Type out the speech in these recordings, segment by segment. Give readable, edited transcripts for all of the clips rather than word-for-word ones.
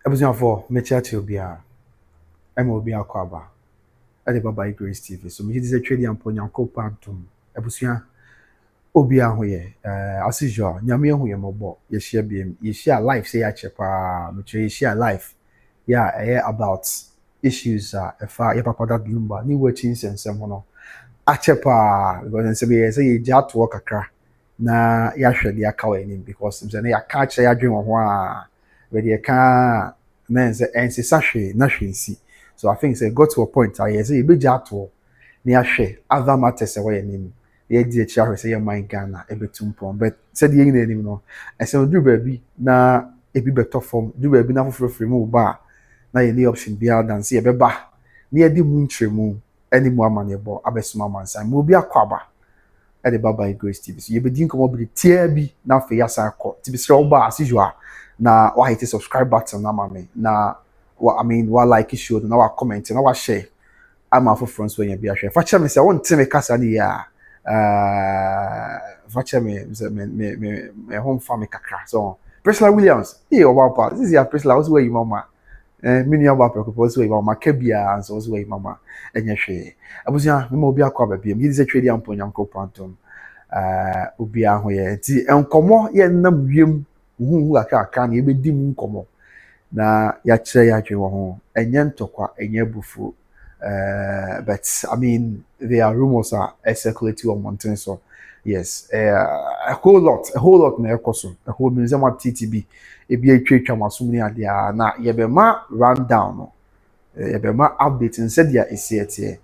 Abusuafoɔ mekyerɛkyerɛ obiara ɛma obiara akɔ aba ɛde baba Grace TV so megye di sɛ twɛdi ampa Onyankopɔn adom abusua obiara ho yɛ as usual nyame ho yɛ mmɔbɔ yɛhyia biam yɛhyia live sɛ yɛakyɛ paa mekyerɛ yɛhyia live ɛyɛ about issues a ɛfa yɛ papa Sh0ckingly ne wɔakyi nsɛnsɛm ho no akyɛ paa because nsɛm yɛ sɛ yɛgya atoɔ kakra na yɛahwɛ deɛ aka wɔ anim because sɛ ne yɛaka akyerɛ yɛadwen wɔ ho a where can then say and say sashay na hwensi so I think say got to a point I say be jato na hwe other matters say where nim ye di echi say your mind Ghana e betum pon but said ye na nim no I say do baabi na e bi beto form do baabi na foforo mu ba na ye ni option bia dan say e be ba na ye di mu ntremu any mu amane bo abesuma mansan mo bi akwaba e de baba Grace TV so ye be din komo bi tia bi na fe yasa akọ ti bi sɛ oba as usual na wa hit the subscribe button na mame na wa like show na wa comment na wa share ama for friends when you be share fa kyerɛ me sɛ won teme kasa ne ya fa kyerɛ me home family kakra so Procedural Williams oba pa this is your Procedural also where you mama mini oba pekopose where mama kabia and so also where mama enye hwe abusia me ma obi akwa ba biem yi sɛ twedi ampo Nyankopɔn antom obi a ho yɛ ti enkomo yɛ nam wiem hu aka na ebedi mu nkomo na ya kyerɛ ya dwe wo ho enye ntokwa enye bufu but I mean there are rumors are circulating on mountain so yes a whole lot na ekoso a whole museum of TTB ebi atwatwa masum ni ade a na ye be ma rundown no ye be ma update said ya esiete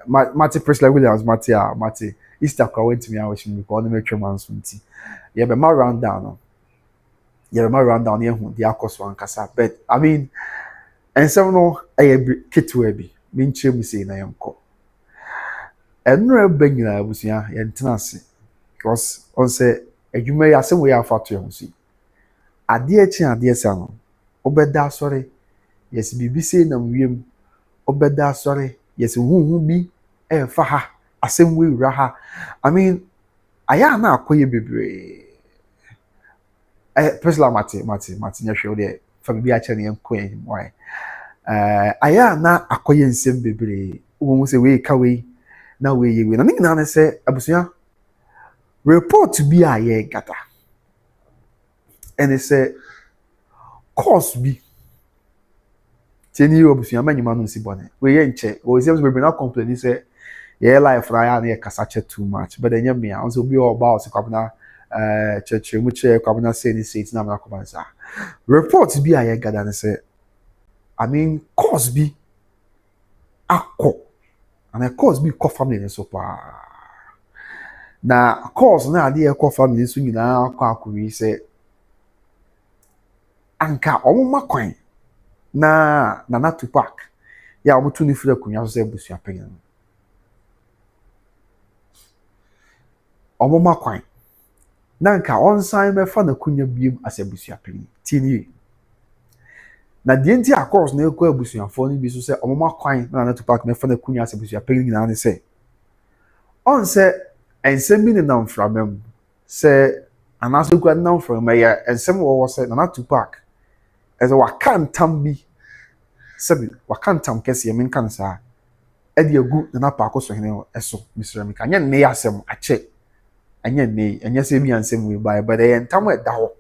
Mate Procedural Williams Mate Easter kwa went me awo shimi ko no metwa manso nti ye be ma rundown no rundown here who the Akosua ankasa but I mean and some no kitwe bi me nkyerɛ mu sei na yɛnkɔ ɛnura banyina abusua yɛntena ase because on say adwuma yi asɛm we afa to yɛn so adeɛ akyi adeɛ sa no obɛda asɔre yɛsi bibi sei na wiem obɛda asɔre yɛsi huhu bi ɛfa ha asɛm we wura ha I mean aya na akɔyɛ bebree Procedural mate nyahwe de fa bi a kyerɛ ne enko yin why aya na akɔyɛ nsɛm bebree wo se we ka we na we ye we na nyina ne sɛ abusua report bi a yɛ gata ɛne sɛ course bi teni abusua manyima no nsi bɔne we yɛ nkyɛ wo se bebree na complain sɛ yɛ life ra ya na yɛ kasa kyɛ too much but ɛnyɛ me a on so bi oba o se kwabna church mu che kwabna say ni say na na komansa report bi a ye gada ne say I mean cause bi akọ and a cause bi kọ family ne so pa na cause na ade e kọ family so nyina akọ akọwi say anka omuma kwan na Tupac ya omutu ni fira kunya so say Abusuapanin omuma kwan nanka onsan mefa na kunya biem as Abusuapanin tini na die nti akos na ekọ abusuafo no bi so se omoma kwan na Tupac mefa na kunya as Abusuapanin nyina ne se on se ensem bi ne nam framam se anaso kwa nam framam ya ensem wo se na Tupac ezo wakantam bi sebi wakantam kese yemin kan sa edi agu na pa akoso hene eso misra mi kan nya ne yasem ache anya se bi ansem we buy but e ntam e da ho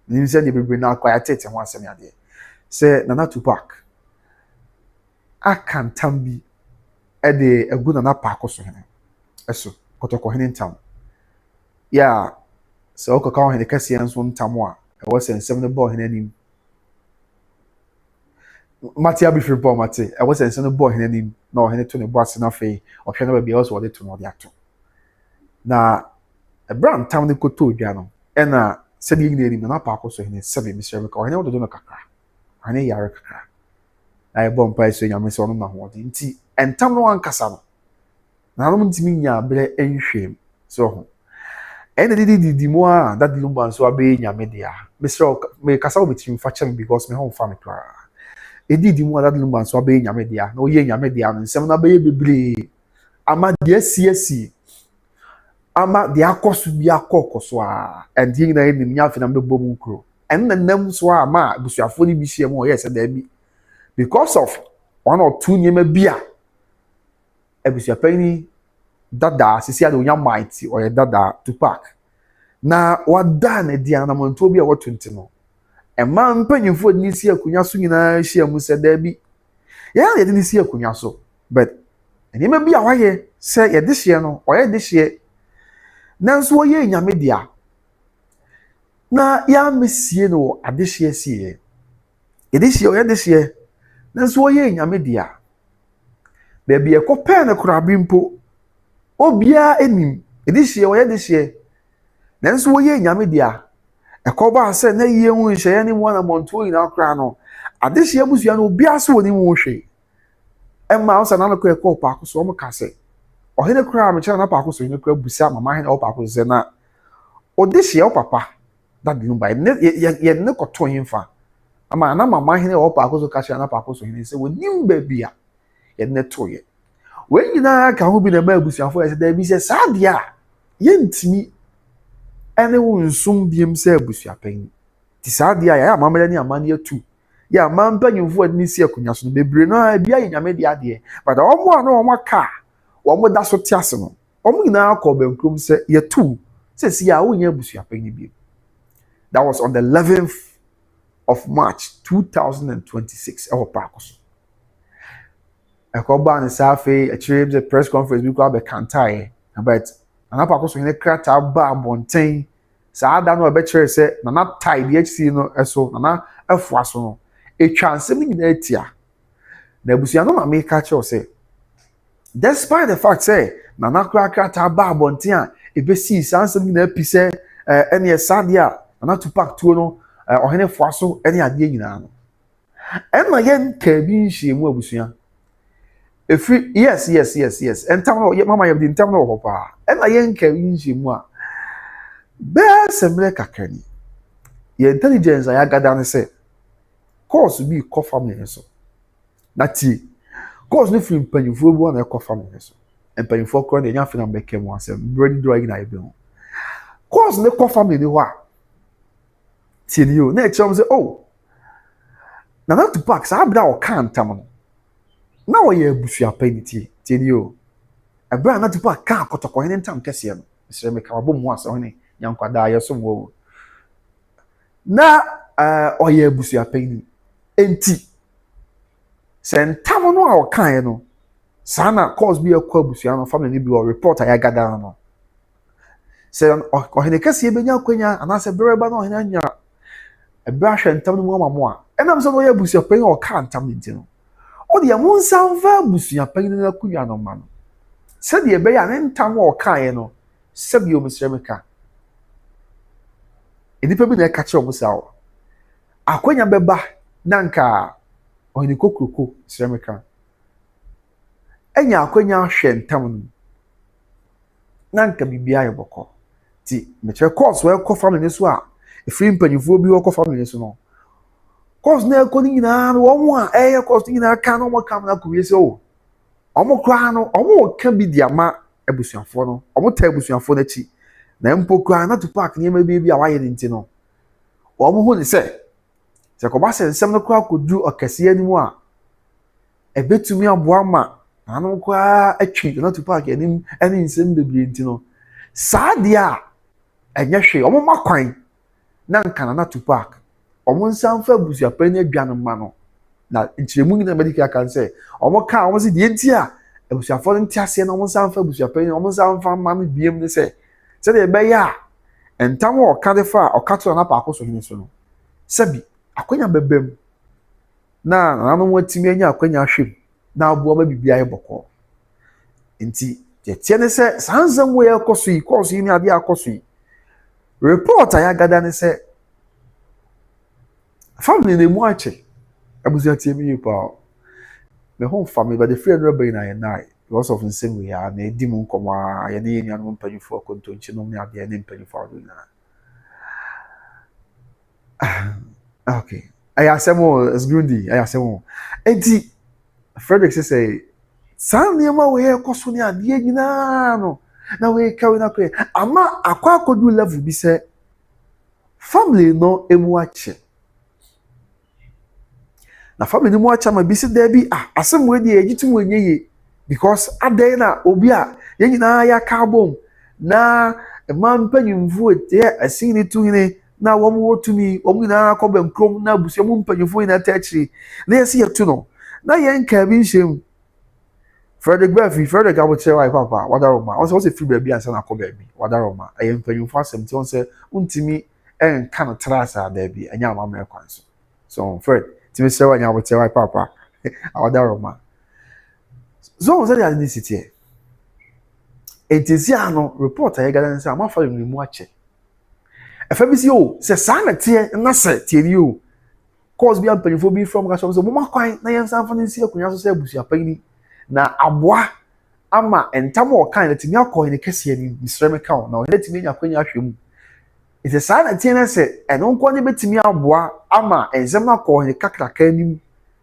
nim se de bebre na akwa tete ho asem ade se na Tupac akantam bi e de agu na pa akoso hene eso kotoko hene ntam ya se okaka hene kase enso ntam a e wo se nsem ne bo hene nim Mate abifiri bo mate e wo se nsem ne bo hene nim na o hene to ne bo ase na fe o hwe na ba bia o so de to no de ato na Brown town de koto odwa no e na se de nyina nim na pa akoso hene sebe misre me ka hene wododo no kakra hene yare kakra ai bom pa eso nyame se ono na ho de nti entam no ankasa no na no ntimi nya bre enhwem so ho e na didi mo a Sh0ckingly so abe nyame de a misre me kasa wo betimi fa chem because me home family kra e didi mo a Sh0ckingly so abe nyame de a na oye nyame de a no nsem na be bebre ama de asiasi ama de akoso bi akokoso a and yin na nim nya fe na mbebo mu nkro and the nam so ama abusuafo ni bi hye mu yes there be because of one or two nyema bia abusuapani dada sisi ade onya mighty or dada Tupac na wada na dia na monto bi a wotunti no ema mpanyimfo ni si akunya so nyina hye mu se there be ya ye ni si akunya so but enema bia waye se ye de hye no oye de hye nanso oye nyame dia na ya mesie no adehye sie edehye oye dehye nanso oye nyame dia baby ekope na kurabi mpo obia enim edehye oye dehye nanso oye nyame dia ekoba ase na yie hu nhye ne mu na monto ina kra no adehye abusua no obia so oni mu hwe emma o sana no kra ko pa ko so mo kase ohene kra me kira na pa ko so ni kra busa mama hene o pa ko se na odehye o papa that didn't buy ye ne koto himfa ama na mama hene o pa ko so kase na pa ko so hene se wonim ba bia ye ne to ye we nyina ka ho bi na ba abusuafo ye se da bi se sadia ye ntimi ene wo nsum biem se abusuapan ti sadia ya amamele ni amane atu ya mampanyimfo ani si akunya so bebre no bia ye nyame dia de but omo ano omo ka omo da so tiase no omo nyina akọ bankrom se ye tu se si ya wo nya abusuapan ni biem. That was on the 11th of March 2026. I was I called back and said, I changed the press conference because I can't tie. But I'm not going to crack a bar bontain. So I don't know about church. Say, I'm not tied the HC no, so I'm not a faso. A chance in the tia. The Busiano may catch or say, despite the fact, say, I'm not crack a bar bontain. If you see something in the piece, any sadia. Na Tupac tuo no ohene foaso ene ade nyina no enma yen ka bi nhie mu abusua efri yes entam no mama yebdi entam no ho pa enma yen ka bi nhie mu a be semre kakani ye intelligence ya gada ne se course bi ko family so na ti course no free mpanyifo bu na ko family so mpanyifo ko na nya fina mbeke mu asem brady drag na ibe ho course ne ko family ni ho a Tinio, na chom say oh. Na Tupac sa abda o kan tam no. Na wo ye abusuapan ti. Tinio. Abra na Tupac kan akotoko hene ntam kese no. Misre me ka wabom ho asa hene yankwada ye so wo. Na o ye abusuapan ni. Enti sentam no a o kan no. Sa na cause bi akwa abusua no family ni bi o report ya gada no. Se o hene kese be nya kwanya anase bereba no hene nya ebra hwentam no mu amamo a enam so no ya busuapan o ka ntam nti no o de mo nsamfa busuapan na kunwa no ma no se de be ya ne ntam o ka ye no se bi o musremeka enipa bi na ka che o musa o akwanya beba na nka o ni kokroko sremeka enya akwanya hwentam no na nka bibia ye boko ti me che course we ko family so a free mpanyifo bi wo family so no course na ko ni na no wo a course ni na ka no mo kam na ko wi se o omo kra no omo ka bi diama abusuafo no omo ta abusuafo na chi na mpo kra na Tupac ni ma bi a waye nti no omo hu ni se ko ba se nsem no kra ko du okase ani mu a ebetumi aboa ma anu kwa atwi na Tupac ani nsem bebre nti no saa dia enye hwe omo makwan na nkana na Tupac omo nsamfa busuapan na adwan ma no na nchiremu na medical kan say omo ka omo se die nti a abusuafo no nti ase na omo nsamfa busuapan omo nsamfa ma no biem ne se de be ya entam o ka de fa o ka to na pa akoso hini so no sabi akwanya bebem na nanu watimi anya akwanya hwem na abo ma bibia ye boko nti tie ne se sanzam we akoso yi course yi ni ade akoso yi report aya gada ne se family ne mu ache abusia tie mi pa me home family but the friend rebe na ye na because of nsem we ya na edi mu nkoma ya ne nya no mpanyufo akonto nchi no me ade ne mpanyufo ado na okay aya semo esgrundi aya semo enti Frederick say san niema we ekoso ne ade nyina no na we ka we na kwe ama akwa akodu level bi se family no emu ache na family no mu ache ma bi si there bi asem we dey egitum wenye ye because adan na obi a ye nyina ya ka bom na man panyimfo tie asini tuhine na wo mu wotumi wo mu na akọ bankrom na abusu mu panyimfo na tachi na yesi yetu no na ye nka bi nshem Frederick Buffy Frederick abuchewa papa wadaroma also say free baby ansa na akọ baby wadaroma aye panyimfo asem ti on say untimi enka na trasa da bi anya amamre kwanso so Fred timi sewa nya abuchewa papa wadaroma so say the identity etizia no report aye gadan say amafa mu ache efa bi si o se sa na tie na se tie ni o cause bi ampanifo bi from ka so mo makwan na yem san fa ni si akunya so se abusuapan na aboa ama entam o kan na timi akọ ni kese ni misreme ka na o timi nya kwanya hwem ite sa na tie na se eno nko ni betimi aboa ama enzem akọ ni kakraka ni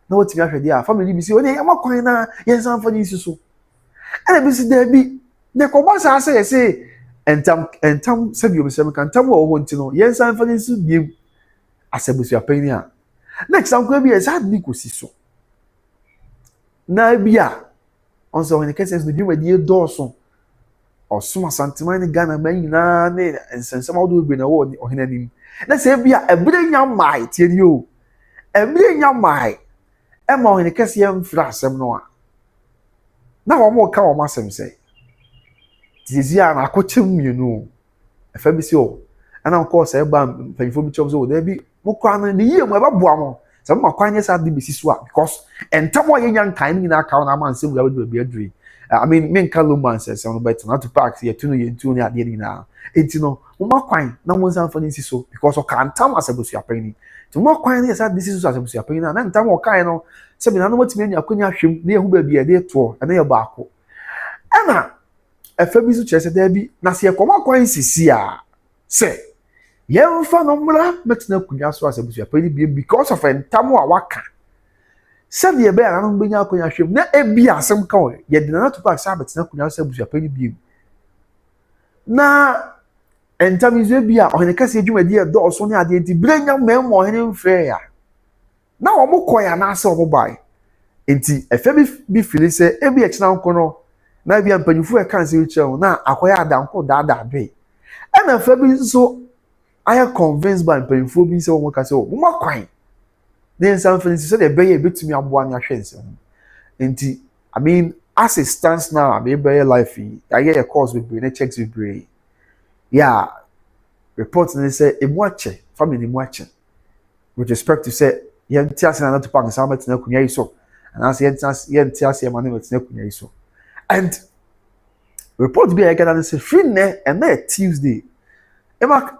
na o timi ahwede a family bi si o ne yem akwan na yem san fa ni si so ana bi si da bi ne ko ba sa se entam sabi o misreme ka entam o ho ntino yem san fa ni si bi asebusuapan a next time ko bi esa ni ko si so na bia on so when cases no dwuma die dɔɔso ɔsoma santima ne Ghana man nyinaa ne nsensɛm awdo be na wɔ ɔhenanim na sɛ bia ebire nya mai tie ni o ebire nya mai e ma ɔhen kɛse yɛ mfra asɛm no a na wɔn mo ka wɔn asɛm sɛ tizia na akɔkyem mienu efa bi si o ana ko sɛ ba mpanyifo bi kyɛm so da bi mo kwa no ne yie mo e ba boa mo sɛ mo akwan nyɛ sa de besi so a because entam o yɛ nya nkan ni na aka na man sɛ mu ya be I mean men ka Lumba sɛ no bet na Tupac yɛ tunu yɛ ntu ne ade ni na enti no mo makwan na mo nsan fa ni si so because o kan tam asebusuapan ni to mo kwan ne sa de si so asebusuapan na entam o kan no sɛ bi na no motimi anya akwanya hwem na yehu ba bi e de to na yɛ baako ɛna efa bi so kyerɛ sɛ da bi na sɛ yɛ kɔma kwan sisi a sɛ yɛmfa no mmra metena kunya so asebusuapan ni bi because of entam a waka sɛ de be ara no benya akonya hwem na ebi asem ka o ye de na Tupac sa betena kunya so asebusuapan ni bi na entam izo bi a ohene kase adwumadi e do so ne ade enti brenya memo ohene mfrɛ ya na omo koya na ase omo bai enti efe bi fili sɛ ebi ekina nko no na bi ampanyufu e kan sɛ ekyerɛ na akoya adanko daada be ɛna efe bi so I am convinced by ampanyufu bi sɛ omo ka sɛ o mo makwan then something said the be betumi aboa ne ahwɛ nsɛm enti I mean as it stands now be be life I get a course with brain checks with brain yeah reports and they say emuache family emuache with respect to say yen tiase na to pack some na kunya iso and as yen tiase ma na kunya iso and report be I get and say free ne and na Tuesday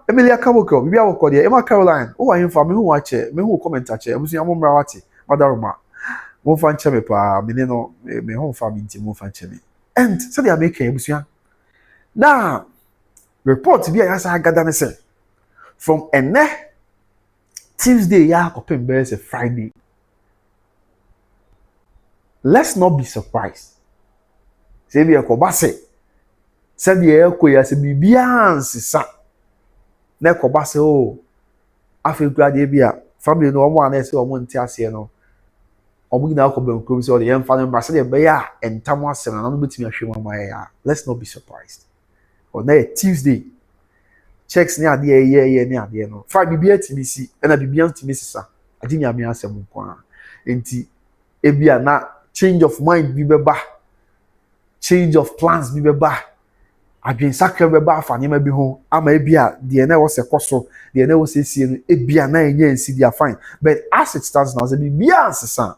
Emilia Kaboko bibi awoko de Emma Caroline o wa himfa me hu wache me hu comment ache abusu ya momra wate madaroma mo fa nche me pa me ne no me hu fa mi nti mo fa nche me and so they are making abusu ya now report bi ya sa gada ne say from ene Tuesday ya kopem be say Friday let's not be surprised say bi e ko ba say de e ko ya say bibia nsisa na ko ba se o afegura de bia family no omo ana se omo nti ase no omo gina ko be nkrom se o de yem fa no mra se de be ya entam ase na no betimi ahwe mama ya let's not be surprised on that Tuesday checks ni ade ye ni ade no fa bibia timi si na bibia timi sisa ade nya me asem nko a enti ebia na change of mind bi be ba change of plans bi be ba adwen sakra be ba afa nyema bi ho ama ebia de na wo se koso de na wo se sie no ebia na enya nsi dia fine but as it stands now say bibia ansesa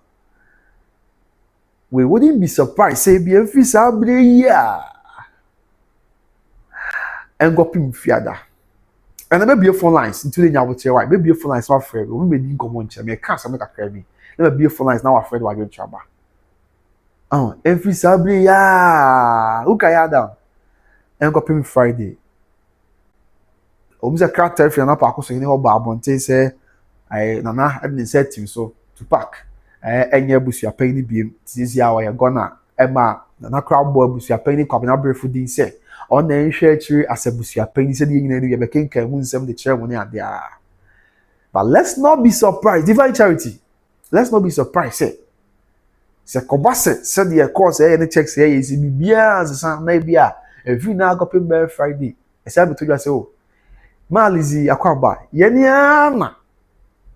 we wouldn't be surprised say bia mfi sa abre ya engopim fiada and na be phone lines into the nyawo che why be phone lines wa frɛ we be di nkomo nche me ka some kakra bi na be phone lines na wa frɛ wa dwen traba every sabre ya ukaya down Enkopim Friday. Omuza character fi na pa akoso ni ho ba abonte se nana adin setting so Tupac enye abusuapan ni biem tisi a wa ye gona ema na crowd boy abusuapan ni kwabena brefu din se on the share as a busia penny said you know king can win some the chair money there. But let's not be surprised. Divine charity. Let's not be surprised. Say Kobase said the course any checks here is bibia as a maybe every now go pay Friday. I said to you say oh Malizi akwaba yeniana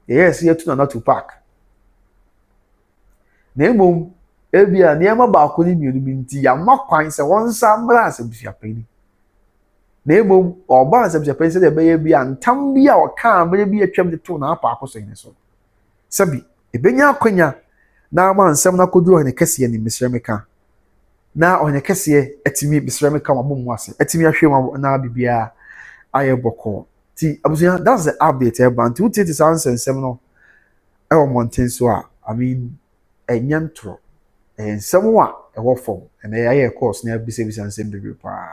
yes here to not Tupac. Na emom ebia niam ba ko ni mienu bi nti ya makwan se won sambra asebia pani. Na emom oba asebia pani se de be ya bia ntam bia o ka amre bi atwam de to na apa akoso ni so. Sabi ebenya akwanya na ma nsem na koduro ne kese ni misremeka. Na onye kese atimi misremeka mabom ase. Atimi ahwe na bibia aye boko. Ti abusuya that's the update eba nti uti ti nsem no e o mountain so a I mean enyantro nsem a e wo form and aye course na bisa nsem bebe pa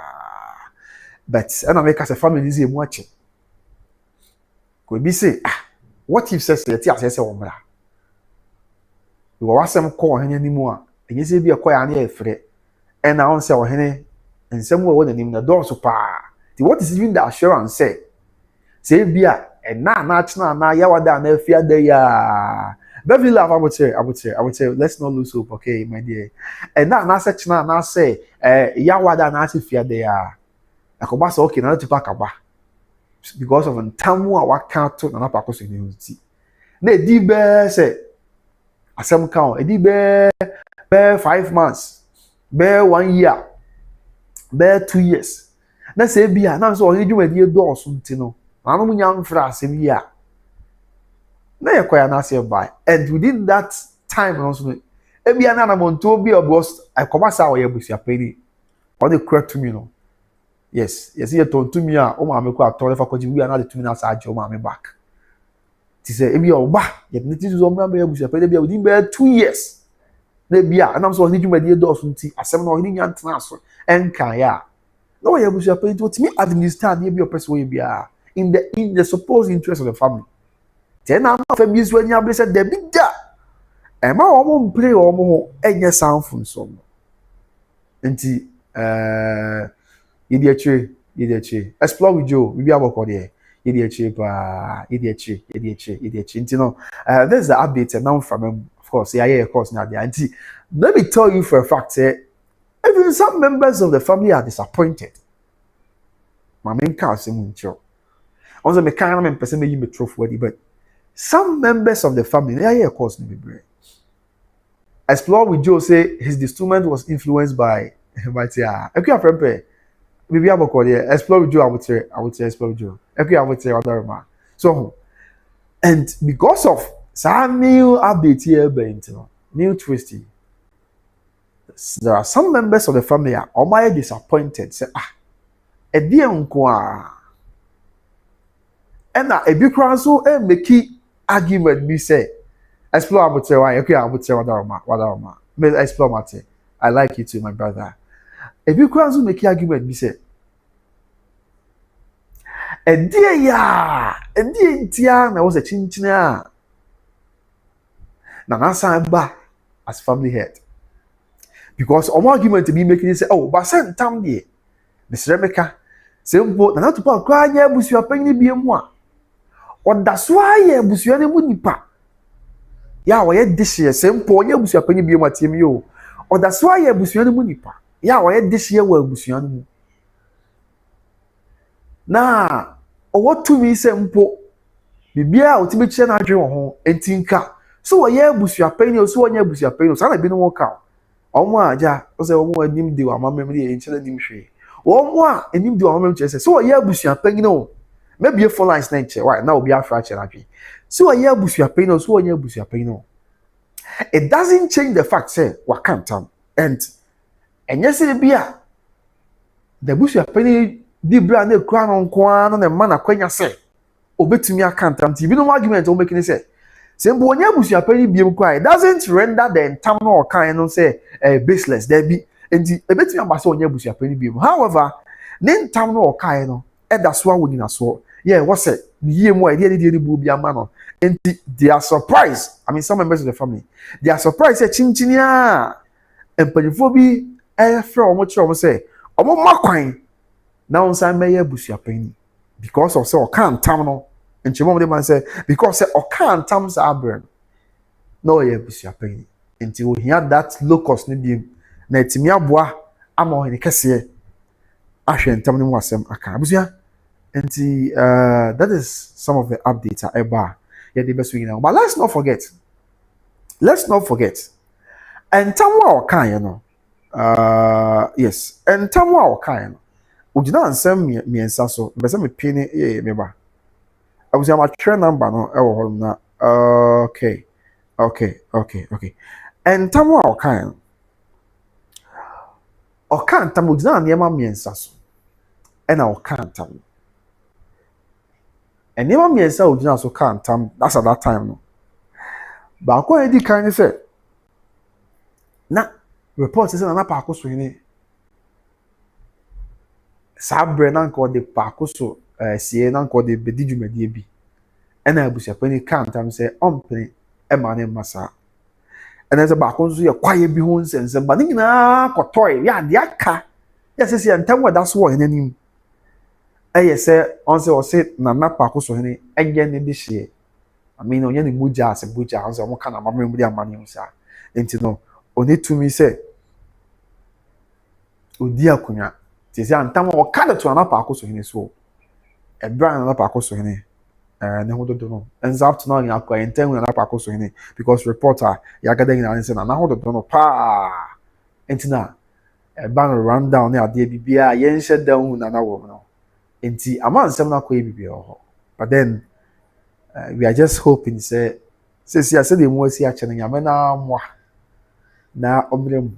but and I make as a family is emu ache ko bi say what if says ti asese wo mra we wasem ko hene nimu a enye se bi e ko ya na e frɛ and na on say wo hene nsem wo na nim na door so pa ti what is even the assurance say bia na china na yawada na afia da ya baby love I would say let's not lose hope okay my dear and na say china na say yawada na afia da ya akoba so okay na Tupac aba because of ntamu a waka to na pa koso ni huti na edi be say asem kan edi be 5 months be 1 year be 2 years na say bia na so onye dwuma die do so ntino na no munya mfra asem yi a na yekoya na say by and within that time also e bia na monto bi obos akoba sa o ye busia peni or the correct to me no yes ye to me a o ma me ko atore fa kwaji bia na de to me na sa aje o ma me back ti say e bia oba ye ne ti zo mra be busia peni bia within be 2 years na bia na so ni dwuma die do so nti asem no ni nya ntena so enkan ya no ye busia peni to me administer na bia person we bia in the supposed interest of the family. Then I'm not famous when you have said the big da. And my woman play or more and your sound from some. And idiot. Explore with Joe, we be able to there. Idiot. You know, there's the update now from of course, yeah, of course, now there. And let me tell you for a fact, even some members of the family are disappointed. My main cause in show. Also, me kind of person may be trustworthy, but some members of the family, they are of course be brave. Explore with Joe say his disturment was influenced by okay, friend, maybe I will call it. Explore with Joe, I would say explore with Joe. Okay, I would say Odobroni. So, and because of some new update here, new twisty, there are some members of the family are almighty disappointed. Say a dear uncle. And now, if you cross so make argument, be say, explore about why, okay, I would say, Odobroni. May explore Mate. I like you too, my brother. If you cross so make argument, be say, and dear, tia, na was a chinchina. Now, that's as family head. Because argument to be making say, oh, but send time there. Miss Rebecca, simple, na to put cry, yeah, Abusuapanin be moi. Or that's why ye busuane mu nipa. Ya wo ye this year sempo ye Abusuapanin bi matem yo. Or that's why ye busuane mu nipa. Ya wo ye this year wo abusuane mu. Na owo tumi sempo bibia otimi kire na adwe wo ho entinka. So wo ye Abusuapanin so wo ye Abusuapanin so na bi no wo ka. Omo aja o se omo anim de wa mamem de ye nchele nim hwe. Omo a anim de wa mamem kire se so wo ye Abusuapanin no. Maybe a full line snake chair. Why now? Be a fracture. So a year Abusuapanin, so a year Abusuapanin. It doesn't change the fact, say, what can't tell. And yes, it be a the Abusuapanin be brand new crown on Kwan and the man of Quenya say, obey to me, I can't tell. You no argument or making it say. Simple when Abusuapanin be quiet doesn't render the entire or kind of say baseless. There be and a bit of my son Abusuapanin be. However, then town or kind and that's why we so. Yeah, what's it? Ye more idea the booby a man. And they are surprised. I mean, some members of the family, they are surprised. Say, chinchinia and peniphobi, from what you say, or more quine. Now unsan meye abusuapanyin because of say o kan tam no nchemo de man say because say o kan tam sa abren no ye abusuapanyin nti o hia that locus ne biem na etimi aboa ama o ne kese ahwe ntam ne mu asem aka abusua nti that is some of the updates eba yeah the best we now but let's not forget and tam wa o kan ye no yes and tam wa o kan no ojina ansem miensa so mbese me pini me ba abusua ma try number no e wo ho na okay and tam wa o kan tam ojina niema miensa so e na o kan tam and niema miensa ojina so kan tam that's at that time no ba ko edi kan say na report say na pa Akosua ni sabre na nko de pa Akosua sie na nko de bedi dwumadi bi ena abusuapanyin kan tam say ompene e ma ne masa ena say ba Akosua ye kwaye bi ho nsensem ba nyina kotoi ya de aka ya say ntam wa da so wo enanim eye say on say na pa Akosua ni enye ne de hie I mean onye ni muja ase buja on say mo kana mamre mu de amane nsa enti no oni to me say odi akunya ti say antam o kada to na pa Akosua ni so e bra na pa Akosua ni ne ho dodo no enza up to now ya kwa enten na pa Akosua ni because reporter ya gada na say na ho dodo no pa enti na e ban run down na ade bibia ye nhye down na wo no enti ama nsem na kwa bibia ho but then we are just hoping say the mo si ache na nyame na mwa na omrem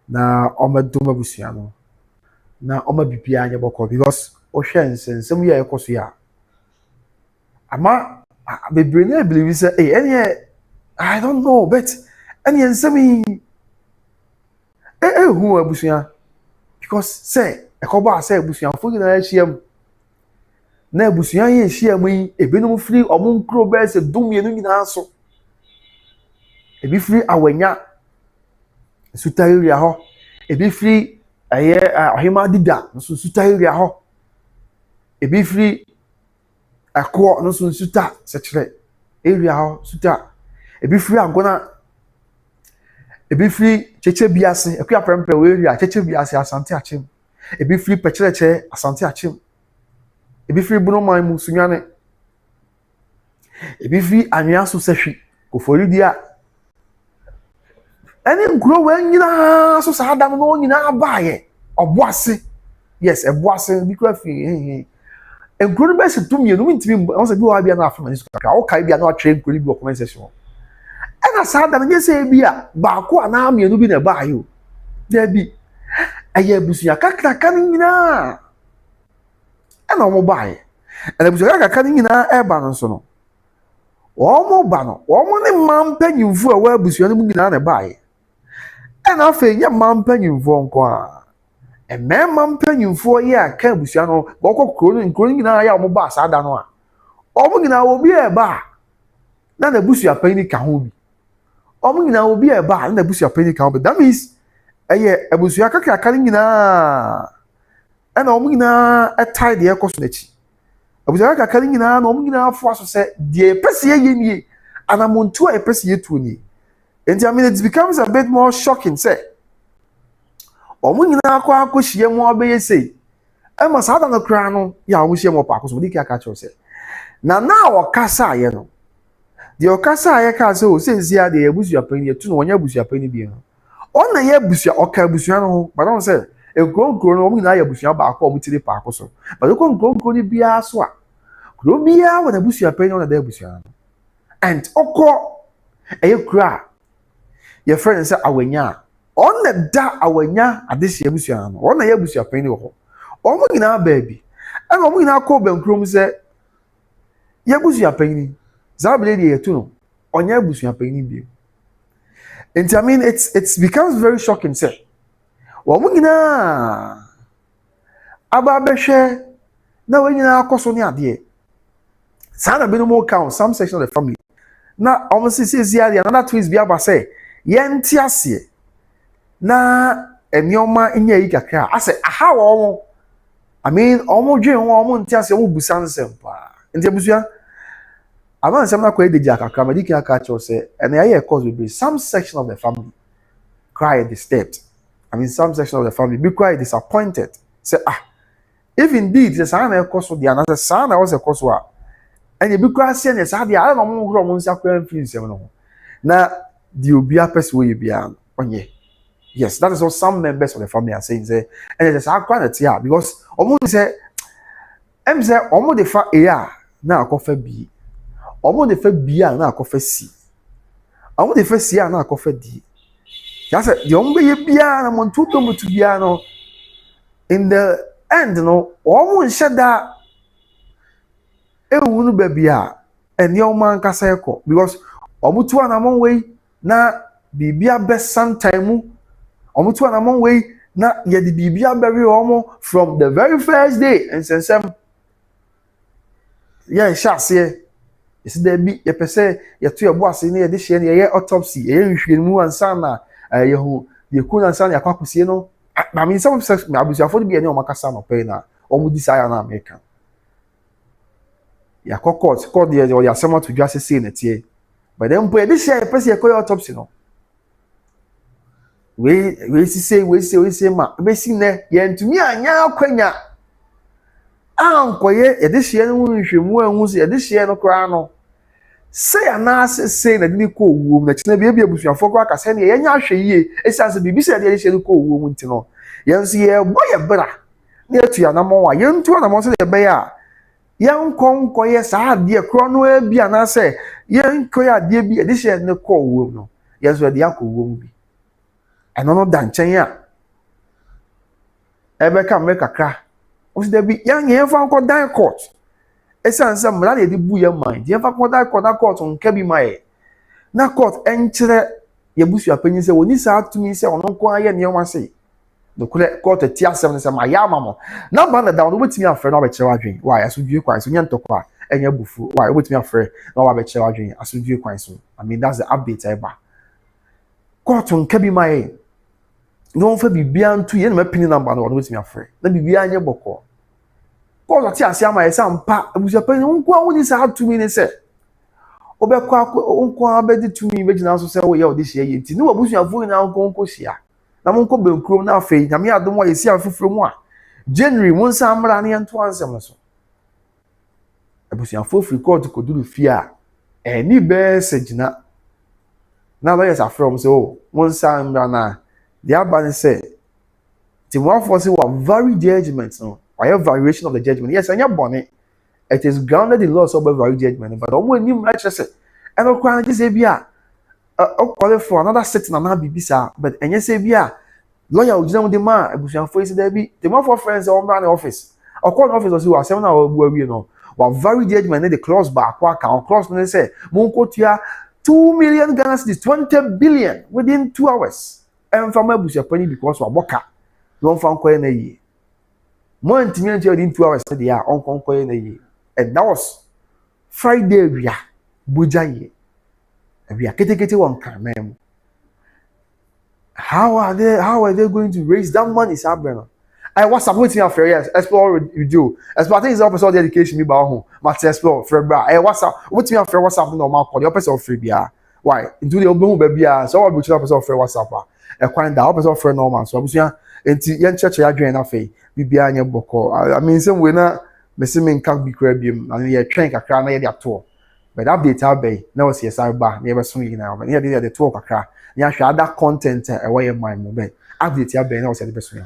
na omaduma busua no na omabibia anya boko because o hwe nsensem ye ekoso ya ama bebre na believe say I don't know but any nsem hu abusua because say ekoba say abusua fo gina ahiem na abusua ye ahiem yi ebenum free omon kro be se dumienu nyina so ebi free awanya sutaria ho ebi free ohima dida so sutaria ho ebi free akọ no so suta sekere area ho suta ebi free agona ebi free cheche biase akua prempe we area cheche biase asante achim ebi free pechereche asante achim ebi free bunoman mu sunwane ebi free anwea so sehwi kofori dia ene nkuro we nyina so sa adam no nyina baaye oboase yes eboase bi kura fi nkuro be se tumienu ntimi on se bi wa bia na afama nisu kaka o kai bia na atwe nkuro bi o comment section ena sa adam nye se bia ba ko ana mienu bi na baaye o da bi eye busuya kakra kan nyina ena o mo baaye ena busuya kakra nyina e ba no so no o mo ba no o mo ne mampanyimfu a wa busuya no nyina na baaye ena afa nya mampanyimfu nko a emema mpanyimfu ye aka busuya no boko kro nyina ya o mo ba sa da no a o mo nyina obi e ba na busuya panyi ka ho bi o mo nyina obi e ba na busuya panyi ka ho bi that means eye abusuya kakra kan nyina ena o mo nyina tie de ekoso nachi abusuya kakra kan nyina na o mo nyina afo aso se de pese ye nie anamontu a pese ye tu ni enti I mean it becomes a bit more shocking say omo nyina akọ hie mu obeye sei e ma sa da no kra no ya omo hie mu pa Akosua dike aka cho say na okasa ye no de okasa ye ka say o senzia de abusuapanyin etu no wonya abusuapanyin bi no ona ye abusua oka abusua no but don say ekronkro no omo nyina ya abusua ba akọ omo tiri pa Akosua but ekronkro ni bia so a kro bia wo na abusuapanyin ona da abusua no and okọ eye kra your friend say awanya on the da awanya adesi abusua no on na ye abusua panyin ho omo nyina baby and omo nyina ko bankrom say ye abusua panyin zabele de yetu no onya abusua panyin bi and I mean it becomes very shocking say omo nyina aba behwe na wanyina akoso ne ade sana bi no mo count some section of the family na omo sisi zia another twins bi aba say yenti ase na enioma nya yi kakra ase aha wo I mean, almost dream one tells you who Sansa. And the Busia, I want some quite the jack, Kamadika catch or say, and the idea cause will be some section of the family cry disturbed. I mean, some section of the family be quite disappointed. Say, if indeed the son of course the another son, I was a cause war. And you be quite saying, yes, I don't know who wants to acquire now, the Ubia person will be on ye. Yes, that is what some members of the family are saying. Say, and it is our quality, because almost say, say, almost the fact, now coffee B. Almost the fact B, now coffee C. Almost the first C, now coffee D. That's it. The only piano, on two to piano. In the end, no, almost said that. It wouldn't be and young man can say, because almost one among way, na bibia best sometime. Almost one among way, na yet the bibia berry almost from the very first day. And since some, yeah, shall say, it's there be a per se, your 2 boss in this year, autopsy, and mu and sana, you couldn't send your caucusino. I mean, some sex, I was afford to be any Macassan or Pena, or desire an American. Ya court the or ya someone to just say it here. But then put this year, press your autopsy. No, we say, ma, we see ne, yen to me, and ya quenya. Quiet, this year, who's this year no crown. Say a nurse say that didn't call womb, that's never be able to afford crack as any ye, it sounds to be said, they shall call woman to know. Yes, yeah, boy, a better. Near to your number, young to another monster, the bear. Young con quiet, dear Cronwell be an answer. Young quiet, dear be a dish no call womb. Yes, where the uncle won't be. And no done, Chanya. Ever come make a crack. Was there be young young found called die court? A son, some lady the booyer mind. You ever called that court on Cabby my. Na court enter Abusuapanin say, when this out to me, say, on quiet, and you want say. The court a tear 7 my yamamo. Now, man, down with me a friend of a charging. Why, I should you quite so young to qua, and your buffo. Why, with me a friend, no, I'm a charging. I should you quite soon. I mean, that's the update ever. Court on Cabby my. No for be beyond 2 years, my opinion number, no, with me a friend. Let me be on your book. Call a tear, say, my son, pa, Abusuapanin, what this out to me, and say. Obekwa unko abedi to me, imagine also say, oh, yeah, this year, you know, Abusuapanin now go Kosia. Na monko benkro na afei na me adom wa yesi afufuro mu a January won sam mra ne ento ansem so abusuafo free court koduru fie a ni be segina na lawyers are from so won sam mra na the abani say the one for say wa vary judgment no or variation of the judgment yes anya bone it is grounded in law so by vary judgment but omo ni mra chese e no kwa na say bia call for another setting and not bibisa, but and you say, yeah, lawyer, you know, the man, Abusuafo is there be the one for friends or man office. Or call office or 7 hours, you know, or very judgment, the clause back, or clause, and they say, Monkotia, 2 million Ghana cedis, 20 billion within 2 hours. And from Abusuapanin because of Boka, don't found coin a year. More intimate within 2 hours, they are on coin a year. And that was Friday, we are Bujaye. We are getting one can. How are they going to raise that money, Sabrina? I was supporting our yes, explore with you. Explore things up all the education me about home. But explore for bra. I was up with me after WhatsApp normal call. The opposite of free beer. Why? Into the open baby. So I will tell us for WhatsApp. I find the opposite of free normal. So I was into young church I join a fee. Be behind your book. I mean, some winner, Missing can't be crabbium, and you're trying a crown at all. But update our bay, no CSR bar, never swing now. But here they talk a crack. You share that content away of my mobile. Update your bay, no said the best way.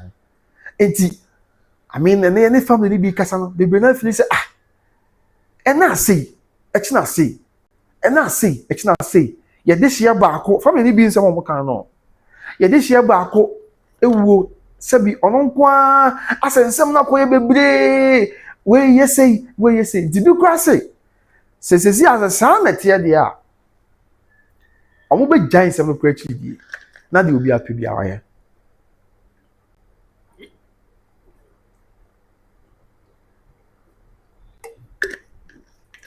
I mean, and any family be Cassan, be brilliant, say, and I see, it's not see, and I see, it's not see. Yet this year barco, family being someone who can know. Yet this year barco, it will say, on qua, I said, some not way, baby. Where you say, did you cross it? Says as a son at here, they are. I will be giant some great TV. Now they will be happy to be our.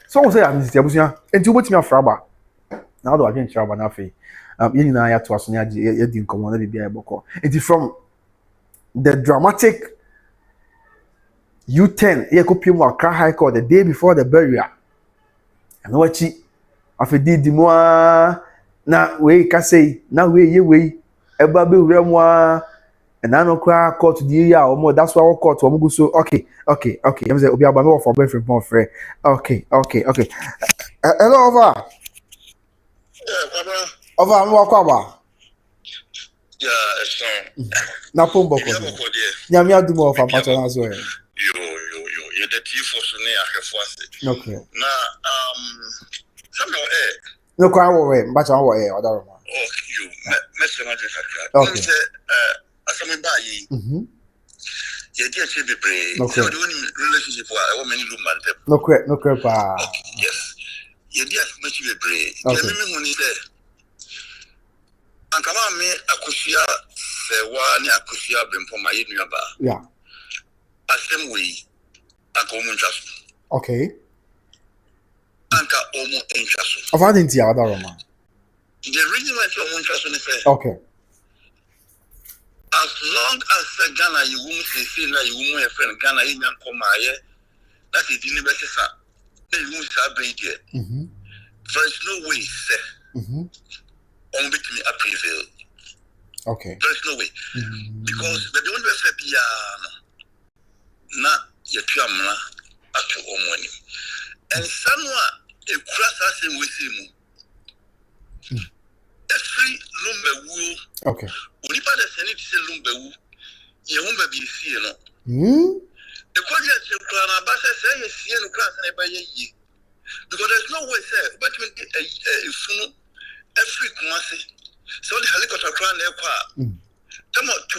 So say I'm Mr. Abusia, and to watch me a fraba. Now do I get trouble enough? You know, I had to ask me, you didn't come on the beer book. It is from the dramatic U10 ye ko piem Accra High Court the day before the burial. And what chi afedi di mo na we ka say na we ye we eba be wura mo and I no cry court the year or that's why our court go so okay. I'm say obi aba me for boyfriend more friend. Okay. Hello over. Over me wa kwa ba. Yeah, it's Na pombo ko. Nyame adumo of patron as well. You're the chief for Sunday Akefwase. Okay. Na somehow No cry we, but I we other one. oh you Mr. Magic. Okay. Asami bayi. You did say be brave. Okay. So the only relationship I want many room man. No crap pa. Yes. You did much be brave. Okay. You me money there. Ankama me Akosua Serwaa&Lumba bempo ma yenu ba. Yeah. Asem we akomu ntwaso. Okay. Anka omu ntwaso. Of identity other one. The reason why omu ntwaso ne say. Okay. As long as Ghana you won't say na you won't friend Ghana you nyan komaye that is the university you won't say there. There is no way say. On between a prevail. Okay. There is no way. Because the only way piano na yetwamna ato omwani. And someone a cross as in with him. Every lumba wu. Okay. Onipa the senate say lumba wu. Ye humba bi sie no. The question is na ba say ye sie no class na ba ye. Because there's no way say but a funu every Kumasi. So the helicopter crown there qua. Come on to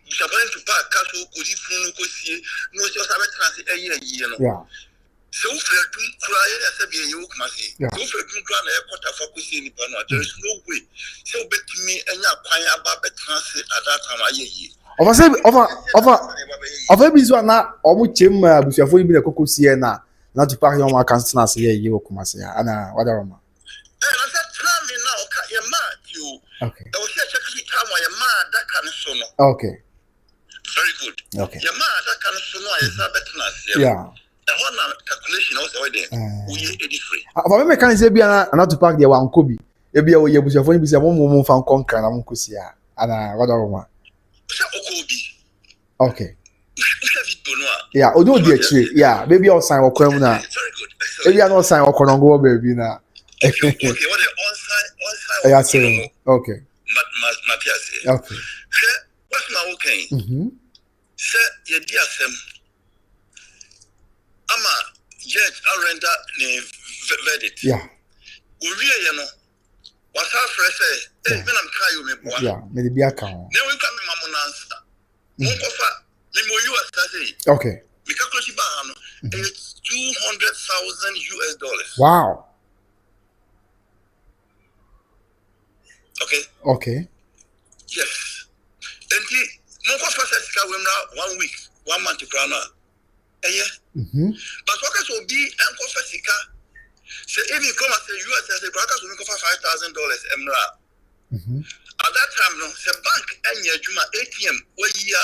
Japan to Park Castle, could you phone see no just have a transit a year. Yeah. So for a cry as a be you Kumasi. So for a crown airport of focusing in Pano, there is no way. So bet me and your choir about the transit at that time a year. Of a bizarre now, almost Jim Abusuapanin be the Coco Siena, not to pack on my cancer, say you Kumasi, and whatever. Okay. I was actually time why your man that kind of son. Okay. Very good. Okay. Your man that kind of son is a better. Yeah. The one calculation also there. We 83. For me, can say be not to pack the one Kobe. Ebi o Abusuapanin be say one moment fan conquer na mo kusia. Ana whatever one. Okay. Yeah, odo di actually. Yeah, maybe I'll sign or na. Very good. Maybe I not sign or konongo baby na. Okay, what the on-site. Yeah, say okay. Matthias. Okay. What's my okay? Sir, your dear Sam. I'm a judge. I render the verdict. Yeah. We you know. What's our friend say? When I'm crying, me. Yeah, maybe I can. Then we come to my answer. Okay. It's $200,000. Wow. Okay. Okay. Yes. And the Monko 1 week, 1 month to crown. But what will be Uncle Fessica? Say if you come and say US as a broadcast will cover $5,000 Emra. At that time, no, the bank and your Juma ATM where you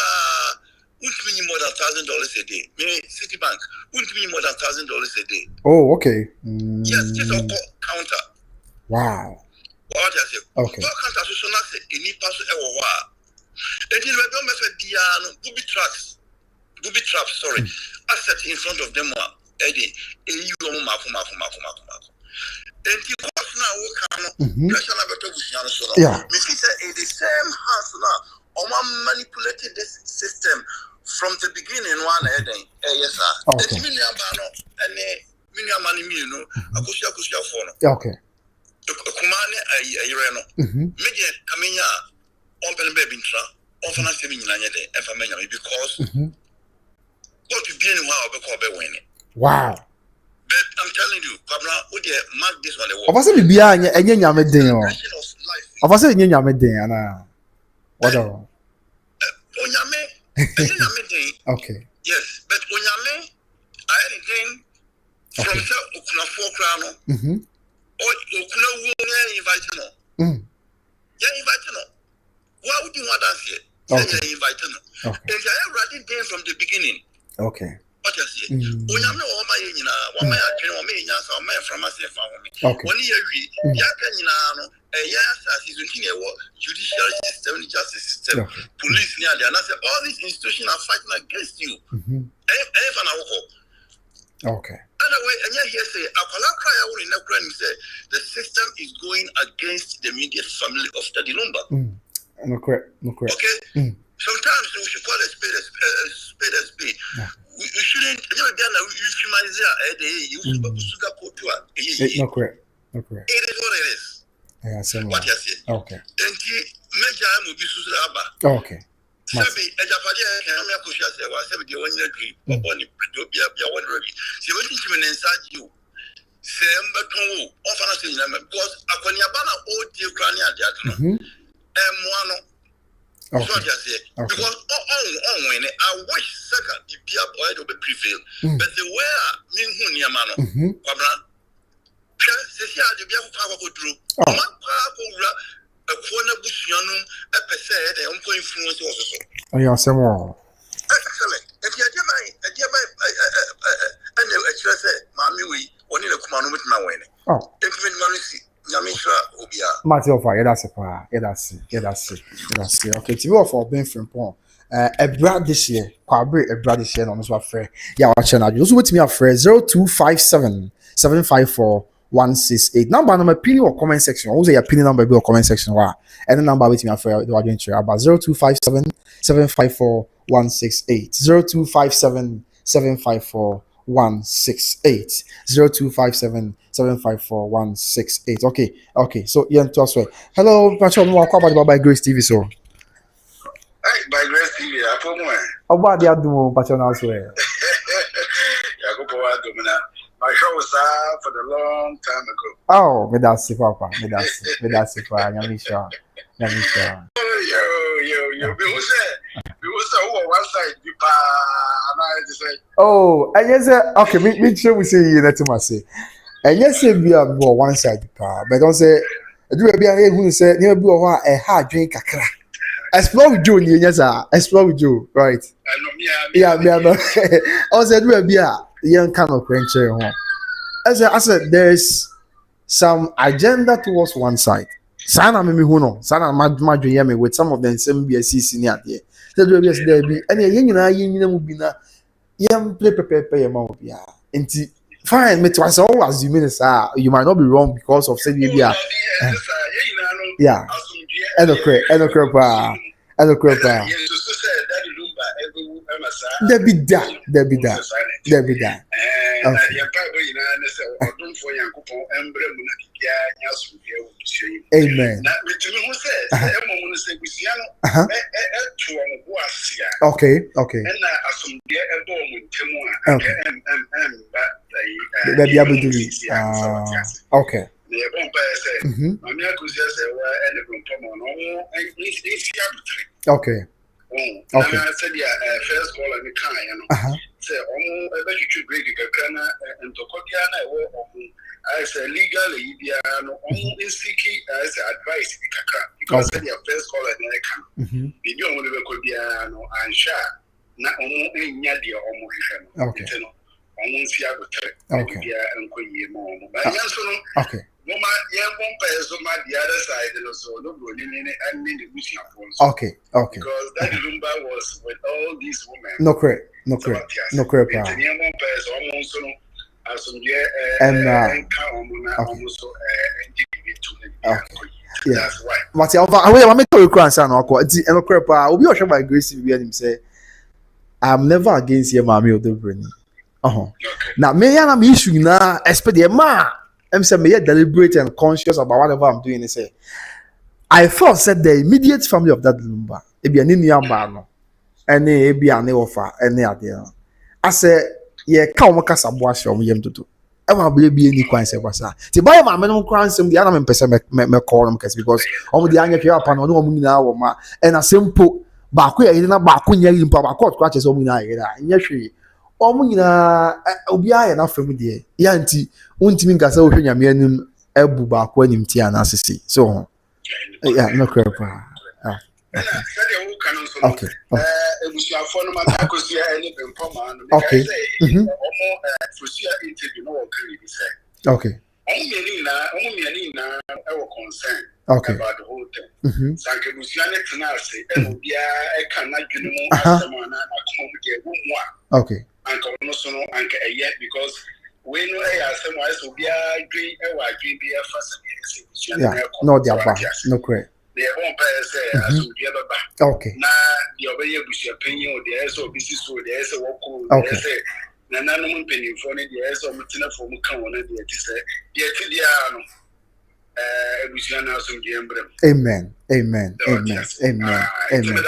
wouldn't be more than $1,000 a day. Maybe Citibank wouldn't be more than $1,000 a day. Oh, okay. Yes, just a counter. Wow. What I say? Okay. What counter so not say any pass ever war. And in the method booby traps, sorry. Asset in front of them are Eddie, a you Marco. And the course now will come. Yeah. Missy said in the same house now, Oma manipulated this system from the beginning one heading. Yes, sir. Okay. And Minia Manimino, Akosua phone. Okay. Kumane a Ireno. Media coming on baby intra, often as a minute, because what to be in wow, winning. Wow. But I'm telling you, Pablo, would you mark this one? Of course, be behind and you are meding. Of course, you are meding, and whatever. Okay. Yes, but Onyame, I anything from Okuna 4 crown. Or Okuna won't invite no. Yeah, invite no. Why would you want us here? Yeah, invite no. And I am writing there from the beginning. Okay. What you say? Onyame o ma ye nyina, wa ma ya dwen, wa ma nya sa, wa ma pharmacy fa ho me. Woni ye wi, ya ka nyina no, ya asase zunti ne wo judicial system, justice system, police ni ade, and I say all these institutions are fighting against you. Okay. Anyway, and here say, the system is going against the immediate family of Daddy Lumba. No correct. Okay? Sometimes we should call a spade a spade. We shouldn't, euphemize it. No correct. It is what it is. What you say? Okay. Okay. Sabi ejapade kan me akosia se wa sabi de wonye agree oboni bia won ready se we think me inside you se mbeton wo o fa na se nyina because akoni aba na o die kra ne ade ade no mo ano so dia se because on when I wish second bia boy do be prevail but the way me hu niam no kwabra se se ade bia ko duro ma ko wura Akona busianum a pese de on point influence also. Oh, yeah, some more. Excellent. If you and the say, Mammy, we one in a command with my way. Oh, if you see, Yamisha Obia. Matthew, that's a fire. That's it. Okay, to go for Ben from Pong. A brad this year, Quabri, a brad this year on this one fair. Yeah, watching out. You also with me a phrase 0257 754 168. Number opinion or comment section. Who's your opinion number or comment section? Wow. And the number with me for the audience about 0257 754 168. 0257 754 168. 0257 754 168. Okay. So yeah, to us. Hello, Patrick. Welcome by Grace TV. So. By Grace TV, I put more. About the Adu, Patrick. Also. My show was for the long time ago. Oh, me that's it, Papa. Me that's it, Papa. Yamisha. Yo. We was over one side. And I just say. Oh, and yes, okay. Me sure we say you let him say. And yes, we are one side, Papa. But don't say. Do be a who say never be a hard drink kakra. Explore with you, yes, explore with you, right? Yeah. I said do be a young kind of quencher home. As I said, there's some agenda towards one side. Sana me who no, Sana madri yame with some of them same BSC senior there. There be and you will be na yam play your mouth. Yeah. And fine, me was always you mean you might not be wrong because of saying yeah. Yeah. And the There be that. Amen. Okay. Okay. Okay. Okay. I said, first call and the car, say, almost break a and to I said, legally, almost seeking as advice because your first call and the car. The young woman could be and sure, not only in Yadia or okay. Almost okay. Okay. Mama, young bumpers on the other side, and also Odobroni and many wishing phones. Okay. Because that Lumba was with all these women. No correct. And young bumpers almost as some year and almost that's right. But I make a request and I'll be by Grace him say, I'm never against your mommy Odobroni. Now, me and I'm issue now, expect the man. I'm saying me deliberate and conscious about whatever I'm doing. Say, I first said the immediate family of that Lumba. It be an Indian man, and it be an offer, and they are there. I say, yeah, come on, Casabuas from him to do. I want to be any coin say what's that. The buy my minimum crime, some the other person me call them because all the anger here upon no woman now, and a simple Baku, I didn't back when you're in Papa Court scratches on me. Yes, Omuna Obia enough from the Yanti Untimin Gasso Yamian Ebu back when him Tiana Sissi. So, yeah, no crap. Okay. Okay. Okay. Okay. About the whole thing. Okay. Because we know someone else will be agree yeah, no, they are bad. No, correct. The home say as we ever back. Okay. Now the obey bush opinion or the SO business so the SO walk okay. Say Nana no penny for the SO Mutina for Mukan on the say Amen. Amen. Amen. Amen. Amen.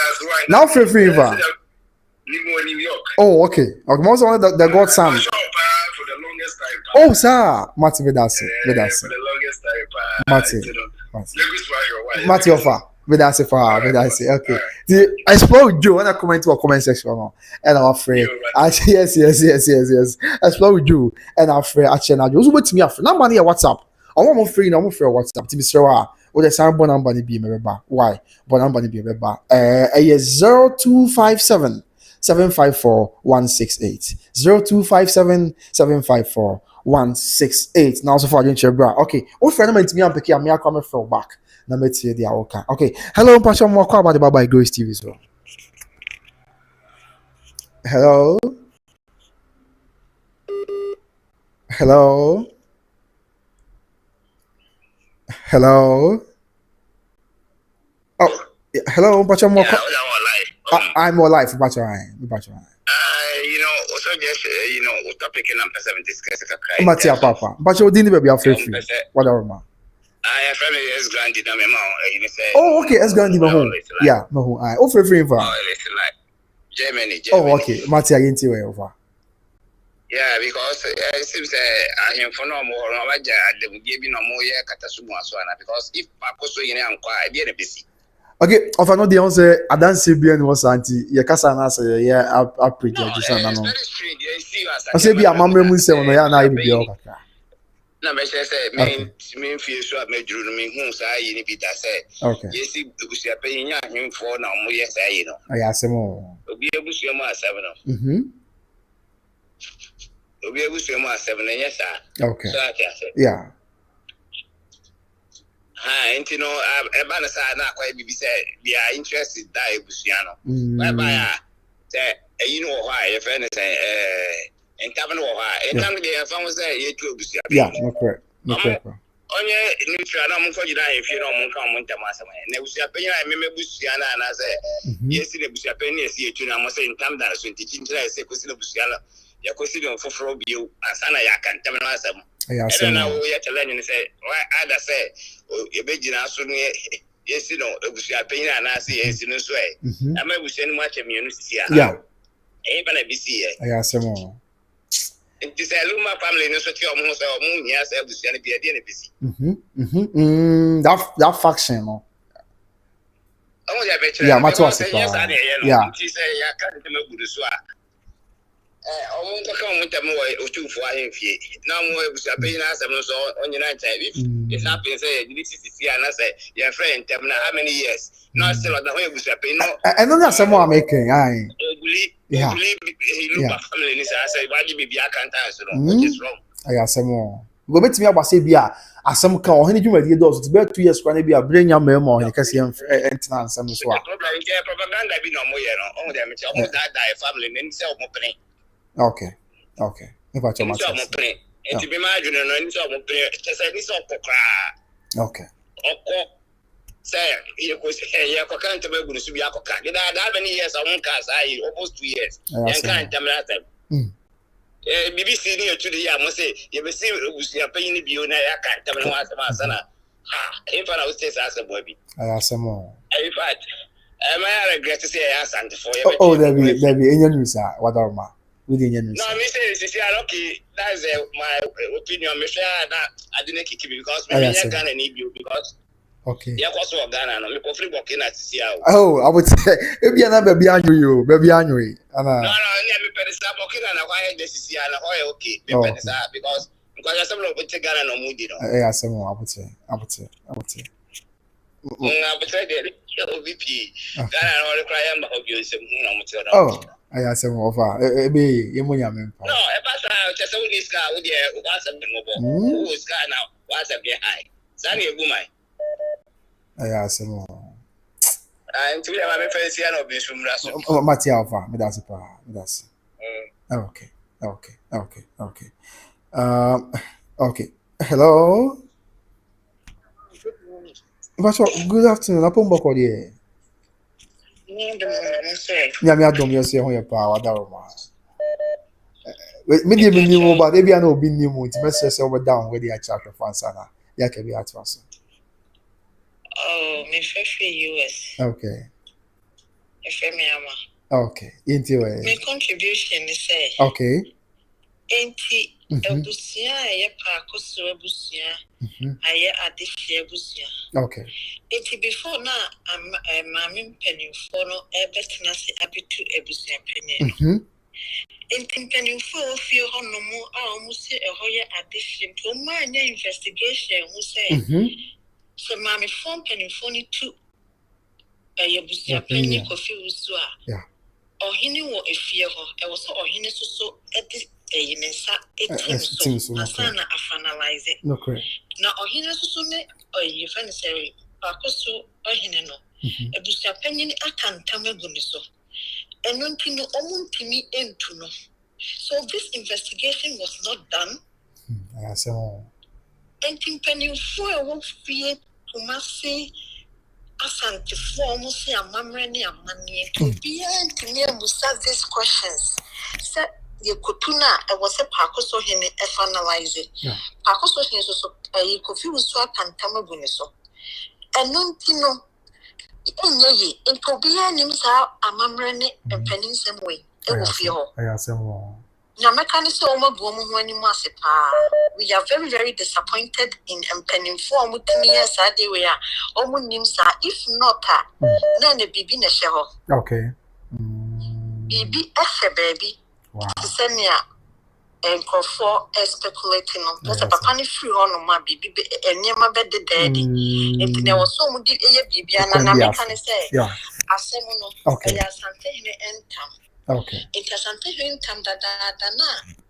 Now feel free. New York. Oh, okay. Okay, most of the God Sam. For the longest time. Oh, sir. Mati Vedasi. For the longest time. Mati Ofa. Vedasi for Vedasi. Okay. I spoke Joe when I comment to a comment section. And I'm afraid. Yes. I spoke Joe and I'm afraid. Actually, I just wait to me after. Now, money WhatsApp. I want more free. No more free WhatsApp. To be Serwaa. Or the sound bon number be member. Why? Bon number be member. 0257 754-168 0257 754-168. Now so far you bra. Okay. What friend meant me and pick me come from back. Now let's see the okay. Okay. Hello, Pastor more about the Baba Grace TV as well. Hello. Hello. Hello. Oh, hello, Pastor more. I'm more live, but also just Matia Papa, but you didn't be afraid. Whatever, ma. I have S granted a memo. Oh, okay, S granted my home. Yeah, my home. I offer free for Germany. Oh, okay, Matia into over. Yeah, because it seems I am for no more. They will give you no more Katasuma because if Akoso in I be busy. Okay, of another the answer, I don't see bien was anti. Your casa answer, yeah, I preach. No, it's very strange. You see, I say, be a mamma Musa, no, I be all. No, but I say, me feel so I made you me who say, you need to say, okay, yes, we are paying him for now. Yes, I know. I ask him more. Be able to see my 7. Be able to see my 7, yes, sir. Okay, yeah. And you know, a man aside now quite be said, they are interested die Busiano. Whereby, you know why, if anything, and Cabin or why, and come there, if I was there, you too, Busia. Yeah, no correct. No correct. On your neutral, I'm for you die if you don't come winter master. And there was a penny, I remember Busiana, and I said, yes, the Busia penny is here too. I must say, in time that I was teaching to say, Busiana, your question for you, and Sana Yakan, Tamanasam. I don't know we have to learn and say, why I say, you be soon, yes, you know, it was your opinion, and I see yes in this way. I may be sending much immunity. Yeah, even a BC. I ask him more. It is a Luma family, no such your most or moon, yes, I was going to be a dinner busy. That faction, no. Oh, yeah, my yes, yeah, she say, I can't do good as well. I won't come with them or 2 for him. Now, more paying us on your night. If happens, this is the and I say, your friend, tell me how many years. Not still at the way we pay. No, I know that's someone making. I believe he look at family. I say, why do you be I can't answer? What is wrong? I got some more. Go back to me about Sabia. As some call, any you may do, it's about 2 years. When they be a bring your memo, because you and some swap. Propaganda be no more. Oh, damn it. I die family and sell more penny. Okay. If I tell my to be margin and so okay. Say, you could say, you can't tell me to be a cock. Did I have any years? I won't cast. I almost 2 years. I can't tell me that. BBC near to the year must say, you will see your paying the bill. I can't tell me what's my son. If I was just as a baby, I ask some more. In fact, I regret to say I asked for you. Oh, there be in your news, what are my? No, me say, okay, that's my opinion. Me say that I didn't kick you because me Ghana need you because okay. Yeah, also Ghana. No, me go free working at see how. Oh, I would say maybe another baby annual, baby annual. No, me pesa working and why this is here and why okay, me pesa because I some of what Ghana no mood, you know. Yeah, some more. I would say. I would say OVP. Ghana no cry am obvious no mutio. Oh, I asked him over. Be Yemunya member. No, e pass just with this car with the what's a mobile. Who's car now? What's a high? Sani e bumai. I asked him. I'm to have a fancy and obvious from Russell. Oh, Matty Alpha, that's that's okay. Okay. Hello. Good afternoon. Upon Boko, dear. Yami Adam, you say on your power, Daroma. Medium new, but maybe I know being new moon to mess over down where the attack of Fansana. Yeah, can be at once. Oh, me for US. Okay. Okay. Into a my contribution is say. Okay. Enti ebusia ye pakoso ebusia aye adehye ebusia. Okay. Enti before na mami mpanimfo no ebetina se abitu ebusia panyin. Enti mpanimfo ofie honomu a omu se ehoye adehye nto ma anya investigation hu say. So mami phone mpanimfo ni tu ebusia panyin kofi wusu a. Yeah. Ohini wo efie ho e wo so ohini so edi mensa etim so asana afanalize it. No correct. Na ohini so ne oyi faniseri akoso ohini no ebusia panyin akantam aguni so eno ntino omuntimi entu no. So this investigation was not done. So Enti panimfo e wo fie Kumasi Asante form say amamreni amani to be ntimi amusa these questions. So ye kutuna e was a pakoso hene e finalize it. Pakoso hene so ye kofi wusu akantama guni so. Eno ntino enye ye nto bia nim sa amamreni empanin semwe e wo fie ho. Na mekani se omo bu omo ho anim ase pa. We are very, very disappointed in mpanimfo omo timi asade we a omo nim sa if not na na bibi na hye ho. Okay. Bibi ehye baby. Wow. Senia enkofo speculating on. Because papa ni free ho no ma bibi enema be de daddy. Enti na wo so omo di eye bibi ana na mekani se. Yeah. Asemu no. Okay. Ya sante hine entam. Okay. Interesante hintam da na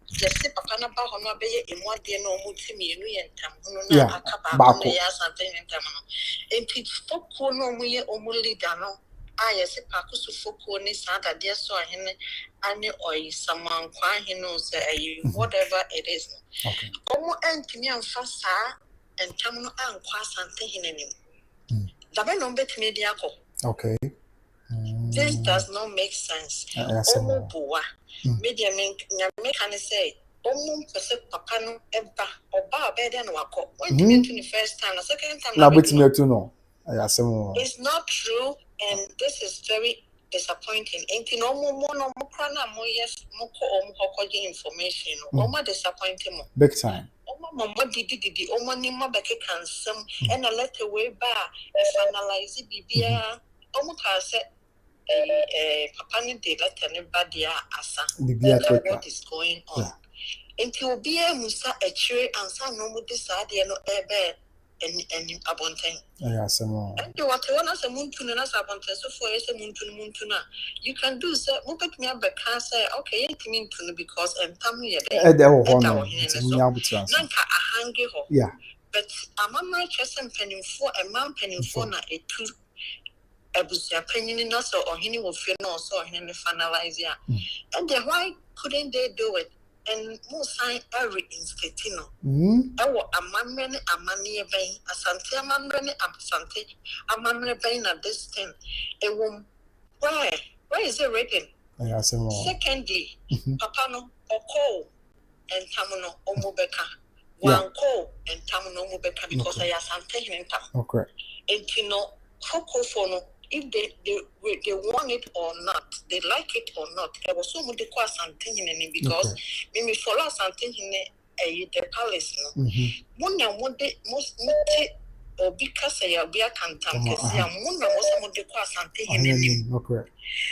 yesi papa na ba hono abeye emwade na omutimi enu yentam hono na akaba na ya sante hintam no enti foko no omuye omulida no yesi pakusu foko ni sada de so ahene ane oyi samankwa ahene so ayi whatever it is no. Okay. Omo entimi amfa saa entam no ankwa sante hineni da be no betimi di akọ. Okay. This does not make sense. Omo boa. Media can say, Omo pese papa no eba oba bede na wako. When you to the first time, the second time na betime to no. It's not true, and this is very disappointing. Enti no mo no mo kra na mo yes mo ko omo hokoje information. Omo disappointing mo. Big time. Omo didi omo ni mo beke kansem and a letter way ba finalize bibia. Omo ka say papa ni de letter ni badia asa. What is going on? Until be a musa a tree and some no mu decide no ebe and abonten. And you want to one as a moon to an as abonten so for a moon to na. You can do so move me up the car say okay mean to because and come here nanka a hungry ho. Yeah. But a mama chest and penny for a man penny for na a two Abusuapanin no so ohini wo fie no so ohini finalize ya. And then why couldn't they do it? And mo sign a reinstated no. Ewo amamre ne amane ben asante amamre ne asante amamre ben na this thing. Ewo where is it written? Secondly, papa no oko and tamuno omubeka. One call and tamuno omubeka because I asante him tam. Okay. And you know foko for no. If they want it or not, they like it or not. I was so much something in because when we follow something in the palace, no. One and most or because I be a cantam, because I am one of something in the something in the okay.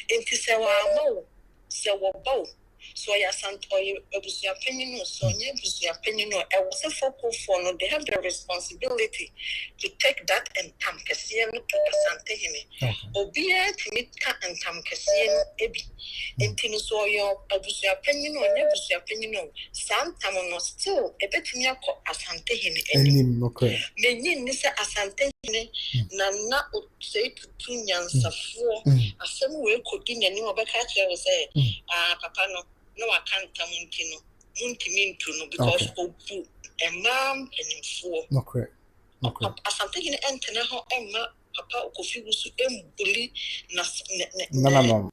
And to say, well, no, say, well, both. So I sent or Abusuapanin, so Abusuapanin, I was a focal for no, they have the responsibility to take that and Tamkasian to Santehine. Obia Timika and Tamkasian Ebi. And Tinisoyo, Abusuapanin or Nebusuapanin, Santamono still a betiniako Asantehine. Enim, okay. Many Nissa Asantehine, Nana say to Tunyans of 4, as some way could be any of a catcher was say, Papa no, I can't come into no, because Opu and mom and in 4. Okay. Okay. As I'm taking Anthony, Emma, Papa, Kofi was bully, no.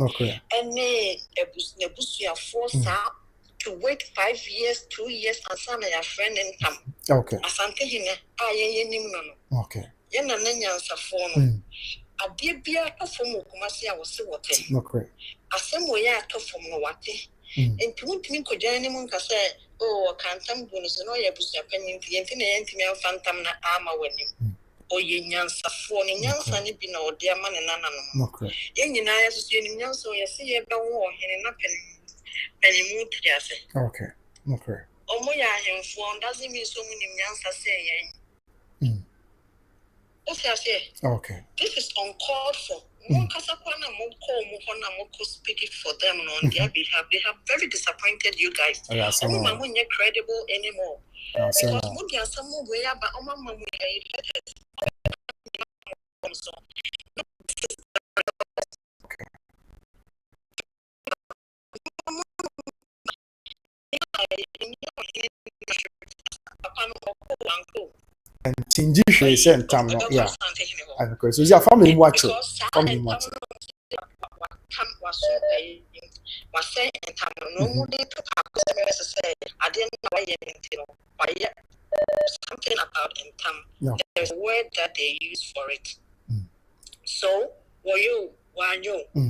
Okay. And Nebusia forced her to wait 5 years, 2 years, and some of your friend and come. Okay. As I'm taking no. Okay. Yana Nanyans of 4. A dear beer of Kumasi, I was so what. Okay. As some way I took from Wati. And to me, could anyone say, oh, can't some bonus and all your Abusuapanin, the anti phantom armor winning. Or ye nyans of 4 nyans and it be no dear man and none. Okay. Yen I as you nyans, so you see a bell war in a penny mood, yes. Okay. Okay. Oh, my, I am 4 doesn't mean so many nyans are saying. Okay. This is uncalled for. Speak it for them on their behalf. They have very disappointed you guys. I'm not credible anymore. Because Mudia some way but and change and time, yeah. And because so your family watch it. Family watch it. Was saying and time no day to say I didn't know why something about in time. There's a word that they use for it. So were you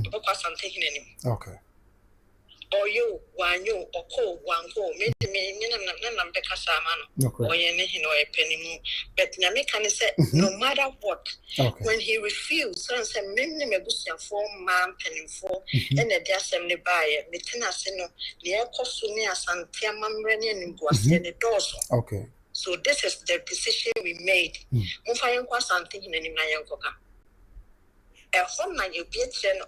because I'm taking any. Okay. Or you, one you, or call one go, made me Becca Saman, or a penny. But Namikan said, no matter what, when he refused, and said, many Mebusian 4 man penny 4, and a assembly buyer, Mitina Seno, the Akosumia Santia Mamrani and Guas and the doors. Okay. So this is the decision we made. Mufayan was something in any Mayankoka. A home man, you be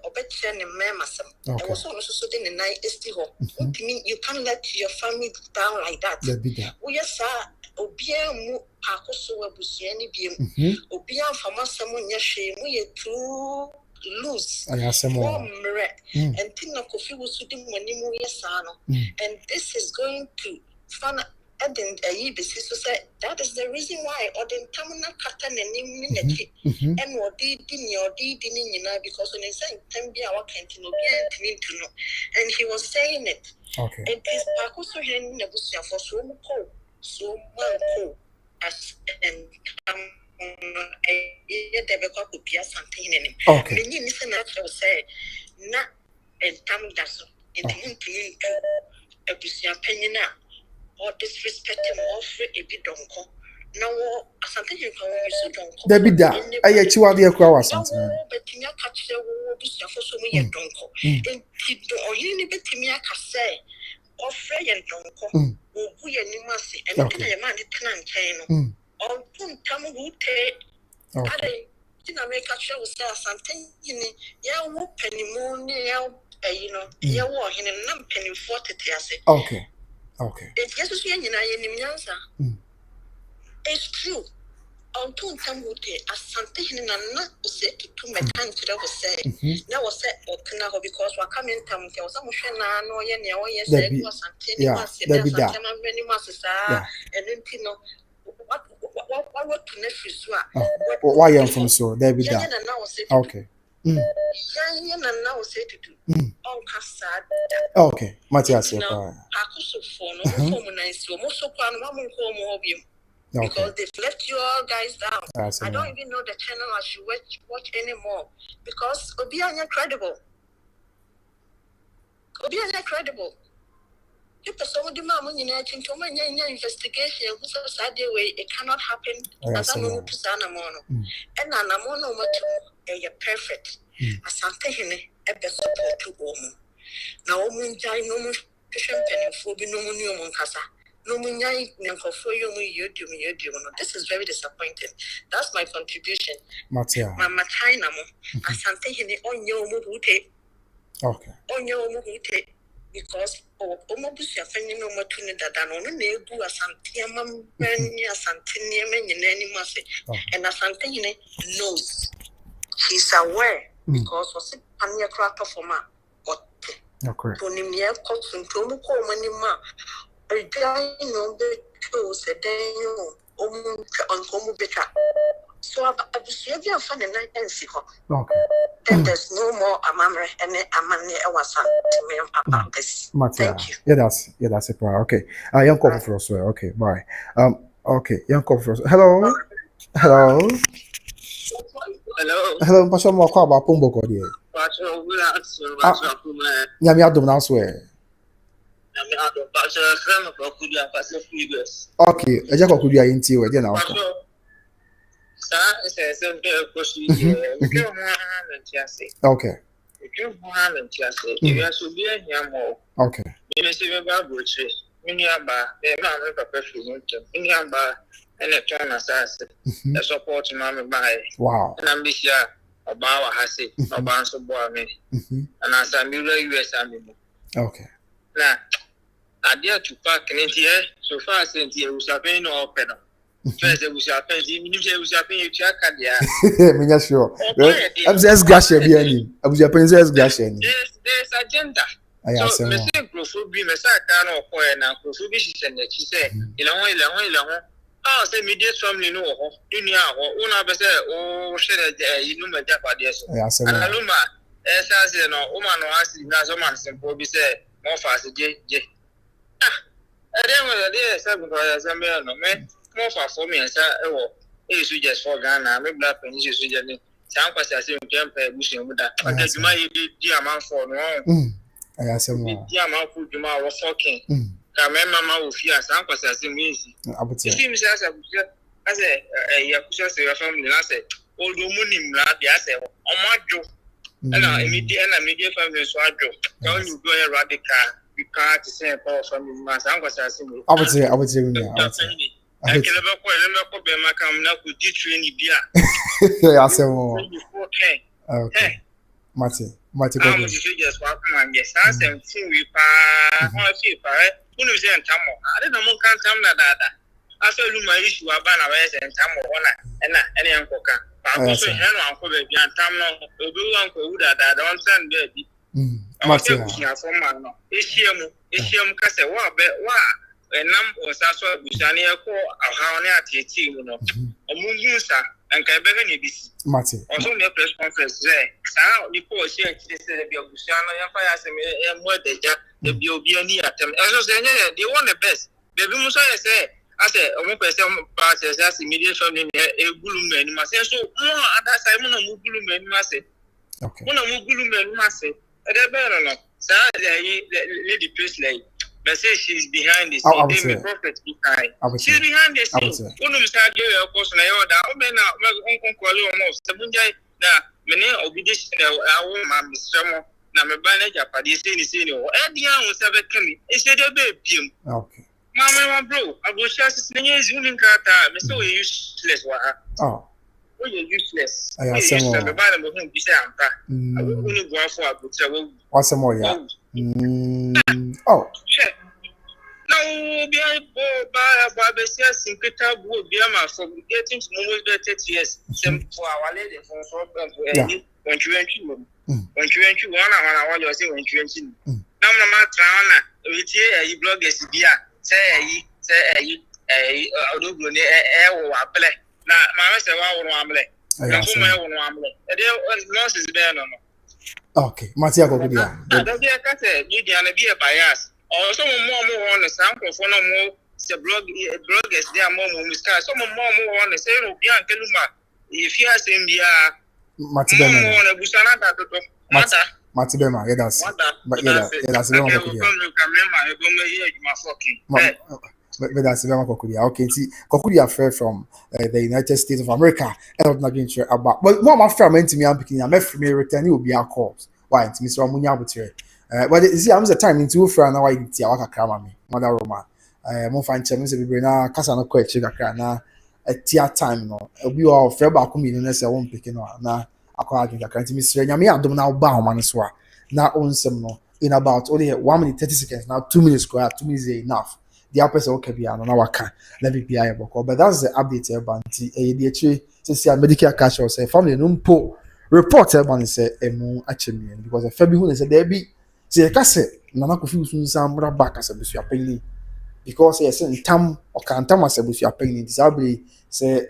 or better than Mamasam. I was also sitting in night is still. You can't let your family down like that. We are sir, Obia Akosua Busiani beam, Obia from us, someone your shame, we are too loose. I have some more. And Tina Kofi was sitting when you sano. And this is going to fun. And then so say that is the reason why or then Tamana Katan and and what did because when they say Tambia Wakantino to know. And he was saying it. Okay. And this Pakuso Hen Nebusia for so well as and a could be something in him. Okay. Many listeners say not and Tam Dasso in the Abusuapanin or disrespect him or free a bit donko. No, something you can use donko. There be that. I yet you are the aqua something. But Timia catch the Wobus for so many donko. And or you bet Timia say or free and donko, or we and you must see, and a man can chain. Or Pum Tamu take. I make a show something in it. Yeah, whoop penny moon, you know, in a numb penny 40. Okay. Okay. It's just it's true. I'll tell you as something in a not say to my country that was said. Now was said or Kanaho because we're coming to there was some no yes, was something many masses and then what to nephews why am from so there be that. Okay. Okay, Matthias. Because they've left you all guys down. I don't even know the channel I should watch anymore. Because Obianya credible. If someone demand investigation, who's a sad way, it cannot happen. As I know to Sanamono. And Anamono, you're perfect. As I'm taking a best support to woman. na omunjai no mu hwehwempenefo bi no mu ne omunkasa no munyai nenkofo yo mu yodum no. This is very disappointing. That's my contribution. Matia. Mama China mo asante hene onyo mu hute. Okay. Onyo mu hute because omobusuafani no matuni dada no na egu asante amamani asante nieme nyinani mase. And asante hene knows. He's aware because was it pania cracker for ma. Okay. Tonimia kosuntomu ko manima. Guy no be close a day on Komu Beka. So Abusuapia fan and I see her. Okay. Then there's no more Amamre and Amane Awasan to me about this. Thank you. Yeah, that's it. Okay. Young couple for us. Okay, bye. Okay, young couple for us. Hello. Hello. Pastor mo kwa ba pombo ko die. Pastor, Nyame adom na so e. Okay, eja ko kudia yinti we dia na waka. Okay. Wow. Okay. Now, I dare Tupac and here so far since you was paying no open. First, it was paying, you was paying you check at the Minya sure. I'm just gashe bi ani. Abusuapanin just gashe ani. There's agenda. So, me say Profu be me say can no ko na Profu be she say, you know, ah say immediate family no ho. Dunia ho. Una be say o share you know me japa there so. Aluma esa say no, o man no asi na so man simple be say more fast je. I don't know that because I'm no man more fast for me and say you just for Ghana, maybe black and you should just sound as I say jump a bush and with that. And that's my amount for no. I ask him. The amount for Juma was fucking. Mama will fear some as I say me. You see me as a Yakuza family, I said, old woman, I said, oh my joke. And immediate family so I joke. Don't you go a radical. You can't say power from my son was asking. I would say, I can never call them. I come now with D3 beer. I said, okay. Mati, I'm just walking on yes. I said, we pa, who knows and Tamo. I don't know, can't tell that. I feel my issue about a race and Tamo and any uncle. I also have uncle baby and Tamo, a blue uncle that I don't send baby. Mati, Isham Casa, a number of Saswa Busania ko how near team, a Mungusa and Cabani. Mati. Also, my press conference there. Sao, the poor share said, Busana, and what the Biobiani at them. As I said, they want the best. The Musa say, I said, a more person passes as immediate family, a Guluman must say so. No, that's Simon of Guluman must say. Okay. One of Guluman must say, I don't know. Sir, Lady Priestley. But say she's behind the scene. She's behind the scene. One of the start doing a course na yoda. O me na uncle kwale almost. Sabunjai na mene obedition na wo ma misramo na me ba na japade say ni o. E dia won se be kemi. E se de be biem. Okay. Mama bro, Abusha sis na yin zunin kata. Me say we useless wa. Oh. We useless. I say more. The ba na mo hu bi say ampa. Abu ni go afọ abutra wo. What's some more ya? Oh. Now, be a by Sinketa would be a for getting to almost 30 years. Some for our lady from when you went to 1 hour, you're saying when you went to. Now, Mamma Trana, with you, bloggers, say a Odobroni, or play. Now, Mamma said, "Wow, Mamma, nonsense, okay, Matia Gogudia. Don't be a cat, you can be a bias. Or some more on the sample for no more. The bloggers, they are more miscast. Some more on the same of Bian Keluma. If you are saying the Matibema, Matibema, yeah, that's but yeah, that's the one. But that's the one Kokudia. Okay, see, Kokudia fell from the United States of America. And I'm not being sure about. But more my friend went to me. I'm picking. I'm from me return. You will be our calls. Why? It's Mr. Munya Butre. But you see, I'm the time into friend now. I tia waka krama me, mother Roma. Mo find chem say be na kasa no kwa chiga kra na tia time no. Obi o frɛ ba ko mi no say won pick no na akwa adwin kakra nti misre nyame adom na ba ho man so a na onsem no in about only 1 minute 30 seconds now 2 minutes square 2 minutes is enough. The person okay be no na waka let me be able, but that's the update about nti the actually say medical cash or say family no mpo report everyone say emu achemi because the fabi hu say there be say ka say nana ko fi sun san bra back as abusu apeli because yes ntam o kan ntam as abusu apeli disable say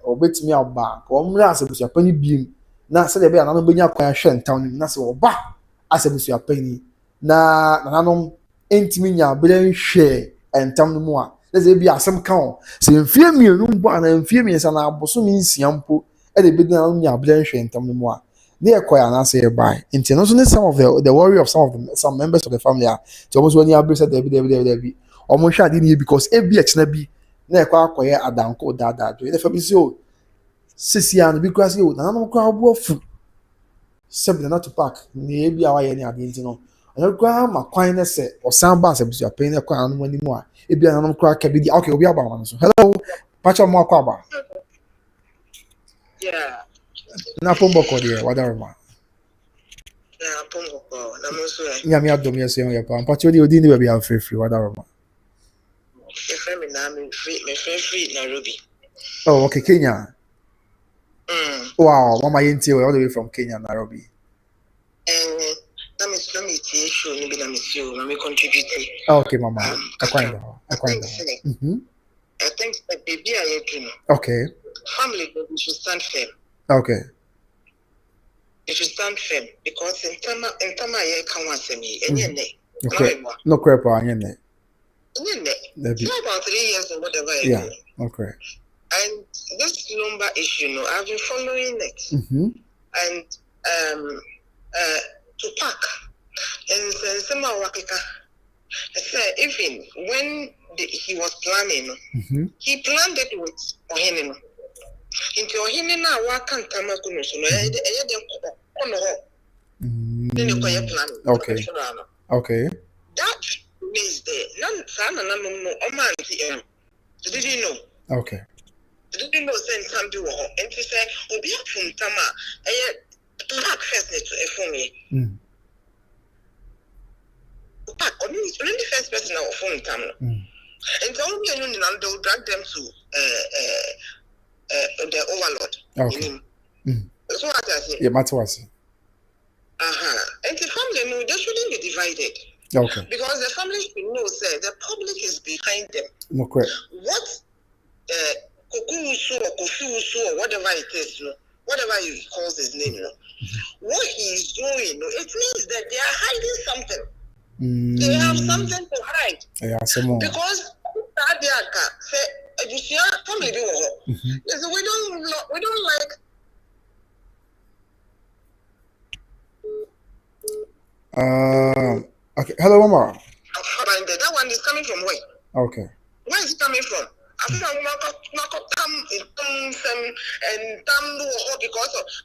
obetimi aba ko mra as abusu apeli biem na say there be nana benya kwan hwe ntam na say oba as abusu apeli na nananom entimi nya bere hwe ntam no mu a let's say be asem kan say mfie mienu mpo ana mfie miensa na aboso mi nsia mpo e de be na nya bere hwe ntam no mu a they acquire and say buy. Internationally, some of the worry of some members of the family are to almost when you have said Debbie. Almost I didn't hear because FBH Nabi na acquire a down code that the family so Sisian because you no crowd fu something not to pack maybe our any identity. And grab my quietness or some bass if you are paying a crown anymore. It be an crack can be okay, we are about so hello, patch of more quaba. Yeah. Na pombo kodi whatever man. Yeah, Pongo, Namusue. Yeah, me adom yes yon yepa. Mpacho di odi ni we be am free whatever man. If I'm in free Nairobi. Oh, okay, Kenya. Mm. Wow, mama yenti all the way from Kenya, Nairobi. And let me show maybe let me see let me contribute. Oh, okay, mama. I think the baby I dream. Okay. Family we should stand firm. Okay. You should stand firm because in Tama I can't want me. And okay. No crap on your neck. About 3 years or whatever. Yeah. Okay. And this Lumba issue, I've been following it. And Tupac and Serwaa Wakika. I said even when he was planning, he planned it with Ohinino. Into Ohinina Wakan Tamakuno, so okay. Okay. That means the none son and no Oman. Did you know? Okay. Did you know send some do and to say Obi from Tama Tupac first to for me. Tupac only the first person out from Tama. And so they'll drag them to the overlord. Okay. That's what I say. Yeah, Matwasi. And the family, they shouldn't be divided. Okay. Because the family should know, say, the public is behind them. No correct. What Kukuusu or Kofiusu or whatever it is, whatever he calls his name, what he is doing, it means that they are hiding something. They have something to hide. Yeah, some more. Because family we don't like. Okay. Hello, mama. That one is coming from where? Okay. Where is it coming from?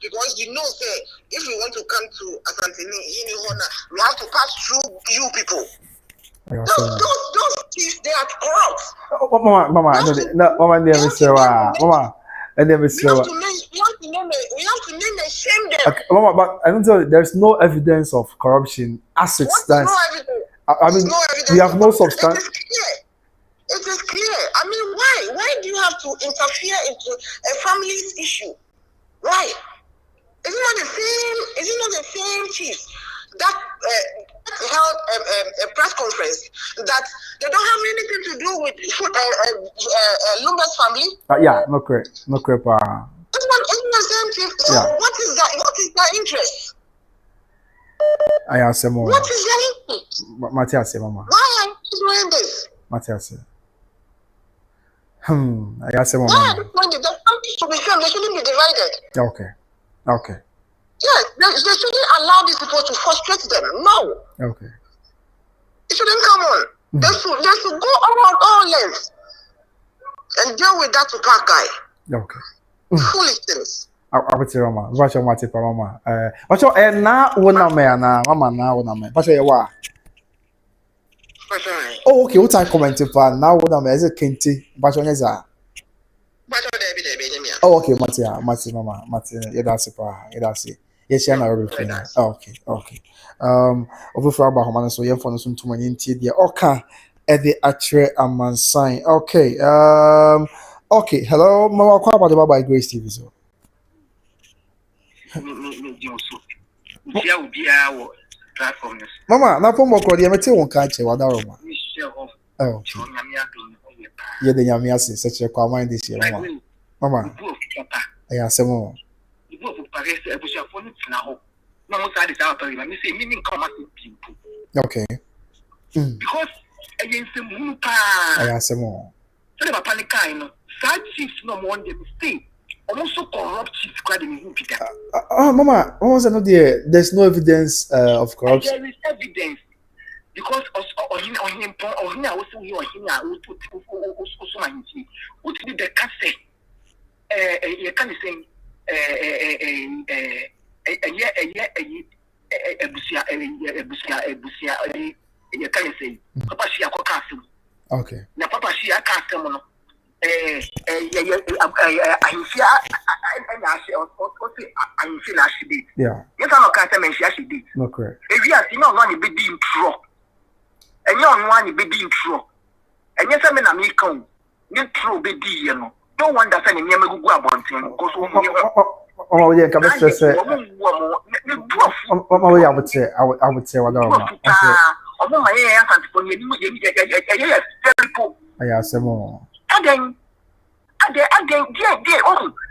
Because you know, say, if we want to come to Asantini, we have to pass through you people. Those thieves, they are corrupt. Oh, mama, mama, never say mama. And then we have to name and shame them. Okay, mama, but I don't tell you, there's no evidence of corruption as it stands. No evidence? I mean, we have no substance. It is clear. I mean, why? Why do you have to interfere into a family's issue? Why? Is it not the same chief that held a press conference that they don't have anything to do with Lumba's family? Yeah, no correct. Isn't the same chief? So yeah. What is their interest? I ask more. What is their interest? Matthias, mama. Why are you doing this? Matthias. I ask more. Why the family should be firm? They shouldn't be divided. Okay. Yes, they shouldn't allow these people to frustrate them. No. Okay. It shouldn't come on. They should go around all lengths and deal with that Tupac guy. Okay. Foolish things. Abotire mama. Watch your mate pa mama. Watch your na wona me na mama na wona me. Watch your wa. Oh, okay. What I comment pa na wona me is it kenti. Watch your neza. Oh, okay, Mate, mama, Mate, yeah, that's it, yeah, that's it. Yes, yeah, na everything. Okay, okay. Over for about Homana, so yeah, for us to my inti, yeah, okay, at the actual man sign. Okay, okay, hello, Mama, what about the Baba Grace TV? So, Mama, na po mo ko dia mete won ka che wada roma. Oh, yeah, the Yami Asi, such a command this year, Mama. I ask more. Okay. Because against the moon, I ask more. So they were panicking. Side chiefs no more the state. Almost so corrupt chiefs grabbing him. Mama, what was another there? There's no evidence of corruption. There is evidence. Because or him also he or him also my what did the cassette you can say Abusuapanin+Akosua you can say Papa she akokasem. Okay. Na Papa she akasem no yeah. Yes, I'm not casting she did. No correct. If you are seeing one be being true. And you're one be being true. And yes, I mean, I'm making you true be you know. Don't want that any name go about him. Oh, yeah, come to say. I would say, what I say more. Again,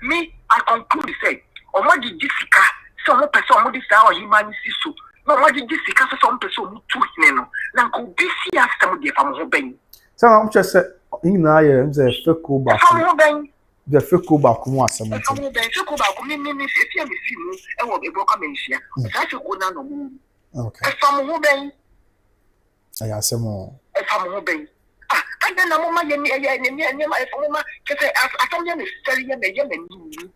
me, I conclude say, or what did Jessica, some person, this hour, humanity so. No, what did Jessica, some person who took Neno, now go be see us some of the family. So I'm just saying, the Fuku back. The Fuku back was some. The Fuku back, me, if you see, I will be broken in here. That's a good nano. Okay. A family who bang. I ask more. A family who bang. And then I'm my my phone, I told you, Mr.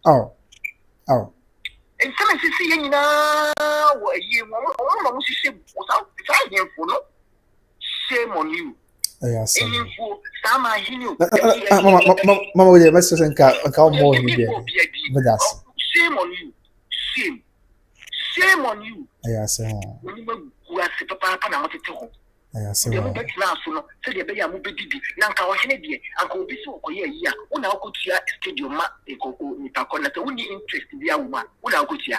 Oh. Oh. And some see now, you won't see without him for no shame on you. Yes. Mama, Mama, let's just count more. But that's shame on you. Shame on you. Yes. When you go as a papa, and I want to tell. Yes. The movie class, so the baby movie did. Nanka was Kennedy, and go be so yeah. When I go to your stadium, they go with a corner. The only interest in the woman, when I go to ya.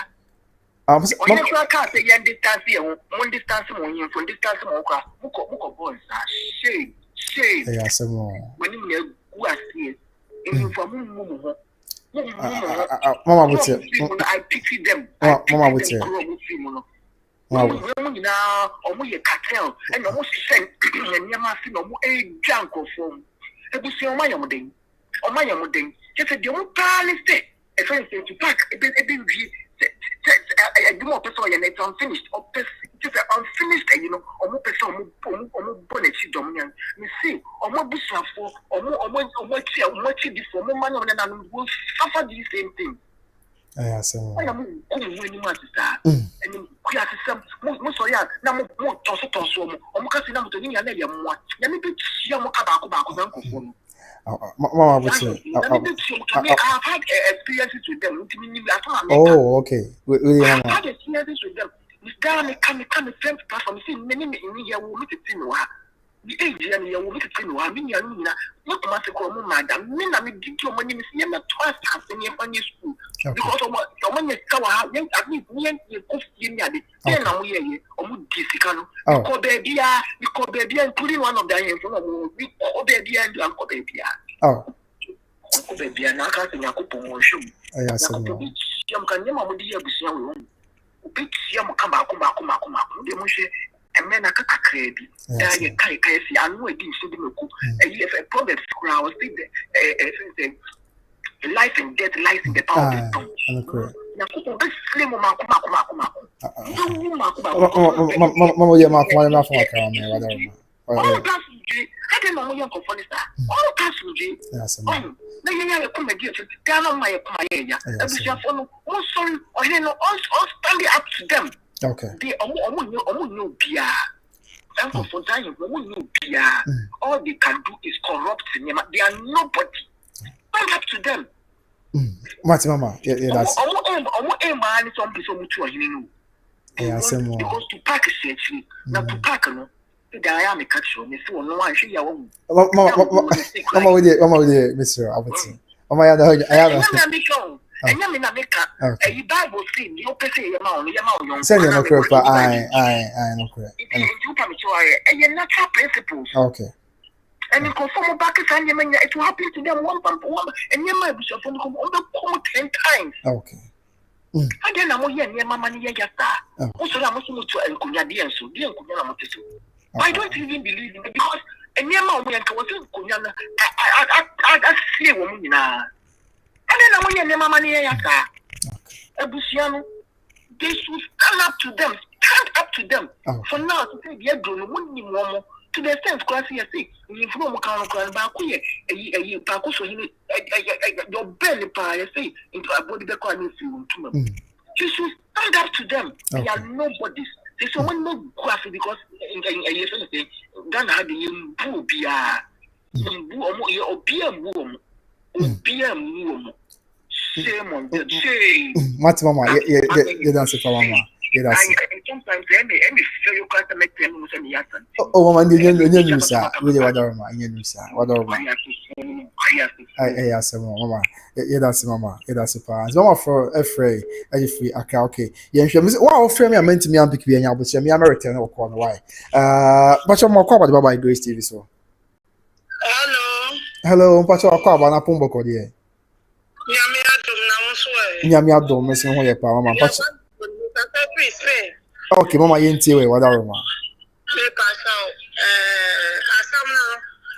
When you can't say, young distance here, one distance more, from distance more, Muko boys, shame. Yes. When you go as here, in for Mumu. Mama would say, I pity them. Mama would say. Now, almost a cartel, and almost sent and Yamasin or a junk of form. Abusuapanin+Akosua, or my mudding, just a young palace. A friend said to pack a do more person and it's unfinished, or just unfinished, you know, or more person, or bonnet, dominant. You see, or more bushel for, or more chair, or more chili for more money than I will suffer the same thing. Yes. I am going to master. And we are some most of ya, now more toss or Mocassin to me, and then you want. Let me be Yamoka. Mama would say, I have had experiences with them. oh, okay. I have had experiences with them. Mr. Come friends platform. See, many in here will meet it. The age and you will meet it. I mean, not to massacre, madam. Men, I mean, did your money is never twice as in your funny school. Because of what your money is covered, I mean, you go in the then I'm here, or would discount. Call baby, including one of the we call baby and uncle baby. Oh, Uncle baby, and I can't think I could promotion. I said, you can never be able to see you. Big Yam come back, the motion. And then I got a crazy. I know I didn't see the look. And you have a problem. I was thinking, life and death lies in the power of the tongue. Mama, you're my one enough for a car. All pass I don't know young for all pass yes, na yenya comedy to Ghana my ya. Abusuafo no mo sorry ohene no all stand up to them. Okay. They omo bia. And for dying, all they can do is corrupt them. They are nobody. Stand up to them. What's mama? Yeah, that's. Because Tupac is actually now Tupac no. The I am a catch on. So no one should you. Mama with it, Mr. Albertson. Oh my God, I have a. And you mean America? A Bible scene. You can say your mom. Send you no correct, but I no correct. And your natural principles. Okay. And you conform back and you mean it will happen to them one, and you might be so from come 10 times. Okay. Again, I'm here near Mamma Yasta. Also, I'm also to Encunia, so dear Kunyama. I don't even believe in it because a near Mamma was in Kunyana. I see a woman now. And then I'm here near Mamma Yasta. Abusiano, they should stand up to them. Stand up to them. For now, to say, yeah, don't know to the extent, class, you see, you from Mokano, Bakuye, a Pacoso, your belly pie, say, into a body that can you to them. You should stand up to them. They are nobodies. There's someone no graphic because in Ghana had the Bubia, shame on the shame. What's mama? Yeah, that's it for mama. Yeah, that's it. Sometimes any feel you can't make them say yes. Oh, mama, you know, sir. Really, what are my sir? What are my? I ask mama. Yeah, that's mama. Yeah, that's it. Mama for afraid. I free. Okay. Yeah, sure. Wow, frame me. I meant to me. I'm picking me. But me. I'm returning. Or corner. Why? But you're more covered by Grace TV. So. Hello. But you're covered. Na pumbo ko die. Nyame adom mesi ho ye pa mama pa. Okay mama yenti we wada ro ma.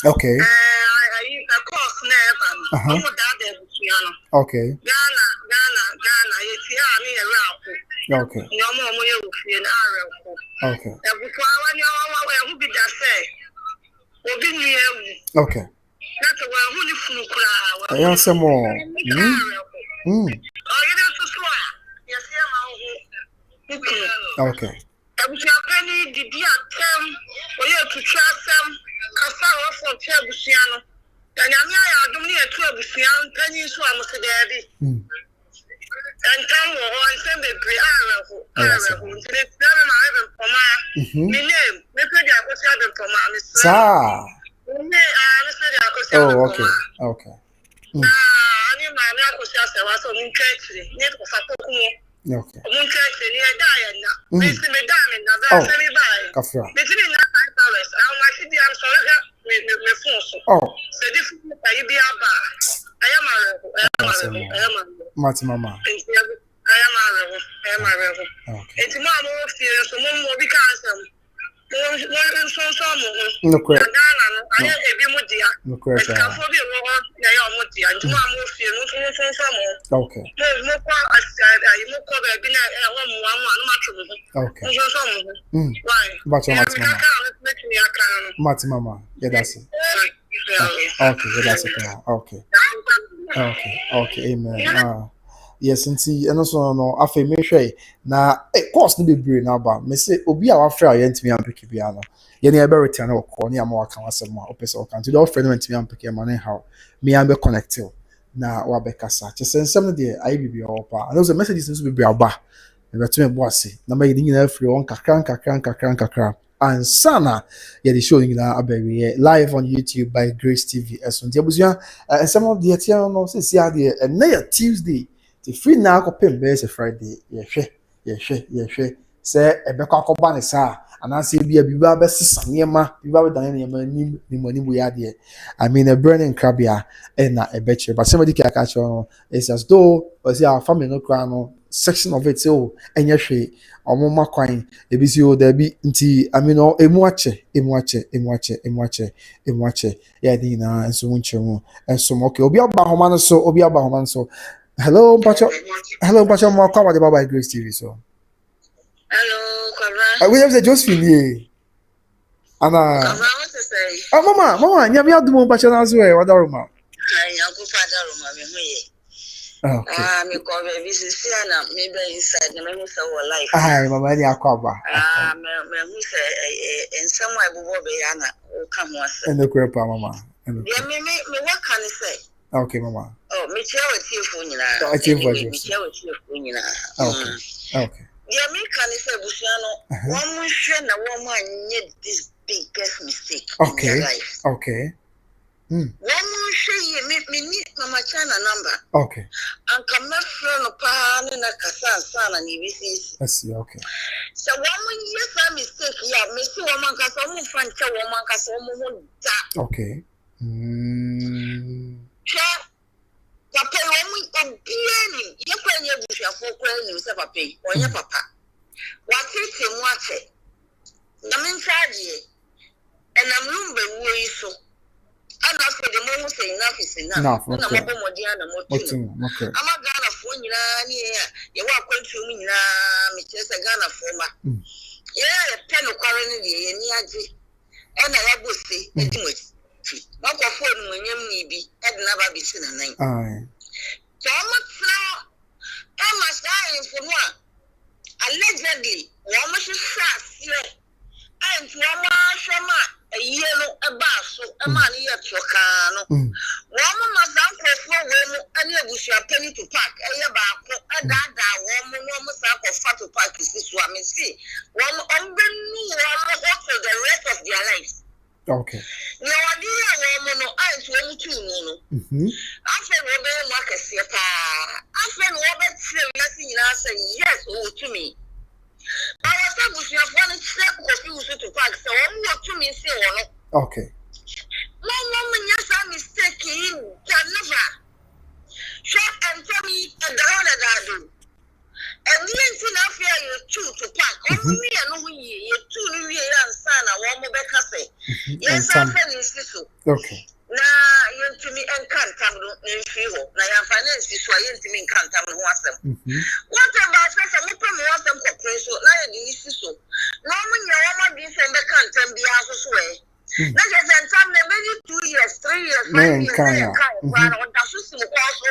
Okay. Okay. Okay. Okay. Yeah, some more. Okay. Abusuapanin did the attempt or you to trust them, Casaro for Tabusiano. And I don't need to Abusian, pennies who are Mr. Daddy. And come on, send the pre-arrow. Oh, okay. Okay. Okay. Mama. No correct. No correct. Okay. Okay. Mama. Yeah, that's it. Okay, yeah, that's it. Okay. Okay. Amen. Yes, and see, and also no, I feel me sure. Na, course no be brave now, but me say obi a wafra yent me am pick piano. Ye na be return o call ni am wa kan asem a opese o kan. To the friend went me am pick man how me am be connected. Na wa be kasa. Che sensem no dey ayi bibi o pa. And those messages no be aba. E be to me bo ase. Na me yidi nyina free on kakran. And sana ye the show nyina abawi live on YouTube by Grace TV. Eso ntia busua some of the tia no say sia dey na Tuesday. The free now ko pem be say Friday. Yehwe. Say ebekọ akoba ne sa anase bia biba be sesa niema biba be dan niema ni bu ya de. I mean a burning crabia na ebeche. But somebody can catch on it's as though was our family no kra no section of it so enye hwe omoma kwan ebisi o da bi nti I mean emu ache ya di na enso munchemu enso okay obi aba homa no so Hello, Pacho, more cover the Baba Grace TV. So, hello, Kara. We have the Josephine here. Anna. What to say? Oh, Mama, you have to move Pacho as well. What are you, Uncle Father, Mammy. Me call baby, see, and maybe inside the memory of life. Aye, Mama, I cover. Me who say, and somewhere will be Anna, or come once. And the grandpa, Mama. Yeah, me, what can I say? Okay, Mama. Oh, me tell it here for you now. I tell you, me tell it here for you now. Okay. Yeah, me can I say, Bushano, one more share, a woman need this biggest mistake in your life. Okay. One more share, me need Mama China number. Okay. And come not from a pan and a casa, son, and EBC. I see, okay. So, one more year, mistake, yeah, Miss Woman Casamu, French woman Casamu. Okay. Papa, when we are being, you can use your full credit, you have a pay, or your papa. What is him, watch it? I'm in charge, and I'm Lumba, so. I'm not for the moment, say enough is enough. I'm not more Diana, more too. I'm a Ghana for you, you are going to me now, Mr. Ghana for my. Yeah, a pen of current, and I will say, not a phone when you may be, had never been seen a name. So I'm a sign for one. Allegedly, one must say, and Rama Shama, a yellow a basso, a man yet Chocano. Woman must uncle for women, and you wish your penny to pack, a yabako, a dada, woman, almost up of fat to pack is this woman. See, one unbelievable for the rest of their lives. Okay. No idea, woman, I told you, no. After Robert Marcus, after Robert said nothing, I said yes, to me. I was able to confused to pack, so I'm not to me say okay. No woman, yes, I'm mistaken, can never. Shut and tell me and the other that do. And the instant after you two to pack, only and we, two new years and son, I want to back say. Yes, I'm so. Okay. Na to me and can't come in Fiho. Now, your finances so I to me can't come and watch them. What about some open water for praise? So, now you see so. No one, your woman be from the can't be as a way. Not just in time, maybe 2 years, 3 years, 5 years, or that's just also.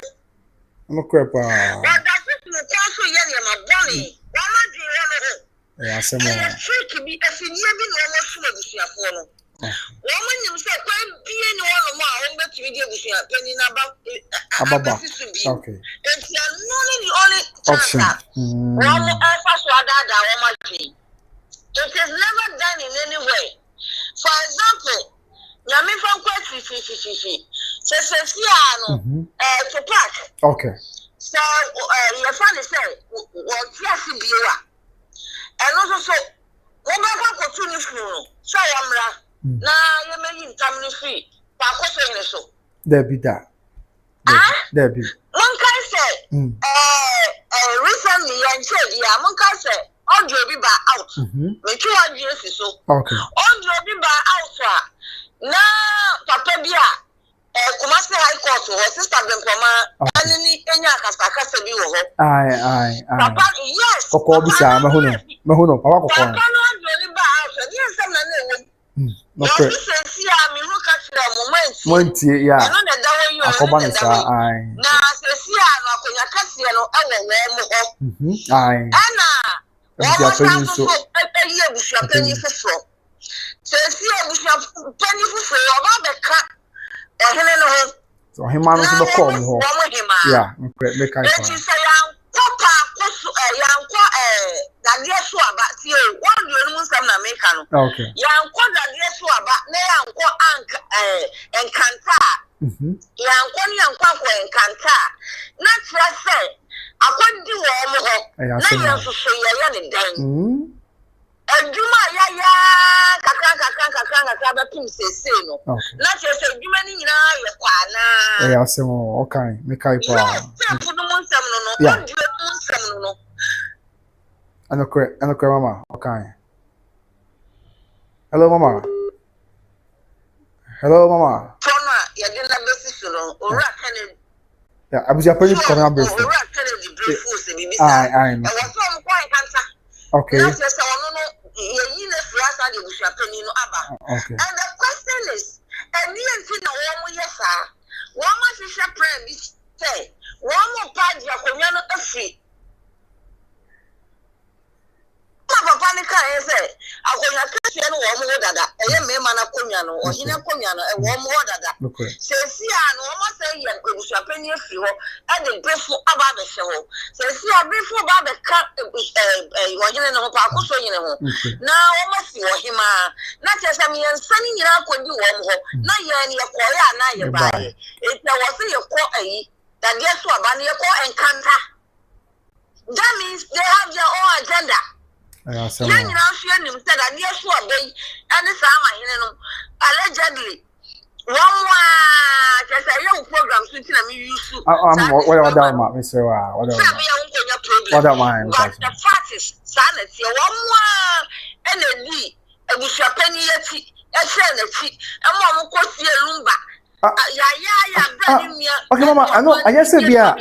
I'm a crap. What that's also, yeah, my bonnie. Mama, do you know? Yeah, some more. To be a senior, almost sure to see a follow. Woman, you said, being all of my own, but you did penny about okay. It's not the only option. It is never done in any way. For example, Yami from Kwesi, Tupac. Okay. So, your father said, well, yes, you are. And also, what about the so I'm na you may come free. So there be that. There be. Monka say, recently, and said, yeah, Monka say, audio be by out. Me 2 years so. Okay. Audio be by out. Now, Papa Bia, Kumasi High Court, or Sister Benkoma, any Kasa be over. Aye. Papa, yes. Kokobisa, Mahuno, Papa. Papa, no, audio by out. Yes, I'm okay. Moment, yeah. Aye. So him man also come yeah, okay, make Papa, that dear so about you. What do you know? Some American. Okay. Young that dear so about and Canta. Young and Canta. Not just say, I wouldn't do all of it. So say you're young. And do my kaka say no. Not just say you many now. Yeah, some okay. Make I no. I know correct, Mama. Okay. Hello, Mama. You didn't have this or yeah, Abusuapanin coming up with I know. Okay. Okay. And the question is, and the one must is a prayer. Say, one more party of Komiano free. Papa Nika say, I will not catch you one more that a man Komiano or Hina Komiano and one more that. Says, yeah, no one say, you shall pay your fuel and the before about the show. Says, yeah, before about the cut, you know, Paco, you know. Now, almost you him, not as I mean, sending you out when you want, not you and your choir, now you buy it. If there was a choir, that guess what, Banny and Kanta. That means they have their own agenda. Young Russian said that yes, what they and the summer, allegedly. One just a young program switching a use to. What about my Mr. What the fact is, sanity, one more and a D, a Abusuapanin+Akosua, and one course here, Lumba. Okay, Mama, I know. I just said, yeah.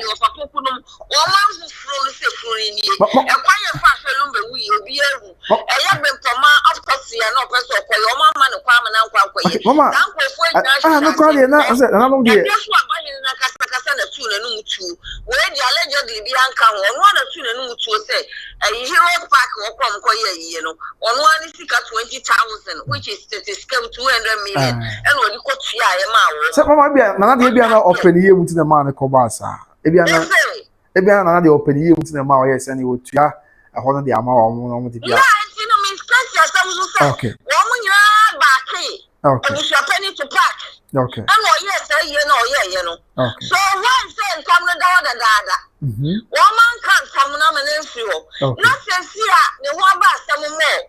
Mama, no problem. I said, I don't get. Allegedly be uncommon. One or two say a hero pack or from Koya, on one is 20,000, which is 200 million, and when you got so, Mama, none of you are open here with the man of Kobasa. If you are not the open here with the Mao, yes, and you would try a whole of the amount of the okay. Okay. Abusuapanin to pack. Okay. And yes, you know. Okay. So one saying come down the dada. One man can't come on an issue. Not since here, the one bus some more.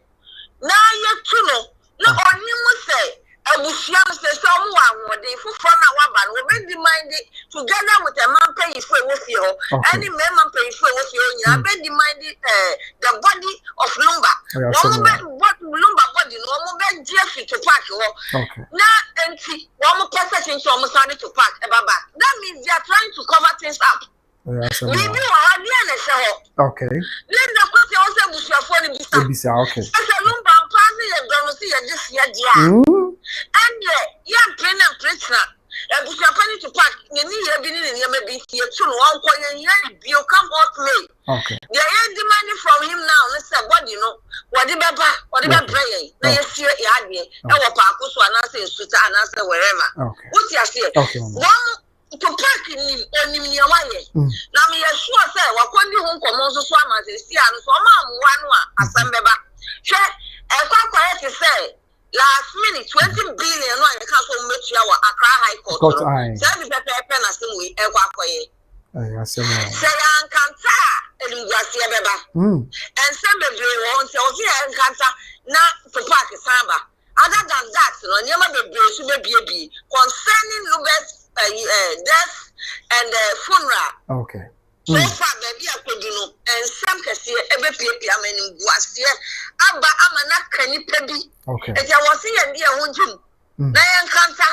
Now you know. No on you must say. Abusuam says someone they for fun one will be demanded together with a man pay for with you. Any man pay for with you. You have been demanded the body of Lumba. What Lumba body, no more Jeffrey to pack. Now, and see, one more person almost started to pack a baba. That means they are trying to cover things up. We do okay. Then the question also Abusuapanin+Akosua. Okay. As a Lumba passing a donacy and this year. And young plain and prisoner, Abusuapanin to pack, you need to be in your maybe here soon. One point, you come out late. Okay. They are demanding from him now. Let's say, what you know, whatever prayer, they see it, and what Pacoso and answer is to answer wherever. Okay. What's your say? Okay. One to pack in him on him near my way. Now, me sure say, what when you home come on so swam as a sea and so one as some beba. Sure, I quite quiet to say. Last minute, 20 billion on the council make you Accra High Court. Service a pen as we ever say, Ankanta, and Garcia Beba. And some baby won't say, Ankanta, not to park a samba. Other than that, no, never be concerning Lumba's death and funeral. Okay. So far, baby, I could know, and some can see every paper in Guasia. Abba Amana Kenny Pebby. Okay. If I was here, dear, won't you? Nayan Kanta.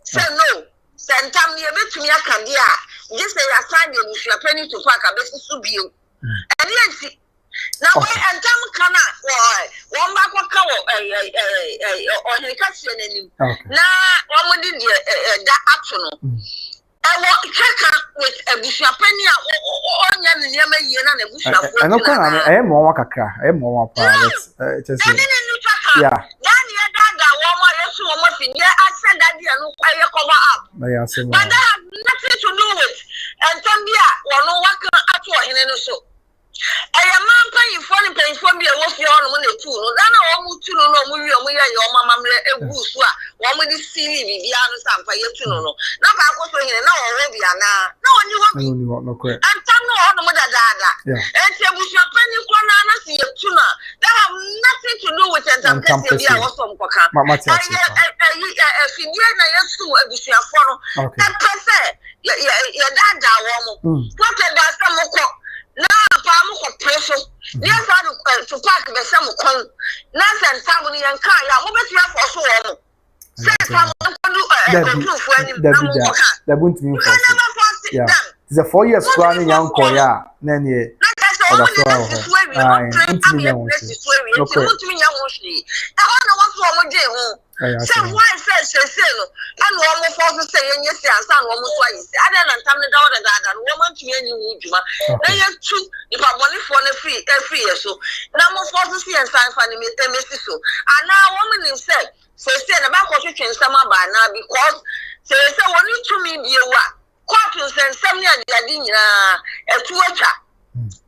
Say no. Send time near to me, I can dear. Just say I signed the Abusuapanin to pack a business to be you. And yes, now, and Tam Kana, one back or cow, or he can't see any. Now, one did that afternoon. I will check out with Abusuapanin on Yama and Abusuapanin. I know, I am more Kakra, I am more private. Yeah. I said that you know why you cover up. But that has nothing to do with and Tambia or no one can actually in any show. I am man paying for me was your own money too. Then I want to know your mamma Abusua. One with the silly Viviana Sampa, you to know. Not I was in an already. No one you want no correct. And tell no other mother dada. And Abusuapanin Corner see a tuna. That have nothing to do with it. And Campessia or some coca. I see Abusuapanin. That person, your dada woman. What about some now, I'm pressure. Yes, I'm to pack the same con. Nancy and family and car. I'm over here for so long. That won't mean for yeah. It's a 4 years planning young Korea. Nanny. So why say no? And one more force say yes, and some one more twice. I don't tell me that woman to any woman. Then you two, if I want for a free every year. So now more forces see and sign for the message. So and now woman himself, so say about what you can summer by now because say when you to me be a what? Quarters and 70 and a 2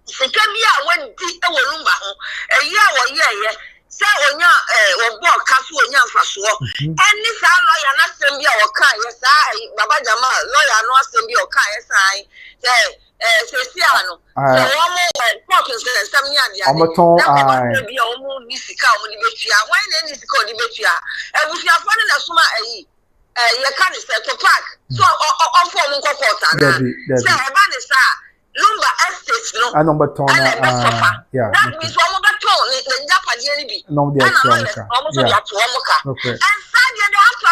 Secabia went deep a Lumba, a year or year, say on your walk castle on your first walk. And this our lawyer not send me or car, yes, Baba Jama, lawyer not send me or car, yes, Ceciano. So one more quarters and 70 and be almost Missika when the Betia. Why then is called the Betia? And we are finding a summer you can't say Tupac. So on for Mukota. Say, Lumba estates, no. I number ton. Yeah. That means one more tone in the Japanese. No, the almost and Sadia, they have to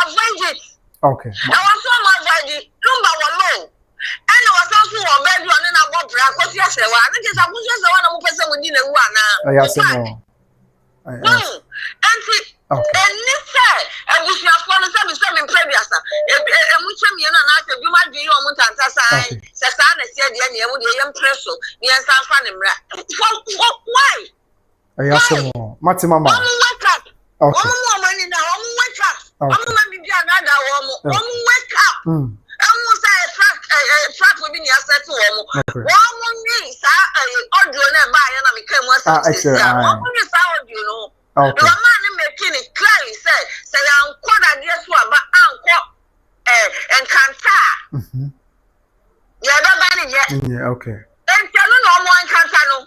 avoid it. Okay. I was so much ready. Lumba was low. And I was also a baby on an about because yes, I think I was just one person within a one. Yes, no. And this said, and we shall follow some previous. And we tell me, and I said, you might be your Mutanta sign. Sasana said, the young person, the answer from him. Why? Yes, Matima. Wake up. One more money now, wake up. One be another one, wake up. Almost a trap within your set to one more needs, audio never buy and I became one. You know. Okay. The man making it clearly say I'm quite a dear swab, but uncle and Canta. Yeah, nobody yet. Yeah, okay. And tell no more Cantano.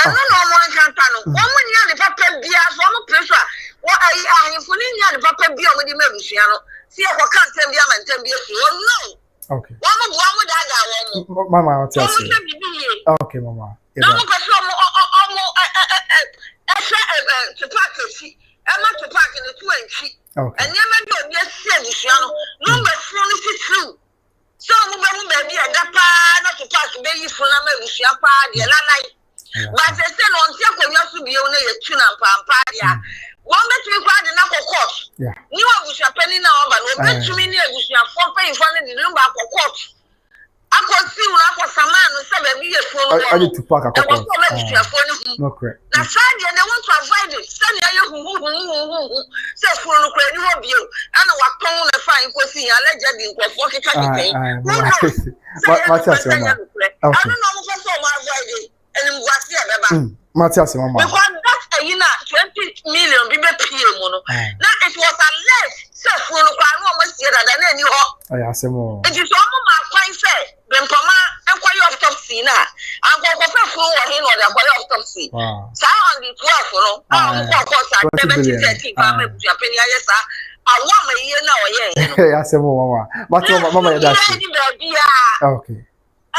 And no more Cantano. Woman, you the papa beer from a pressure. What are you putting the papa beer with the Meliciano? See, I can't tell you and tell you. No. Okay. One with that one. Mama, I'll tell you. Okay, Mama. Tupac, I'm not Tupac in the 20. And never do yes, no, but true. So, baby, and that not to pass baby for a party, and I but they said on Tiago, you have to be only a tuna and one bet we quite enough of course. Yeah. You have Abusuapanin now, but we bet you mean Abusuapanin for paying for the Lumba of course. I could see when I was a man who said, "Be a fool." I need to pack a couple. No correct. That's why they want to avoid it. Send you say for look you will be. I know what tone the fine question allegedly for 40 candidates. Matthias, I don't know what so avoid it. And what's the other? Matthias, Mama. Because that's a 20 million BBP mono. Now it was alleged. So for look almost the other than any I ask him more. It is almost my point say. Bempama enquire autopsy na anko kofa fun wo hin or the autopsy sa on the 12 no anko kosa 70 fa me Abusuapanin ayesa awa me ye na oye no ya se mo mama but mama ya that okay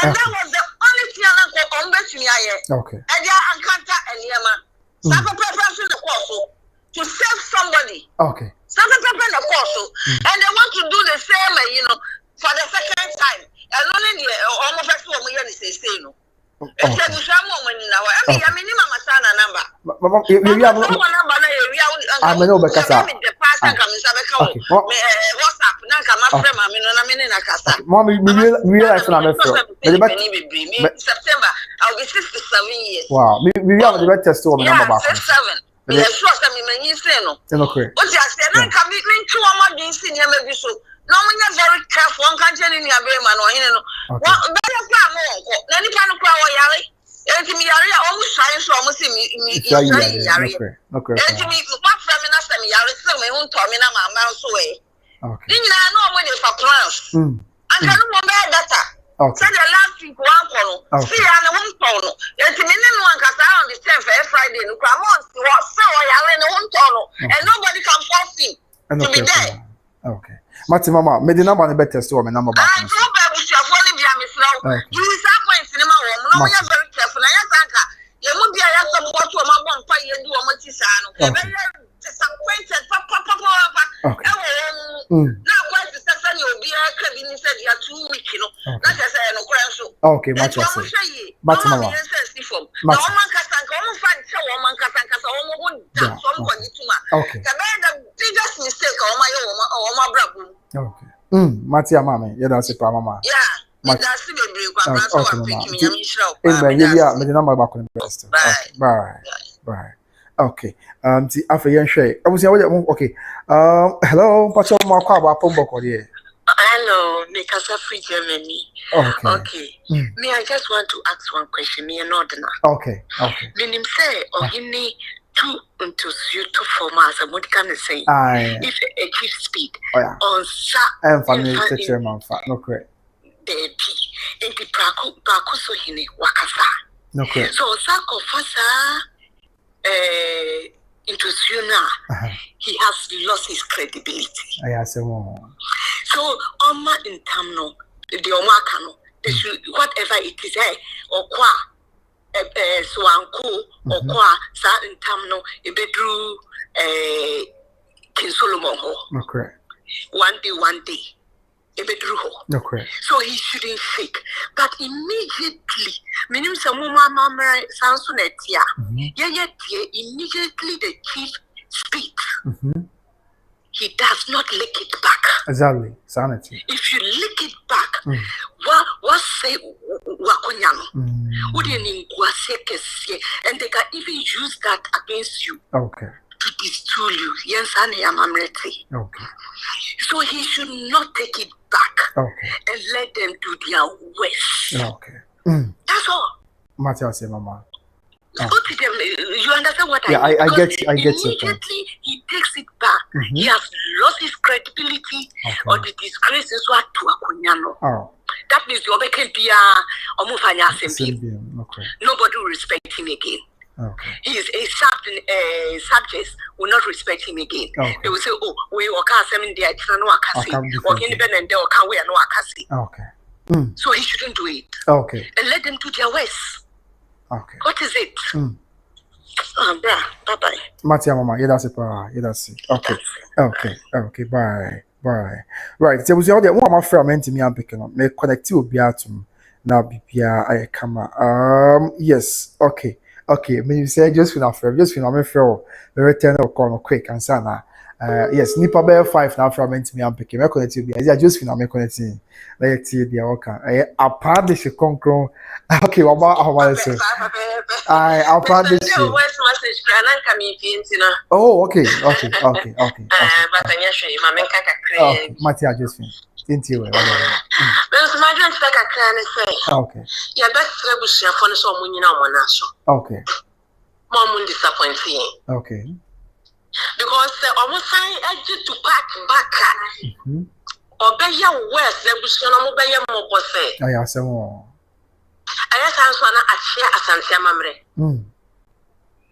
and that was the only thing anko on betumi aye okay and they encounter eliema sa person the course to save somebody okay some people the course and they want to do the same for the second time. And only the almost what we say no. If you have someone now, I mean, Mama Sana number. You have one number. I'm an overcassa. WhatsApp, Nanka, my friend, I mean, in a casa. Mommy, we realize another September, I'll be 67 years. Wow, we have the red test over number 7. We are sure some men you say no. Okay. What you say, Nanka, we bring 2 more days in your maybe so. No, we are very careful. One can't tell you your very man or you know. Better plan more. Then you can't cry or yari. And to me, I almost shine so almost in me. Yari. Okay. And to me, what feminist and yari, so my own Tomina, my mouse away. Okay. Then I know when it's for plans. I can't remember data. Okay. So the last week, one corner. See, I one corner. And to me, one can start on the 10th Friday. No, come on, so I in one corner. And nobody can force him to be there. Okay. Mati mama, me the number the better store me number back. I go back with your phone be am now. You is that point cinema wo. No we are very careful. Na yanka. Ye mu bia ya so mo to ma bon pa ye du o mo ti sa no. E be disappointed papa. Na kwa ti sa ni obi a ka bi ni say dia 2 week no. Na say say no kran so. Okay, Mati say. Mati mama. Na o man ka san ka o mo fan che o man ka san ka so o mo go da so mo ni tuma. Okay. Ka be the biggest mistake or my brother. Okay. Matia mama, yeah, that's it, mama. Yeah. That's the baby. Okay, mama. Me the number back on the best. Bye. Okay. The after share. I was okay. Hello, Pacho Marco about Pombo here. Hello, Mikasa Free Germany. Okay. Me, I just want to ask one question. Me, an ordinary. Okay. Meaning say, or he need two into you to form as a what can I say? If a keep speed on sa and family chairman, no correct. The P in the Praku so hine wakasa. No correct. So Sako Fasa into Suna, he has lost his credibility. I say more. So Oma in Tamno, the Omakano, they should whatever it is or qua. So uncle or qua sa in Tamno, a bedroom King Solomon ho. Okay. One day. A bedroom ho. Okay. So he shouldn't fake. But immediately, meaning some mama sounds on it, yeah, immediately the chief speaks. He does not lick it back. Exactly. Sanity. If you lick it back, what say Wakonyano? And they can even use that against you. Okay. To destroy you. Yes, I okay. So he should not take it back. Okay. And let them do their worst. Okay. That's all. Matthias, mama. Go to them. You understand what I mean? I get you. Immediately he takes it back. He has lost his credibility or the disgrace is what to Akunyano. Oh. That means the Obekempia or Mufanya Assembly. Nobody will respect him again. Okay. He is a subject will not respect him again. Okay. They will say, oh, we will cast him in the no Akasi or independent or can we no Akasi. Okay. So he shouldn't do it. Okay. And let them do their worst. Okay. What is it? Bye-bye. Matia mama, that's it. Okay, bye. Right, there was the other one my friend meant to me I'm picking up. Me connect to Biatum. Now BPR I come. Yes, okay. Me you say just feel me feel the return of corner quick and sana. Yes, Nipa Bear 5 now from me I'm picking. Me connect to Bia. Just feel me connecting. Like see the okay. Apart the concrete. Okay, what about our say? I'll probably say. Oh, okay. Matia just finished. Didn't you? Okay. Okay. Okay. Because almost I did to back. Obey your words, they will show no obey your more say. I ask more. I just answer a chair as Santia Mamre.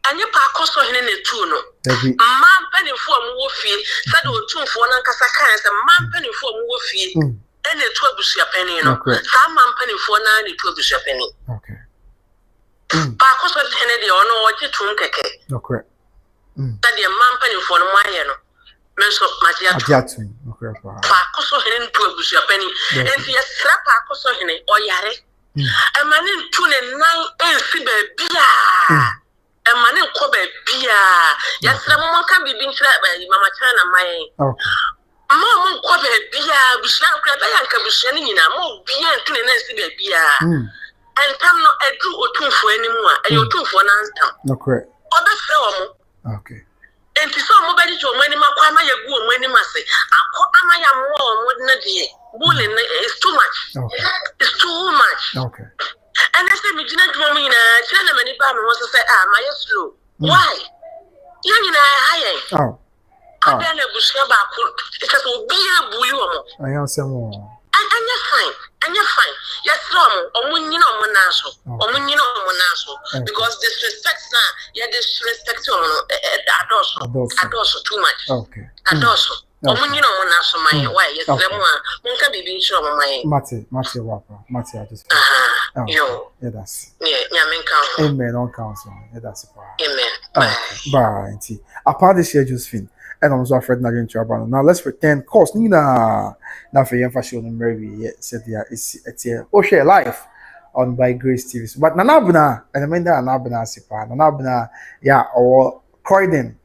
And you park also in a tuno. Man penny for Woofy, said or two for Nankasaka, and man penny for Woofy, and a 12 penny. Some man penny for 9 penny. Okay. Park also Kennedy or no what you trunkeke. No correct. That the man penny for no Menso Magia. Okay. Park also in 12 penny. And he has slapped Park also in it or Yare. A man in 2 and 9 Beer. A man in Kobe Beer. Yes, someone can be being slapped by Mama China. My Mom Kobe Beer, Bishop Krabayanka Bushanin, more beer and 2 and 9 beer. And come not a 2 or 2 for anymore, and you're 2 for an answer. No correct. Other film. Okay. And to some mobile to money, my good money must say, I am more wouldn't be bullying is too much. Okay. It's too much. Okay. And I said, we didn't want me in a gentleman. If I was to say, my slow. Why? Young and I. Oh. I then a bush about it will be a bully. I answer more. And you're fine. Yes, or when you know Monaso, or when you know Monaso, because disrespect now, you disrespect Adoso too much. Okay. Adoso. Or when you know Monaso, my way, yes, one can be being sure my Mati, I just yo, yeah, that's amen on council. Yeah, that's amen. Bye. Apart this year, Josephine. And I'm also afraid not going to about now. Let's pretend course Nina now for your fashion maybe said yeah it's here. Oh share live on by Grace TV. But Nanabuna and I mean that Nanabuna Sipa Nanabuna yeah or Croydon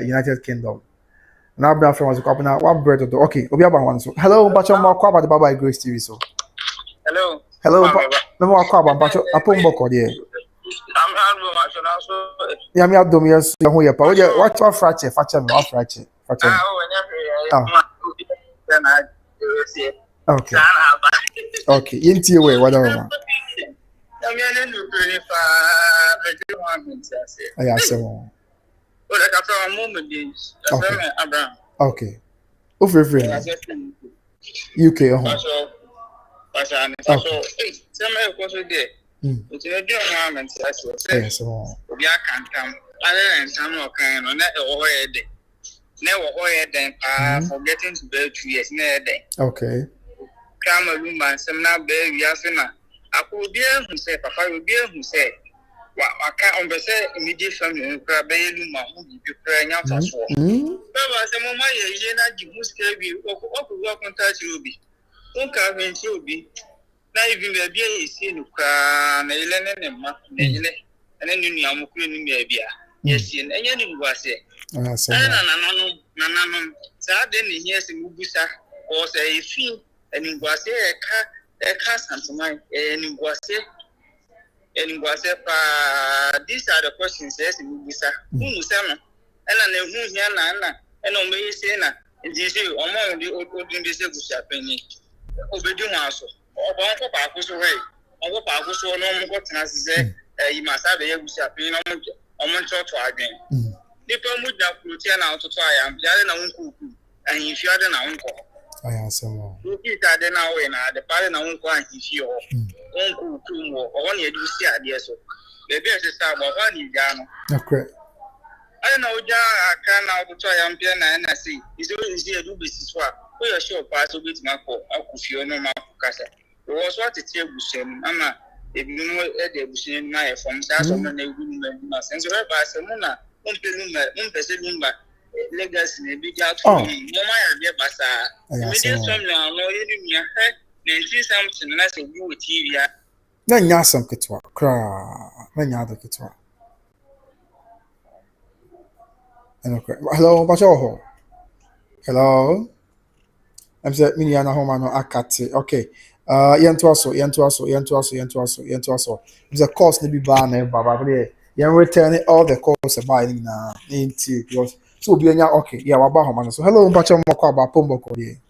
United Kingdom Now be friends ko na one bread to okay obi aba one so hello mpacho mo kwa ba the baba Grace TV so hello no mo kwa ba mpacho apombo ko de ya mi adom yes ho ye pa what fracture me what fracture okay okay yinti we whatever ma aya so okay free UK for getting to bed 2 years okay Sh0ckingly semna be wiase na akobia hu say papa obia hu say waka on be say immediate family nkra be Lumba hu bi kra nya faso baba say mo ma ye na di muska bi okwo contact obi nka hwenchi obi na even be bia esi no kra na ile ne ma na ile ene nu amukuru nu me bia yesi enye ni ngwase na sa de ni hiese mubusa o say fi eningwase eka santumai eningwase pa these are the questions yes mubusa unu sama ena na hu hia na ena o me say na ndi say omo ndi odun de say Abusuapanin obedu ho aso obo nko pa akoso we obo pa akoso no mo ko tena se yi masa be Abusuapanin no mo omo nchoto adwen nipa mu da protein na ototo aya mbiare na nkuku ahimfi ade na nko aya samo uki ta de na we na de pare na nko ahimfi ho nkuku mo o ne edu si ade so bebe se sa bo ho ni ja no okay aya na oja aka na ototo aya mpia na si izo edu besis wa o yo sure pass obit mako akufio no ma kasa wo so atete agusem ama ebi no e de agusem na e fom sa so na egu na sense we ba se mu na Lumba legacy na bi ja to mo ma ya be basa immediate family no ye ni ya 19 something na se bi TV ya na nya sam ketwa kra na nya da ketwa okay hello bacho hello I'm saying mini na homa no akate okay yento aso it's a course na bi ba na baba be you return all the calls about na into because so be anya okay yeah wa ba homa so hello bacho mo kwa ba pombo ko ye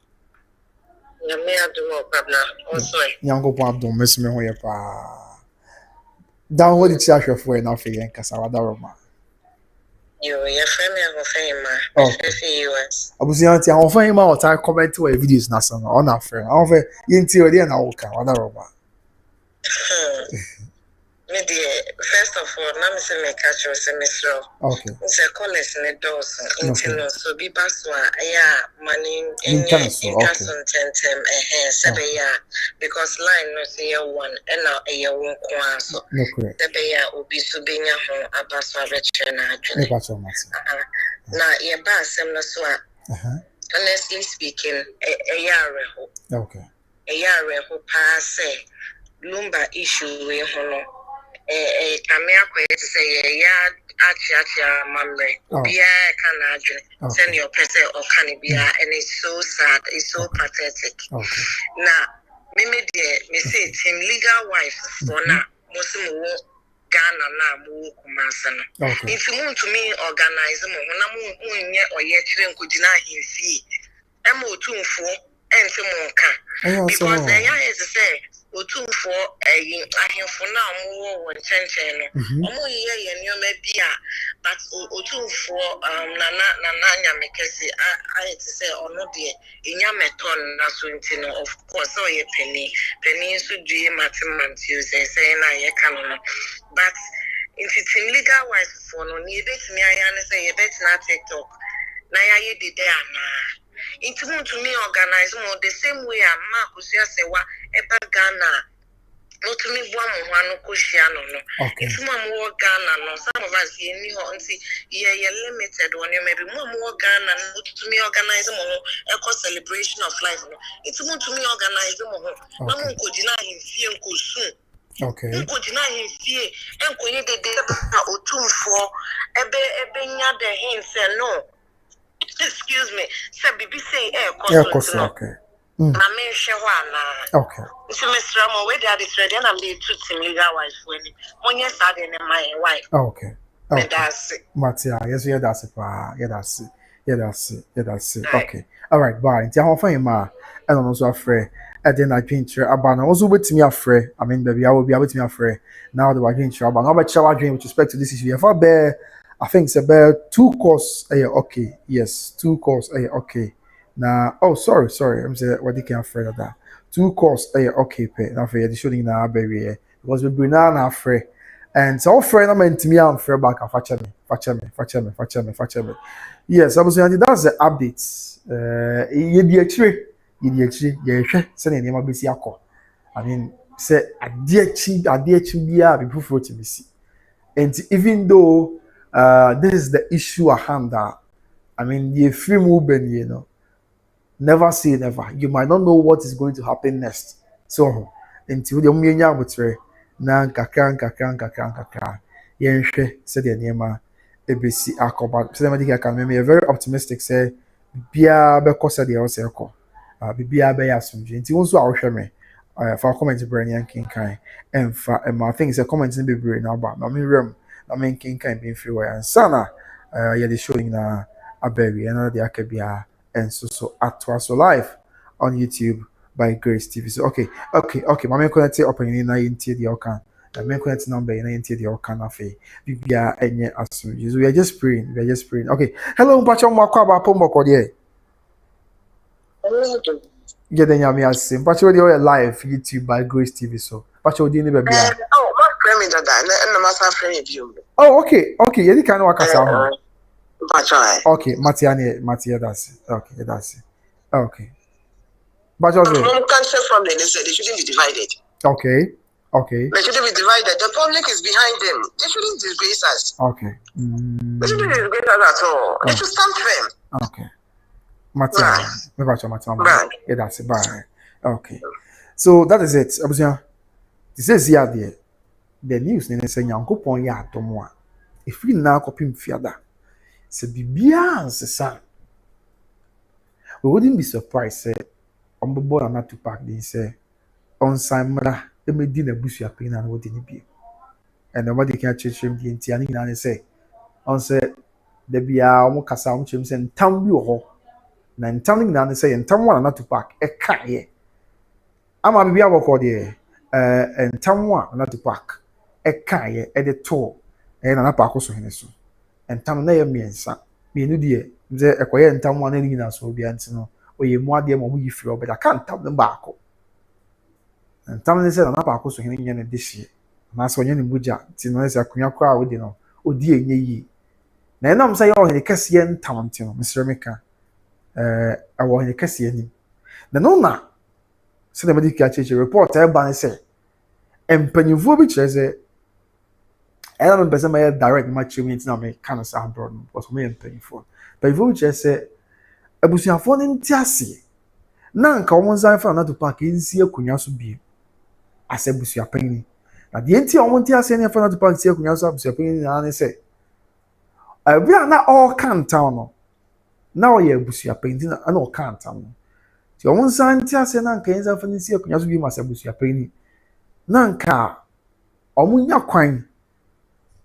ya me adumo kwabna also nyango po abdon mesme ho ye pa down what it for na fe yen kasa wa da roma your friend me go fema especially US abusianti an ofan ma o ta comment to videos na so on na friend an ofan yenti we dey na wo ka wa da roma me first of all na me say me catch you semester okay it's a college in the doors into so be baswa ya money in tentem sebeya because line no say one and now a one so sebeya obi so benya ho abaswa betre na adwene na ye ba asem no so honestly speaking a yare ho okay a yare ho pa say Lumba issue we hono kamia kwa say ya achia mamre bia kana adwene send your person or can be and it's so sad, it's so pathetic na me me say team legal wife for na mosimu Ghana na mu kumasa no if you want to me organize mo na mu nye oye kire nkogina ahimfie ema otumfo ente mo ka because is say otumfo ahimfo na mo wo nchenchen no omo ye nyoma bia but otumfo na nyamekesi I to say ono de enyameton na so ntino of course o ye penny so due mathematics you say na ye kan no but if it's in legal wise for no ni betimi aya say ye bet na TikTok na ya ye de there na it want to me organize more the same way Akosua sewa eba Ghana no to me bua mo hwa no kohia no it mo Ghana no some of us ye ni ho nti ye limited one maybe mo Ghana no to me organize mo eco celebration of life no it want to me organize mo na mo ko dina himfie nko sun okay nko dina himfie enko ye de otumfo ebe nya the hinse no excuse me, say BBC Akosua, okay. Na me hwe Okay. So Mr. Mo we dey ready and I'm the two team legal wife when onye sad in my wife. Okay. Okay. That's it. Matia, yes, yeah, that's it. That's it. Okay. All right, bye. Nti how fine ma and also afraid. And then I think about also with me afraid. I mean, baby, I will be able to me afraid. Now the wagging about now about shower dream with respect to this issue. If I bear, I think it's about 2 course. Okay. Yes, 2 course. Okay. Now, oh, sorry. I'm saying what they can afraid of that. 2 course. Okay. Pay. Now for the shooting now, baby. Because we bring now afraid. And so friend I'm to me I'm fair back and fetch me. Yes, I was saying that's the updates. You the actually send name be see akọ. I mean say ade achi bia be proof to me see. And even though this is the issue at hand that I mean the free movement, you know, never say never. You might not know what is going to happen next. So until the umyenya butre na nkakra yenhwe said the niema ebesi akoba say me can me very optimistic say bia be kosa de o say ko bia be asumje nti wonso ahwe me for comment brand yankin kan emfa I think say comment ni bebre na ba na me rem na me yankin kan be free way ansana ya the showing na aberry and the akabia and so atwa live on YouTube by Grace TV. So okay. Mama connect opinion na yintie the okan. The main connect number na yintie the okan afi. Bibia enye aso. We are just praying. Okay. Hello, mpacho mwakwa ba pombo there. Get the nyame asim. Mpacho dey live YouTube by Grace TV. So mpacho dey ni be bia. Oh, what frame is that? Na masa frame you. Oh, okay. Yedi kan wakasa ho. Mpacho. Okay, Matia that's okay, that's it. Okay. But also, country from them, they said they shouldn't be divided. Okay. They shouldn't be divided. The public is behind them. They shouldn't disgrace us. Okay. They shouldn't disgrace us at all. They should stand firm. Okay. Matia. Right. Yeah, that's it. Bye. Okay. So that is it. Abusia. This is here the news ne say Nyankopon ya atomo a. Efiri na akopim fiada. Se bibia ansesa. We wouldn't be surprised say Ombobo na Tupac dey say on Samra emedi na Abusuapanin na wodi ni bi. And nobody can change him the enti na say on say the bia omo kasa omo chem say ntam bi wo ho. Na ntam na say ntam wa na Tupac e ka ye. Ama bibia boko dey ntam wa na Tupac e ka ye e de to e na Akosua hene so. Ntam na ye miensa. Mienu de ze ekoye ntam wa na ni na so bia ntino. Oye mu ade mo mu yifiri obeda kan tam dem baako tam ne se na Akosua hene nya ne dehie na so nya ne buja ti no se akonya kwa wodi no odi enye yi na enam say o hene kase ntam ntino Mr. Meka awo hene kase ni na no na se na medical cheche report e ba ne se empanyinfo bi kire se ela me pese ma direct match me ntina me kan sa abroad because me empanyinfo but if we kire se Abusuafo ne ntiase na nka omo nzan fa na Tupac nsi akunya so bi ase Abusuapanin na de nti omo ntiase ne fa na Tupac nsi akunya so Abusuapanin na ne se abi na all can town no na o ye Abusuapanin na all can town no ti omo nzan ntiase na nka nzan fa nsi akunya so bi ma ase Abusuapanin na nka omo nya kwan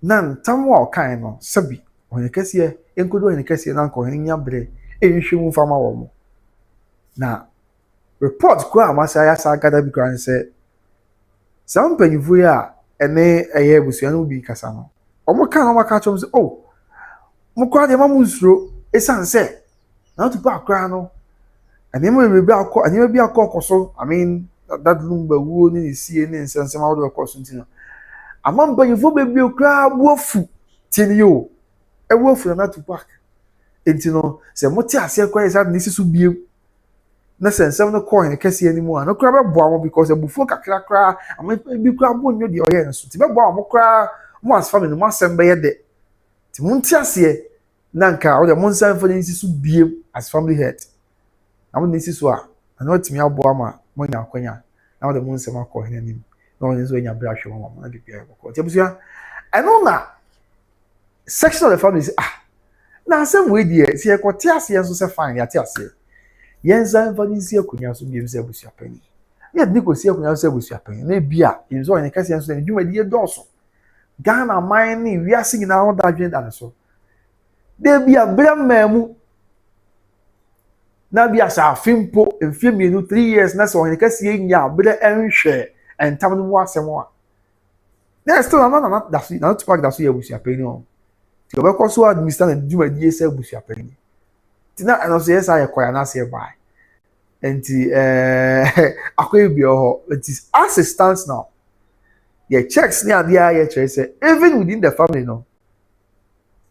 na ntam wa kan no sabi ohene kase enkodo ohene kase na nka ohene nya bre ehwehwe fama wo mo na report kwa amasa ya sa gada bi kran se some penyifu ya ene eye Abusua no bi kasa no omo kan omo ka chom se oh mo kwa de mamu nsuro esan se na to pa kra no ene mo bi akọ so I mean that lumba wo ni sie ni nsense ma wo akọ so ntino amam penyifu bebi okra buofu tini yo e buofu na Tupac entino se moti ase kwa esa ni sisu biem na sensem no ko hen kase animu a no kra be boa mo because ebufu kakra am bi kra bo nyo de oye nso ti be boa mo kra mo as family mo asem be ye de ti monti ase na nka o de mo nsan fa ni sisu biem as family head am ni sisu a na otimi aboa ma mo nya akwanya na o de mo nsem akọ hen anim na o nso nya bra hwe mo na bibia ko ti Abusua I know na section of the family say na asem we die se ekote ase enso se fine ya te ase yenza mfa ni si akunya so biem se abusuapani ya de ko si akunya so abusuapani na bia enzo ene kase enso ne dwuma die dɔso Ghana man ni wiase nyina ho da dwen da so de bia bremamu na bia sa afimpo mfie mienu 3 years na so ene kase nya bre enhwe entam no mu asem a na still na da so na Tupac da so ya abusuapani o ti obekɔ so administer na dwuma die se abusuapani ti na no se yesa ye kwaya na se bai enti akoye bi ho it is as it stands now your checks ni ade a ye chere say even within the family no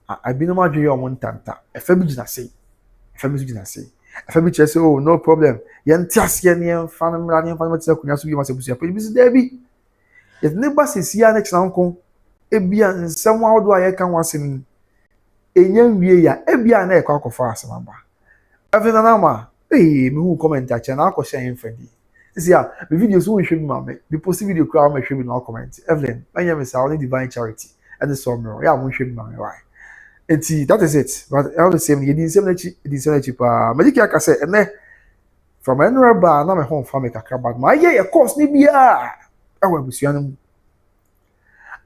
I been no adwe omo ntanta efa bi gina sei efa bi chere say oh no problem ye ntiase ne ye fa no mra ne fa no tira kunya so bi ma se busu apani bi se da bi ye ne ba se sia na kina nko ebia nsem awodo a ye kan wasem enya nwie ya ebia na ekwa akɔfa asemaba afina na ma me hu comment a channel akɔ share mfadi see ya me videos wo hwɛ mi ma me be post video kura ma hwɛ mi na comment Evelyn anya me say only divine charity and so me ya mo hwɛ mi ma me why enti that is it but all the same ye din same na chi pa me dika ka say ene from anywhere ba na me home family kakra but ma ye course ni bia ewa busua no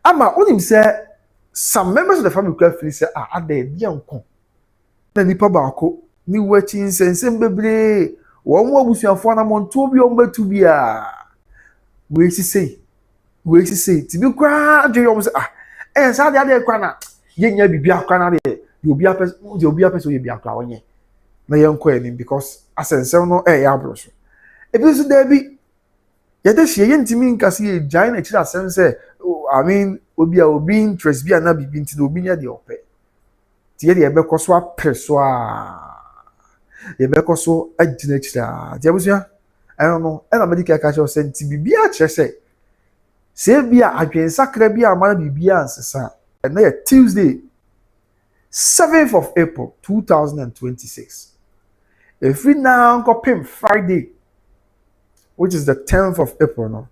ama onim say some members of the family could feel say ade dia nko na nipa ba ko ni wachi nsensem bebre wo mo abusuafo na monto bi o mbatu bia we si say ti bi kwa adwe yo say sa de kwa na ye nya bibia kwa na de obi apese so ye bia kwa onye na ye nko enim because asensem no ya abroso e bi so da bi ye de hie ye ntimi nkase ye gyan na kira asem say I mean obi interest bi na bibi nti obi nya de opɛ ti ye de ebekɔ so apreso ye beko so agina kira ti abusua I don't know na medical ka cho senti bibia kyerɛ se bia adwensakra bia amana bibia ansesa na ye Tuesday 7th of April 2026 every now kopim Friday which is the 10th of April no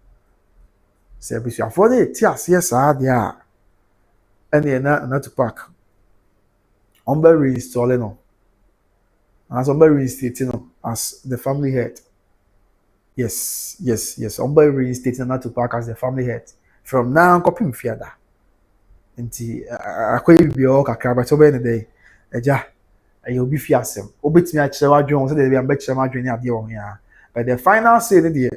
se abusua for the ti ase saa de a ene na Tupac on be reinstalling no as on be reinstated no as the family head yes on be reinstated na Tupac as the family head from now kopim fiada enti akoye bi o kakra ba so be ne dey eja ayi obi fi asem obetimi a kyerɛ wadwon so de bi am be kyerɛ wadwon ni ade wo ya but the final say ne dey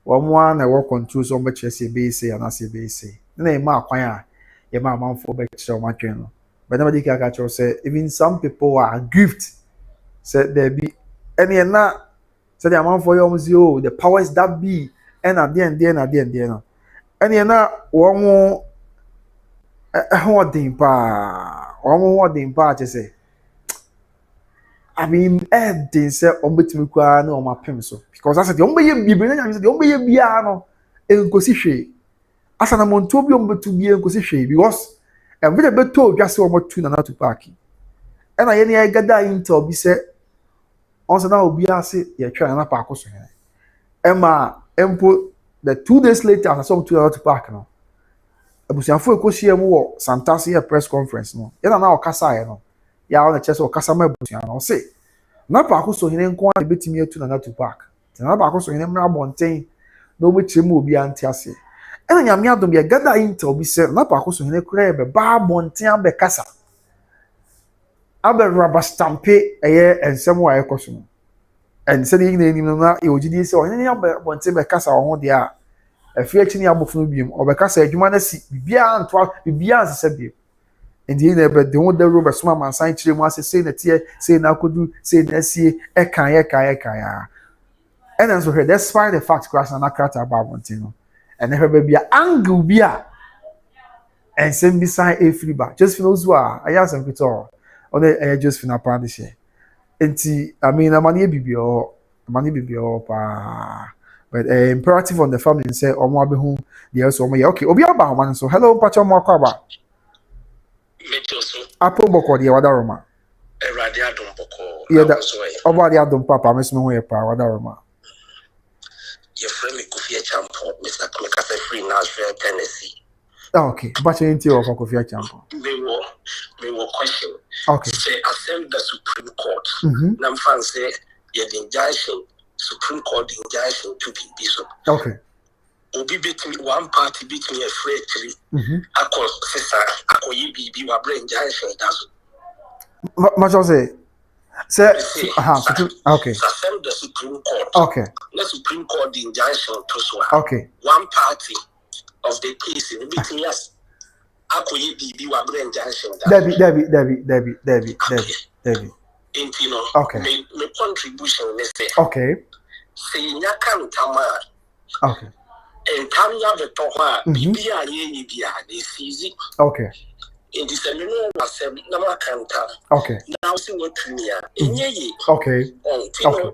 one na work control so be kyerɛ say be say and say be say na e ma akwan a ye ma amanfo be kyerɛ wadwon no but nobody can catch us say even some people are gift said there be any na said the amount for you the powers that be and at the end no any na one holding pa just say I mean they say ombetimi kwa na o mapem so because I said the ombeye bibi na nyam say the ombeye bia no enkosi hwe asa na monto bi ombetu bia enkosi hwe because and we be told just one more two na Tupac and I any gada intel bi say on say na obi ase ye twa na pa akoso he emma empo the 2 days later as some two na Tupac no abusiafo ekohia mu wo Santase press conference no ye na okasa ye no ya on chese okasa ma abusia no say na pa akoso he nko na betimi atu na Tupac na pa akoso he mra bonten na obekyem obi antiase ena nyame adom ye gada intel bi se na pa akoso hene kura be ba bonten abe kasa abe rubber stampe eye ensem wa ekoso no en se ni nim no na e ogidi se hene abe bonten be kasa ho de a afi achi ni abofo no biem obekasa adwuma na si bibia anto bibia ansese biem endi na be de ho de rubber soma mansan kire mu ase se na tie se na kodu se na sie ekan ya ena so he despite the fact crash na krata ba bonten no and never be a angle bia and send beside a free bar just for those who are I have some guitar on the just for na pound share enti I mean money bibio pa but imperative on the family say omo abehu the also omo okay obi aba man so hello pacho mo akwa Metoso. Apo boko de wada roma Erade adom boko. Yeah that oba de adom papa mesmo ho ye pa wada roma your friend me Kofi Champo, Mr. Kamikaze Free Nashville, Tennessee. Okay, but you into of Kofi Champo. Me wo question. Okay. Say assemble the Supreme Court. Nam fan say the injunction, Supreme Court injunction to be bishop. Okay. Obi between one party between a free three. Across sister, Akoyi BB wa brain injunction that's. Much I say. Okay. Assemble the Supreme Court. Okay. The Supreme Court the injunction to so. Okay. One party of the case in between us. Akoyi BB wa brain injunction. Debbie. Okay. Me contribution let's say. Okay. Say nyaka ntama. Okay. And Tanya the Toha, Bibia Yibia, this easy. Okay. In the seminar was Namakanta. Okay. Now see what Tria. In ye. Okay. Okay.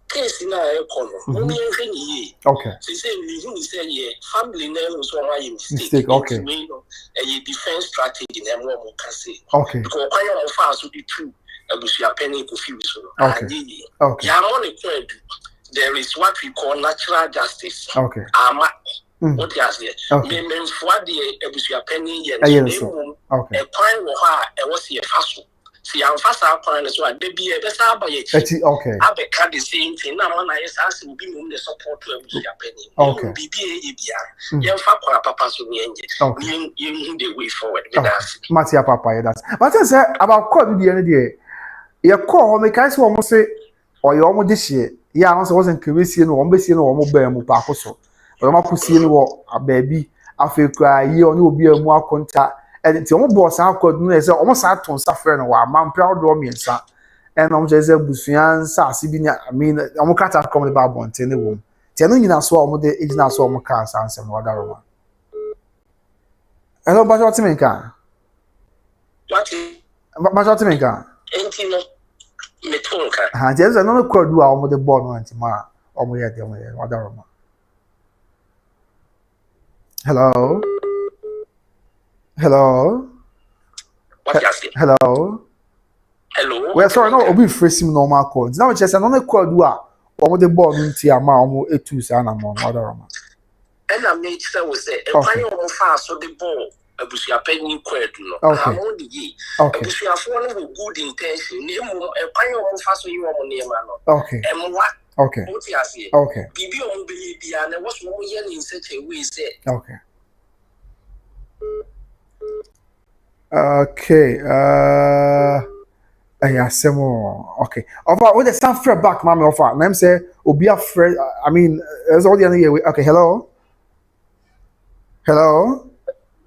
Case in our economy. Only ye. Okay. She said, you say, ye, family name was one I mistake. Okay. A defense strategy in Emma Mokasi. Okay. Because I am fast to be true. Abusuapanin confused. Okay. Okay. Yamon there is what we call natural justice. Okay. What is it? Okay. Men for the Abusuapanin yen. Okay. A point was a fast. See, I'm fast up on as well. Baby, that's how by it. Okay. I become the same thing. Now, when I ask will be the support to Abusuapanin. Okay. BBA, young Papa, so you the way forward with us. Matia Papa, that's. But I said about call the end of the day. Your call, make I almost say, or you almost this year. Yeah, I wasn't curious, no one basing or mobile Mupacoso. But I'm not seeing what a baby. I feel cry, you will be a more contact. And it's almost boss. I could know as almost had to suffer and while man proud of me and son. And I'm just a Busian, Sassibina. I mean, I'm cut out coming about one, tell the womb. Telling you now, so the age now, so my cars answer no other one. Hello, Bajotiminka. Bajotiminka. There's another code do our mother born on tomorrow. Or we had the other one. Hello. Hello. Hello. Hello. Well, sorry, no, we face him normal calls. Now, just another code do our mother born in Tiama, a two son among other one. And I made so was it. And I almost fast so the ball. Abusuapanin kwedu no amon di abusuafo no good intention name e kwan o fa so yi wo name no emwa oti ase bibi o be bia na wo so wo ye in such a way say okay over with the sound fair back mommy offer name say obi afraid I mean there's all the other year okay hello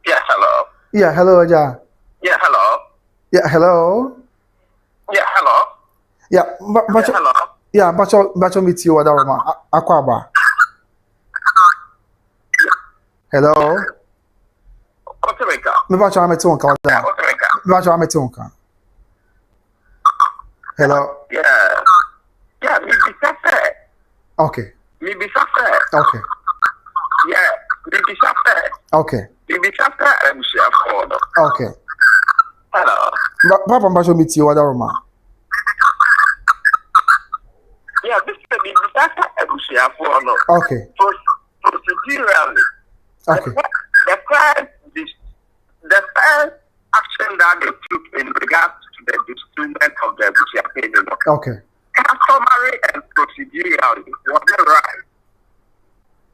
yeah, hello. Yeah, hello, Ja. Yeah, hello. Yeah, hello. Yeah, hello. Yeah, hello. Yeah, bacho meet you other one. Akwaba. Hello. Otomeka. Me bacho ame tonka oda. Bacho ame tonka. Hello. Yeah. Yeah, me be safe. Okay. Me be safe. Okay. Yeah, me be safe. Okay. Okay. Hello. Papa Basho meet you other woman. Yeah, this is the okay. Procedurally. Okay. The first action that they took in regards to the distribution of the Abusuapanin. Okay. Customary and procedural was not right.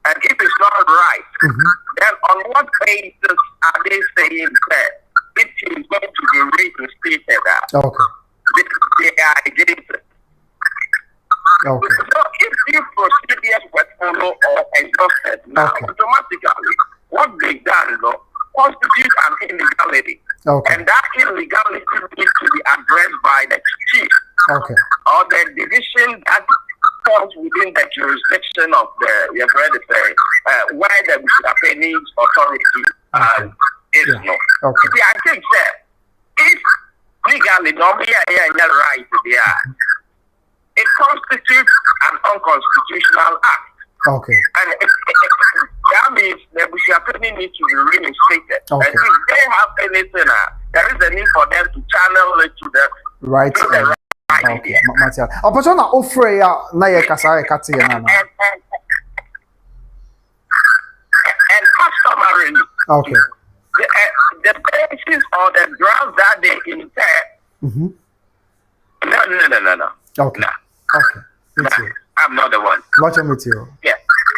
And if it's not right, then on what basis are they saying that it is going to be reinstated? Okay. They are against it. Okay. So if procedures were followed or exhausted now, automatically what they've done constitutes an illegality. Okay. And that illegality needs to be addressed by the chief. Okay. Or the division that falls within the jurisdiction of the hereditary, where the Abusuapanin authority is not. Okay. See, I think that if legally normally right there, it constitutes an unconstitutional act. Okay. And that means the Abusuapanin needs to be reinstated. Okay. And if they have anything, there is a need for them to channel it to the right. Okay. Matia. Opportunity offer ya na ye kasa kati ya na. And customarily. Okay. The basis or the grounds that they intend Mm-hmm. No. Okay. No. Okay. Me too. I'm not the one. Watch me too. Yeah.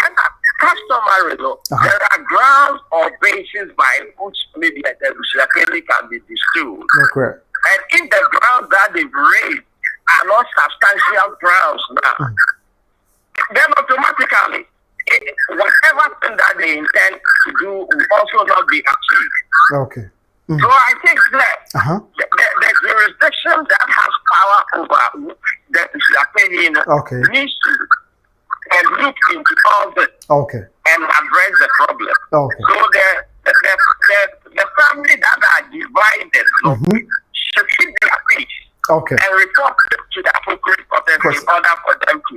And customary law, there are grounds or bases by which maybe the Sh0ckingly can be disproved. Correct. And if the grounds that they've raised are not substantial grounds now, then automatically, whatever thing that they intend to do will also not be achieved. Okay. So I think that the jurisdiction that has power over the Sh0ckingly needs to look into all this and address the problem. Okay. So the family that are divided should keep their peace and report to the appropriate authority in order for them to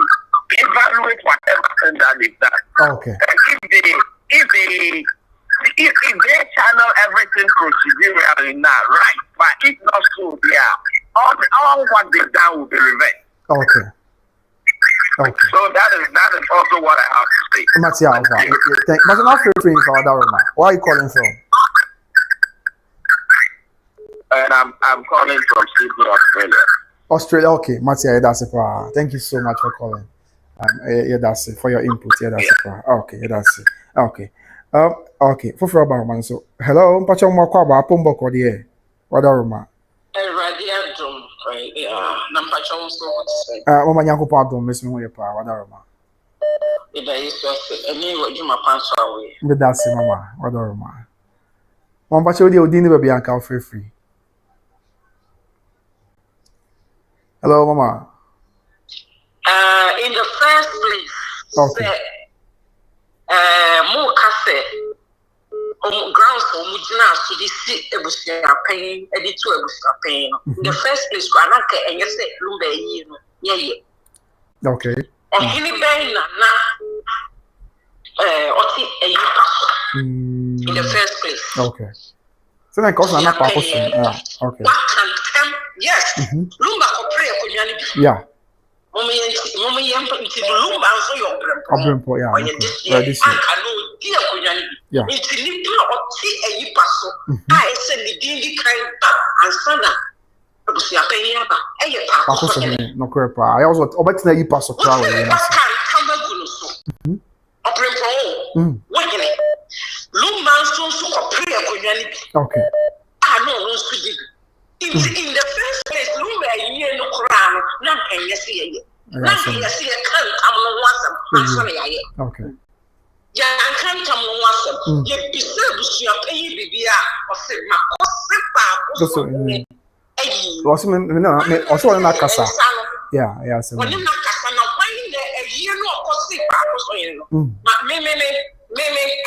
evaluate whatever thing that they've done. Okay. And if they channel everything procedurally now, right? But if not so, all what they've done will be reversed. Okay. So that is also what I have to say. But not free for Odobroni. Where are you calling from? And I'm calling from Sydney, Australia. Australia, okay. Matia, that's it. Thank you so much for calling. Yeah, that's it for your input. Yeah, that's it. Okay, yeah, that's it. Okay. Okay. For about man. So, hello. Pacha mo kwa ba pombo ko die. Odobroni. Radiatum, yeah. Nampacha so say. Mama nyanko pa dom miss me ho ye pa Odobroni. Ida iso se eni wajuma panso awe. Me that's it, mama. Odobroni. Mama pacha odi ni baby anka free. Hello, mama. In the first place, more cafe, grounds for Mujina, so this Abusuapanin, editor Abusuapanin. In the first place, Granaka, and you say, Lumba, yeah. Okay. Or any bang, in the first place. Okay. So that costs another purpose. Okay. Yes. Lumba ko pray ko nyani bi. Yeah. Mommy yam nti Lumba so your Obrempo, yeah. This aka no dia ko nyani bi. Yeah. Nti ni bi oti ayipa so. A ese ni dindi kan ba ansana. Abusuapanin ba. Eye pa ko so. No correct pa. I also obetina ayipa so crowd. Kan kamaguno so. Obrempo. Wajene. Lumba so ko pray ko nyani bi. Okay. No so di. In the first place, Lumba ye no crown, not can you see it. Not can you see a can't come no one. Okay. Ya can't come no one. You be service your pay bibia or say my also na kasa. Yeah, so. When you not kasa na why a year no or say me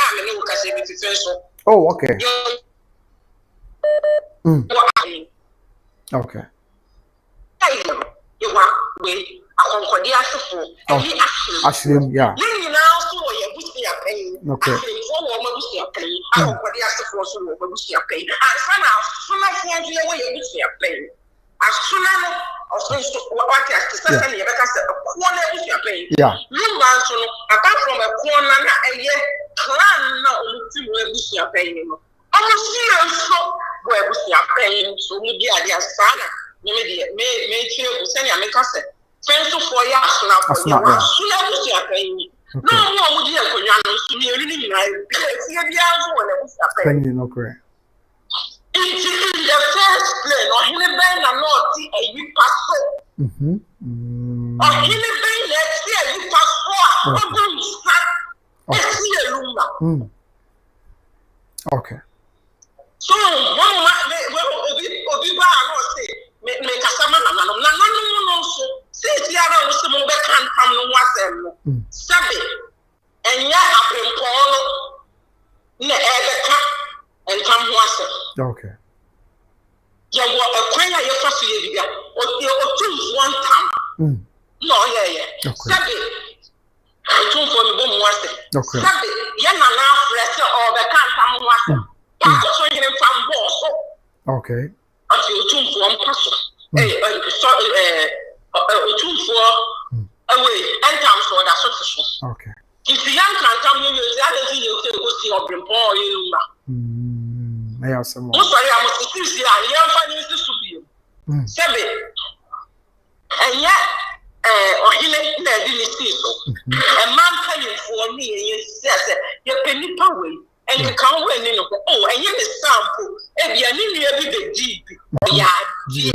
I'm no kasa with the Oh, okay. Okay. You want we Actually, yeah. Okay. Yeah. Apart from a corner, a clan now, where we are paying so media their son, maybe send a make us friends for years now. Soon are paying. No one would hear for you. No correct. In the first place, or he been a naughty a you pass. Or he been next year you pass. Okay. So, one Obi say, make a summer, no, since you are also more can't come no one, Sabi, and ya have been Paul, and come once. Okay. You were a quail, your first year, or two one time. No, yeah. Sabi, I told for the woman once. Sabi, young enough, or the can't come once. Okay. Until 2 for 1 person. Away, and comes for that sort. Okay. If the young can come here, the other thing you say, what's your brimpo, you I have some more. Sorry, I must see, I am finding this to be. Sebe enya ohile na di ni si so e man panyimfo ni ye say ye panipa we en kan we ni no enye ni sample e bia ni ni bi be deep ya die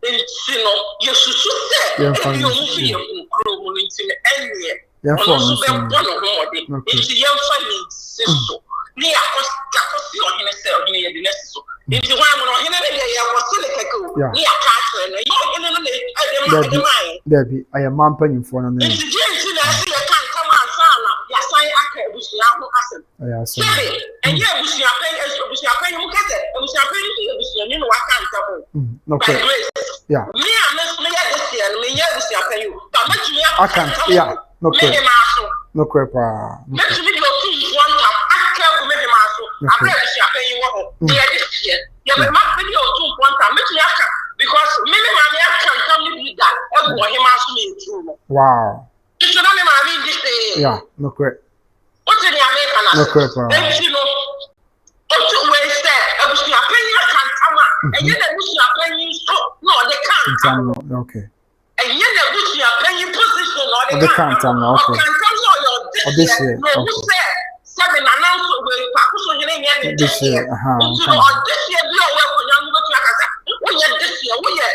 nti no ye susu se e bi o mu fi ye kro mu nti enye ya for no so be bono ho de nti ye fa ni si so ni akosi ohile se ohile ye di nesi so nti wa mu no ohile ne ye wo se le keke ni akatre no ye ohile no le Debbie, I am man penny for an nti je nti na se ye kan kama asana ya san aka ebusua ho asem enye ebusua pen mu kete ebusua pen ni ebusua ni no waka ntamo okay yeah me ya this year me ya ebusua pen you but me tumi aka yeah okay no crepa me tumi do two one time aka go me ma so abra ebusua pen you wo me ya this year ya me ma be do two one time me tumi aka because me ma aka come ni that e go him aso me true wow you know me ma me this yeah no crepa what's in the American no crepa you know to we say ebusua pen you can tama and you ebusua pen you so no they can't okay and you ebusua pen you position or they can't tama okay this year no who say seven announce we pakuso hene nye this year so on this year bi o we ko nyamu betu akasa we ye this year we ye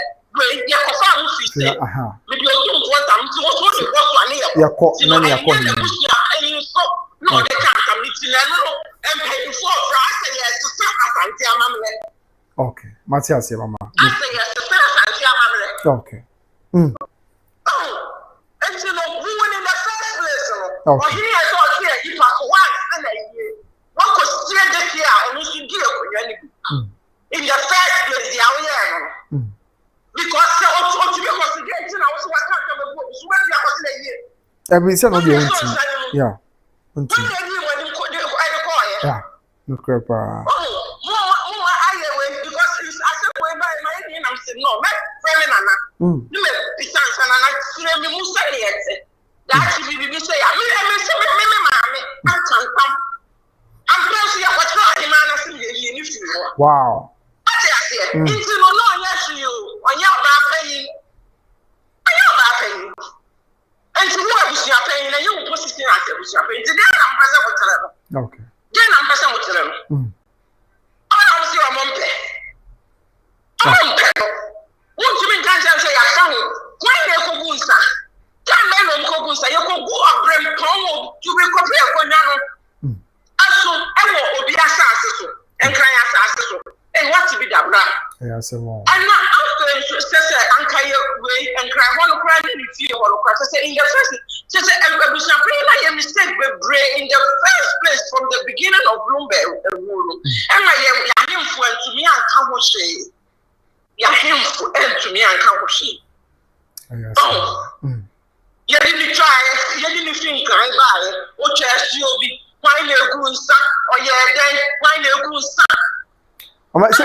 ye ko fa mu fi say me bi o tun ko tam ti wo so de wo so ani ye ko na ne ye ko ni no they can't come it no and pay for say yes to say asante amamle okay Matthias ye mama say yes to say asante amamle okay and you know who win in the first place okay here I thought here it was once in a year what could steer this year and you should do it in the first place the hour because to be considered I was what can't come so when you was in a year every son of the yeah yeah no crepa because it's as if we buy my name I'm saying no my friend nana you may be sans and I see me musa yet that be say I mean say me mama I can come I'm close here what try him and see you if you wow into no yes you on your back paying and to what was your pain and you put it in after was your pain today I'm present with them okay then I'm present with them I was your mom won't you mean can't say I found why they go bunsa can't men on kobusa you go go up brain pound you will compare for now aso ewo obi asase so enkran asase so and what to be that bra yeah so and now after say ankaye way enkran one cry ni fie one cry say in the first say ebusuan pray na your mistake be in the first place from the beginning of Lumba and my him for to me and can wo she ya him for to me and can wo she you didn't try you didn't think I buy o chest you be why na gunsa or yeah then why na gunsa Oma se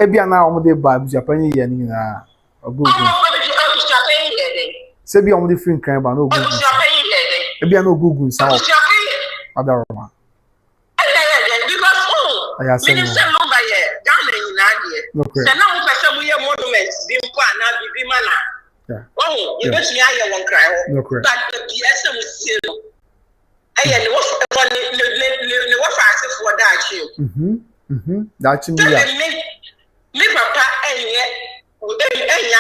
ebia na omo de ba Abusuapanin ye ni na ogogo Abusuapanin ye de se bia omo de free kan ba na ogogo Abusuapanin ye de ebia na ogogo nsa o Abusuapanin adaroma because minister Lumba ye down in na de se na mo pese mo ye monuments bi mpo ana bibi mana you bet me aye won cry but the BSM see no aye ne wo fa ase for that you that's me ya me papa enya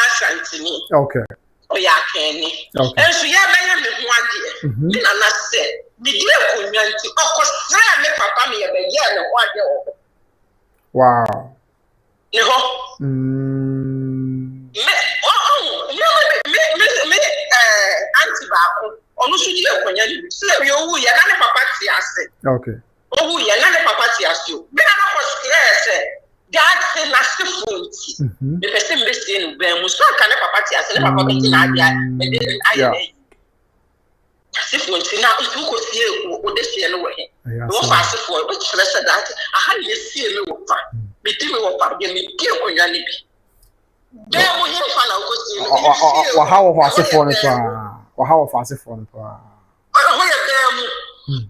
asantini okay o ya kani enso ya ba ya me ho ade ni na na se me di akonwa nti okosra me papa me ya ba ya me ho ade o wow ne ho me anti ba ko onu su di akonwa ni se we owu ya na ne papa ti ase okay owu ya na ne papa ti ase o me na ko stress God say na sifunti the person be saying be mu so kan ne papa ti ase ne papa be ti na adia me de aye sifunti na itu ko sie o de sie no we wo fa sifo o stress that aha ne sie no wo fa me ti me wo fa be me ti ko nya ni bi de mo hin fa na ko sie no wa ha wo fa sifo no pa wa ha wo fa sifo no pa ho ye de mu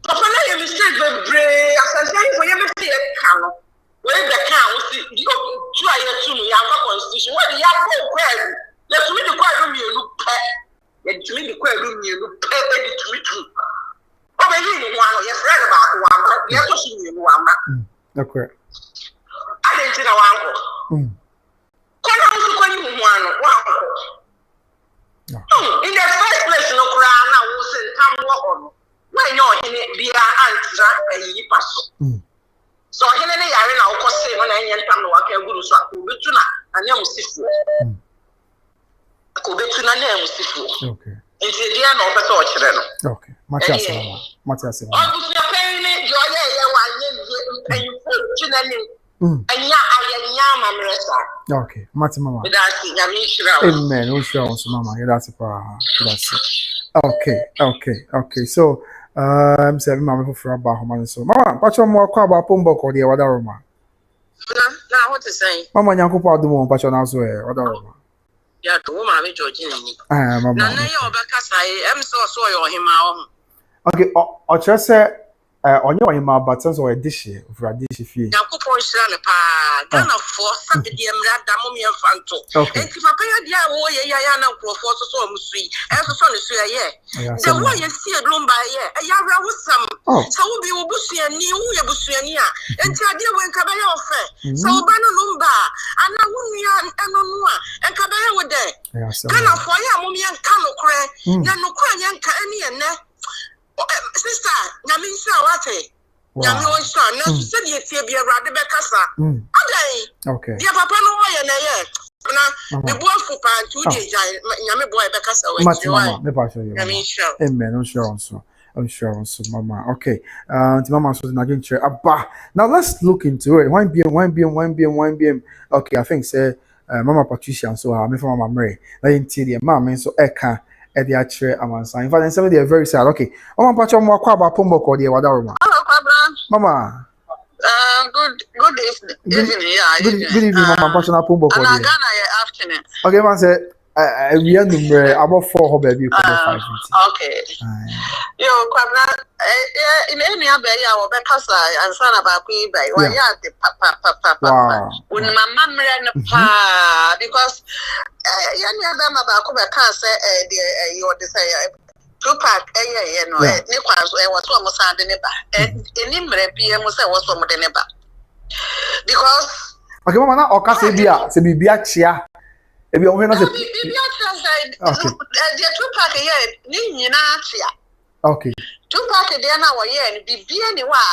papa na ye mistake be bre asansan for ye be see e kan no we the can we see you try to Yamba constitution. What the Yamba query? Let me the query you look pay. Let me the query you look pay to me too. Oh, you want your friend about one, the other thing you want. Okay. I didn't know one. Come on to call you one. In the first place, no crown, I will send come on. When you're in it, be an answer a year. So here they are in our costume when I come to work a good swap, Kubituna, and young sister. Kubituna name sister. Okay. It's a dear no children. Okay. Matthias. Oh, you're paying it, you're and you put children. And okay, Mama. Amen. Mama. That's it. Okay. So, I'm saying, Mama, for about Mama. So, Mama, what's your more about Pumbo or the other Roma? Now, what to say? Mama, Yanko, the one, but you're not so other Roma. Yeah, to woman, Georgina. Mama. I am so sorry, him. Okay, or just say. On your button or a dish for a dish fee. Yakupo Shalapa, Ghana for Saturday, Mradamumi and Fanto. And if I pay a dear warrior, Yana for so sweet, as a son is here. The way you see a Lumba here, a Yara was some. So will be Obusi and New Yabusiania, and Tadia when Cabaya fair. So Bano Lumba, and Nawumia and Nonua, and Cabaya were there. Ghana for Yamumi and Kano Cray, Yano Cray and Kanye. Sister, Naminsa Wate. Yami was son, no said you be a rather Becassa. Okay. Dear Papa, no way, and I the boy for 2 days. Yami boy Becassa. Amen. I'm sure also, Mama. Okay. Mama was not going to now let's look into it. 1 BM. Okay, I think say Mama Patricia and so I'm from Mama Mary. Then the mama so Eka. At the actual Amansa. In fact, some they are very sad. Okay. Oh, I'm patching more about Pumbo or the Wadaroma. Mama. Good evening. Good evening, Mama. Patching up Pumbo. Afternoon. Okay, man said, we are about 4 baby. Okay. Yo, Quabra, in any other year, because I son about Quebec, why are the papa? When my mom ran a pa, because young Alabama about can't say, you desire. Tupac, Nicholas was almost on the neighbor, and in PM was almost the neighbor. Because, okay, Mama, or Cassabia, to be Biachia. If you want to the Tupac here, okay. Tupac, there now, be anywhere,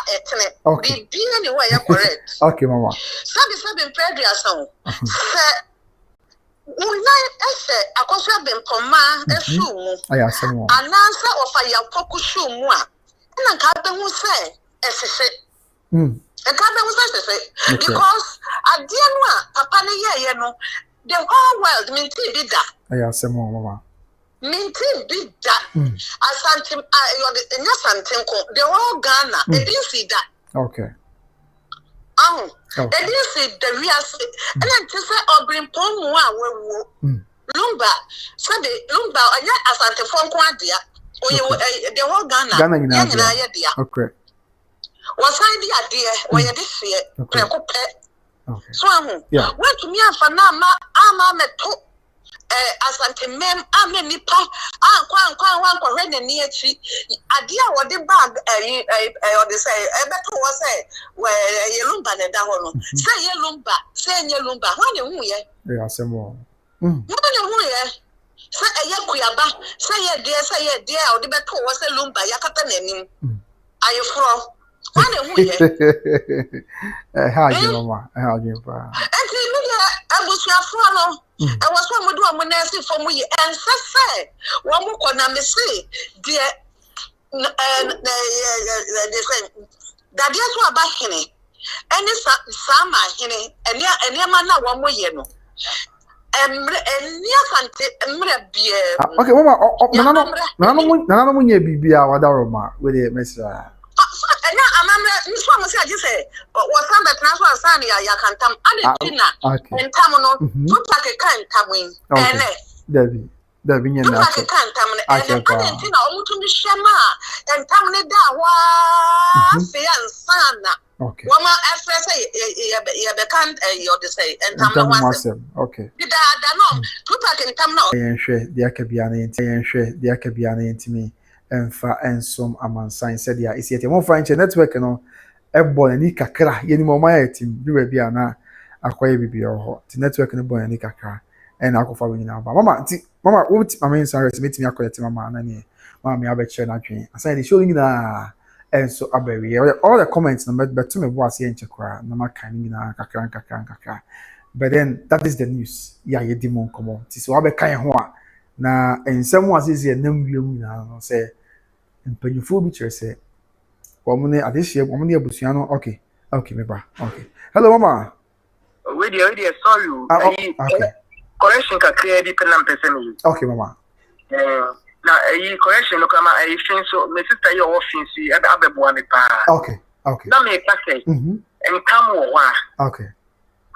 okay. Be anywhere, correct. Okay, Mama. Something previous song. Say, Akosua been command a shoe. I asked someone. An answer of a yapoku shoe moi. And a cabin will say, as I say. A cabin will say, because I didn't want Papa, you know. The whole world minty did that. I asked some more, Mama. Minty did that. As something, the whole Ghana, they didn't see that. Okay. They didn't see the real. And then to say, or bring Pomua, Lumba, so the Lumba, and yet as Santa Fonquadia, or the whole Ghana, okay. Was I the idea where this year? Okay. So, went to me and Fanama, I'm a top as anti mem, I'm a nipper, I'm quite near tree. A dear what the bag, or the say, a better was say, where you lumba and down. Say you lumba, when you yeah, some more. When you say a yakuaba, say a dear, or the better was a lumba, yakatan. Are you from? How you, Mama? How you, Pa? And Abusuapanin+Akosua, I was one with one nasty for me, and say, one more can say, dear, they say, that is what about him. And it's Sama, and your man, one more year. And near beer. Okay, Mama, no one, be our Daroma with the Messiah. This one was say, was some that Naswa Sania, Yakantam, and Tamono, Tupac can't come in. And Debbie, and Tupac can't come in. And to be Shama, and Tamne Dawa, say, and Sana. Okay. Wama say you can't you say and come no okay. Did I know Tupac can come now. Yenhwe de akabia na enti yenhwe de akabia na enti emfa ensom amansan said ya isi ete mo fa network no ebo na ni kakra yeni mo ma etim bi ba bia na akoye bibia ho ti network no bo na ni kakra and akofa we nyina ba mama wo ti mama insan rest metimi akoye ti mama na ni mama me abeche na twen asan de show nyina enso abawi all the comments na beto me bo ase enche kra na maka nyina kakra but then that is the news ya ye di mon komo ti so abekan ho a na ensem wo ase se nam wiem nyina no se mpanyufo bi kire se womune adehie womune abusua no okay me ba okay hello mama we dey sorry okay correction ka clear bi penam person okay mama na correction no kama fin so my sister you office abebo me pa okay na me ka say en kam wo wa okay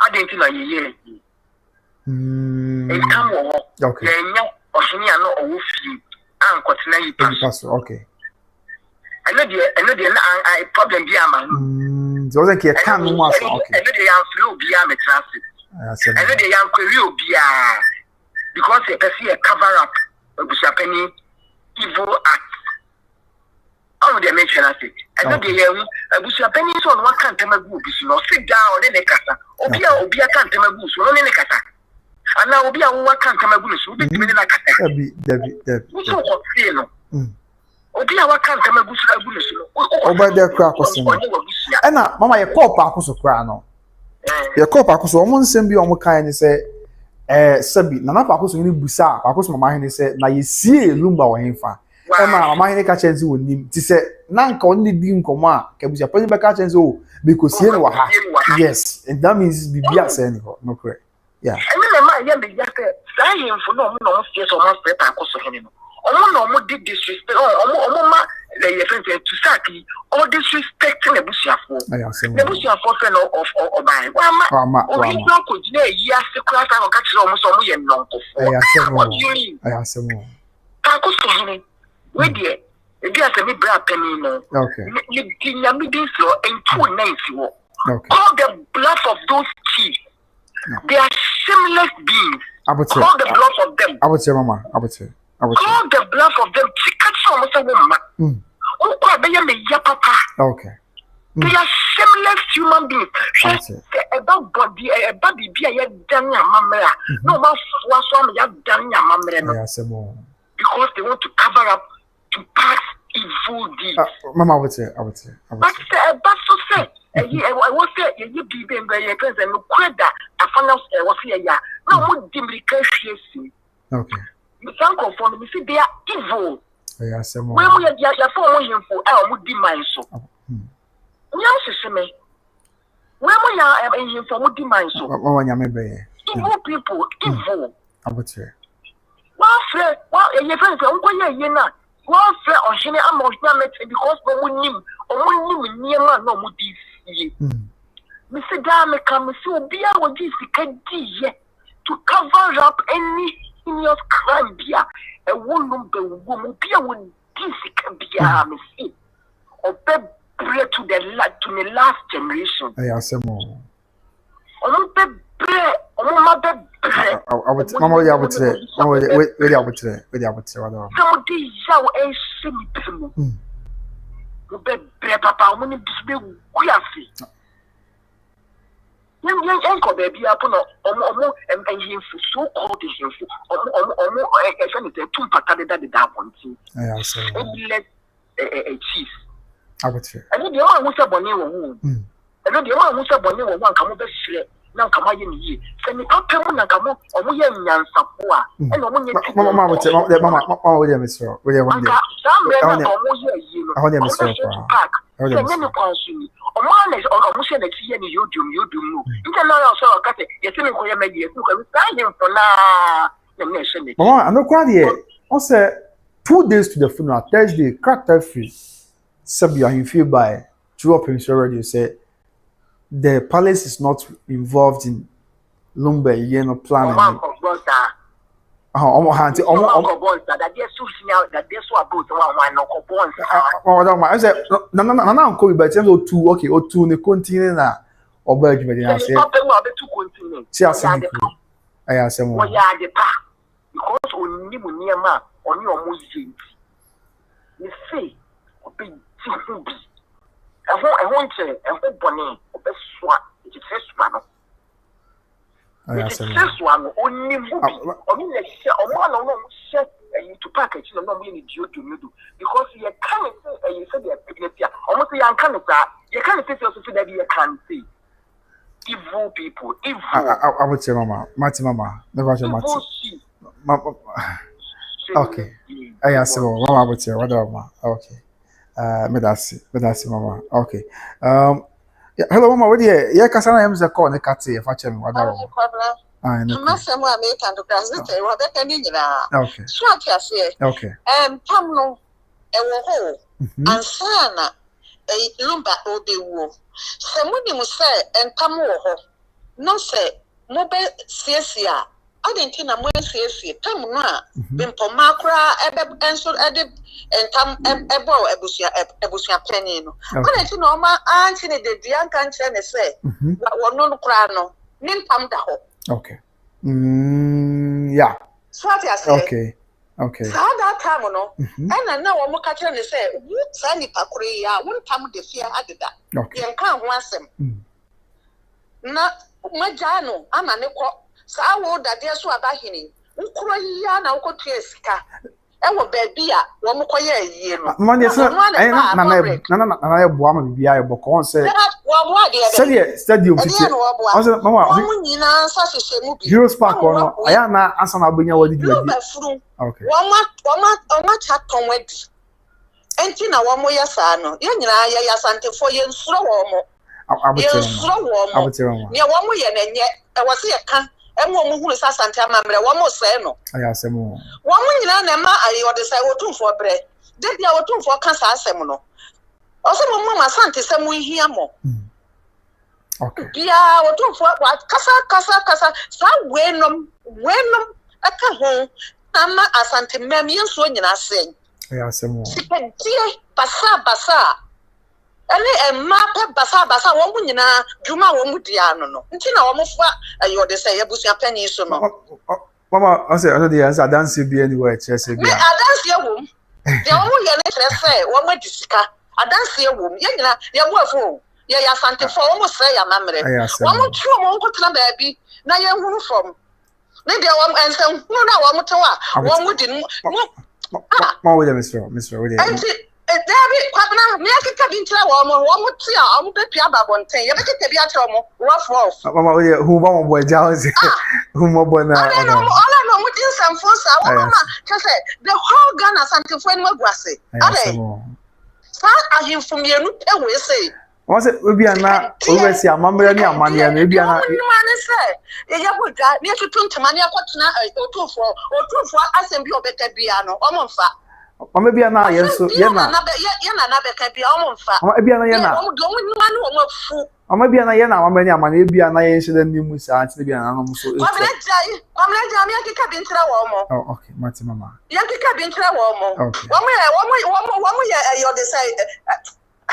adenti na yeye en kam wo okay yenya ohini ano owo fi ankotena yi pass okay I know the I problem be ama so that can can no more okay I know the am free be am transit I know the am query obi because you see a cover up Abusuapanin evil act all the mention I say I know the Abusuapanin so one can't tell me go be so sit down in the kasa obi can't tell me go so no in the kasa and now obi one can't tell me go so be in the kasa Debbie so what feel no obi a waka ntama gusu agunusu no obade kra akoso na mama ye call akoso kra no ye call akoso omo nsem bi omo kan ni se sabi na akoso ni busa akoso mama he ni se na ye sie lumba wo henfa ma mama he ni ka chenzi wonim ti se na nka onni di nkomo a ka Abusuapanin be ka chenzi o because sie ni wa ha yes and that means bibia say ni ho no correct yeah I mean ma ye be yate sai henfo no mo no sie so mo spread akoso he ni no omo did disrespect omo ma the friend to sack all disrespecting Abusuafo Abusuafo friend of obai wa ma o yi ko jina yi ase kura ta no ka kire omo so omo ye nonkofo what do you mean ta ko so ni we dey e bi ase mi bra penny no okay you nyame dey so entu nice wo okay all the blood of those chiefs they are shameless beings all the blood of them abuti mama abuti all the blood of them, almost a woman. Okay. They are shameless human beings. About body, a baby be a danya mamma. No more was a danya mamma. Because they want to cover up to pass evil deeds. Mama, I would say. But so say, I was say, you be being very present and credit. I found out I was here. No more dimly cautious. Okay. You can't conform me. See, they are evil. Yes, when we are for him for our would be mine so. Yes, me. When we are in him for would be mine so. Evil people, evil. I would say. Well, friend, your friends are going to not. Well, friend, or she am not because no one knew near man, no would be. Mr. Dame come so be our DC to cover up any crime beer, a woman beer with this beer, me or bread to the last generation. I ask them all. Bread, mother bread. I would, Mama, I would say, wait, somebody shall a simple. You papa, when it be queer. Uncle baby upon and him for so called him for Tupac that one thing. A chief. I would say. I know the one who's a bonnet woman. I know the one who's a bonnet one come over here. Now come on ye. Send me up to one and come on or we are Sapua. And Mama would say, Mama, William is so. William, some men are almost here. You Omanes or Musha that see any you do no. You can also cut it. Yes, you can sign him for now. Mama, I'm not quite yet. Also, 2 days to the funeral, Thursday, character free. Sabia, you feel by true up in radio say the palace is not involved in Lumba, you know, planning. hanti bonds that they so now that they so about one no bonds I said na ko be tem o two okay o two ne continue na oba adwuma di na say papa mo be two continue see asem I asem wo ya de pa because onni mu niam oni omo yi ni say obi ti hu bi ehun nche ehun boni obe soa ti se soa no I asem this one onni mu bi oni le se omo na no se Tupac actually no me ni dio do because you can say you said they are picking up almost you can say you can say so that you can say evil people evil I would say mama never say mama okay I asem mama would say what mama okay me that's mama okay yeah, hello mama what here yeah kasa na yemze call ne kate e fa che me what I'm not someone American to translate. Rebecca Nina. Okay. Short yes. Okay. Pamno, a wo, and Sana, a Lumba Obi wo. Somebody must say, and Pamo, no say, Mobile CSA. I didn't think I'm well CSA. Tamuna, Bimpo Macra, Ebeb, and so added, and Tam Ebo, Abusuapanin. When I think no ma, Anthony the young country and say, but one no crano, Nim Pam da ho. Okay. Yeah. So what I say? Okay. So that time no. And now I'm catch and say, "Who send pakuri ya? One time the fear added that. Okay. You can't want them. Na majano. I'm an equal. So I would that dear so about him. Ukura ya na uko tieska. Ewo baby a wo mko ye yie no. Man yes na na boa ma bibia e boko on say. Wo boa de. Stadium titi. On say mama. Wo nyina sa hwehwe mu bi. Heroes Park no. Aya na ansa na abonya wadi dwadi. Okay. Wo ma chaton wadi. Enti na wo mo yesa no. Ye nyina ye yasante fo ye nsuro wo mo. Ye nsuro wo mo. Ye wo mo ye na nye. E wo se ye kan. Emo mu hunu sa sante amamre wo mo se no aya asem wo mo nyina na ma ayi ode sai wotumfo bre de bia wotumfo ka sa asem no o se mo mama sante se mu hia mo okay bia wotumfo wa kasa sa wenom aka ho na ma asante mem yenso nyina sen aya asem wo tie basa ele emma pe basa wo mu nyina dwuma wo mu dia no nti na wo mu fa ayo de say Abusuapanin so no mama I say the answer dance be anywhere chese be dance ye wo de wo ye ne kire say wo ma disika dance ye wo ye nyina ye bo afo ye ya sante fo wo mu say ya mamre wo mu tuo mo nkotena ba bi na ye hunu from ne de wo ensem hunu na wo mu tewa wo mu di ma wo de Mr. wo de David, Kwabna, me akeka bi ntra wo mo tia o mo bepia babonten ye bekeka bi atra mo rough mama we who ba mo boy jawse who mo boy na all no mo din sam fo sa wo mama say the whole Ghana something for no guase ade sa ahimfo me nu pe we say wọ́n sẹ́ obi àná obi ẹ̀sì àmàmẹ́rẹ́ ní àmàlẹ́ ẹ̀nà ebi àná. Wọ́n ní sẹ́ ẹ̀yẹ́ bó dá ní ẹ̀tútù ntoma ní ẹ̀kọ́tìná òtúfọ̀ asẹ̀m bí ọ̀bẹ̀kẹ́ bí àná ọmọ nfa. Ọmọ ebi àná yẹn so yẹn na. Yẹn na n'abẹ̀kẹ́ bí ọmọ nfa. Ọmọ ebi àná yẹn na. Ọmọ ní wọn ní ọmọ fu. Ọmọ ebi àná yẹn na àmàmẹ́rẹ́ ní àmàlẹ́ ebi àná yẹn ṣe dẹ́ ní mu sáà àti ebi àná ọmọ so. Ọmọ ẹja mi akíkà bí ntira wọ ọmọ. Oh okay mati mama. Yẹn kíkà bí ntira wọ ọmọ. Wọ́n yẹ ẹ̀yọ́ de sẹ́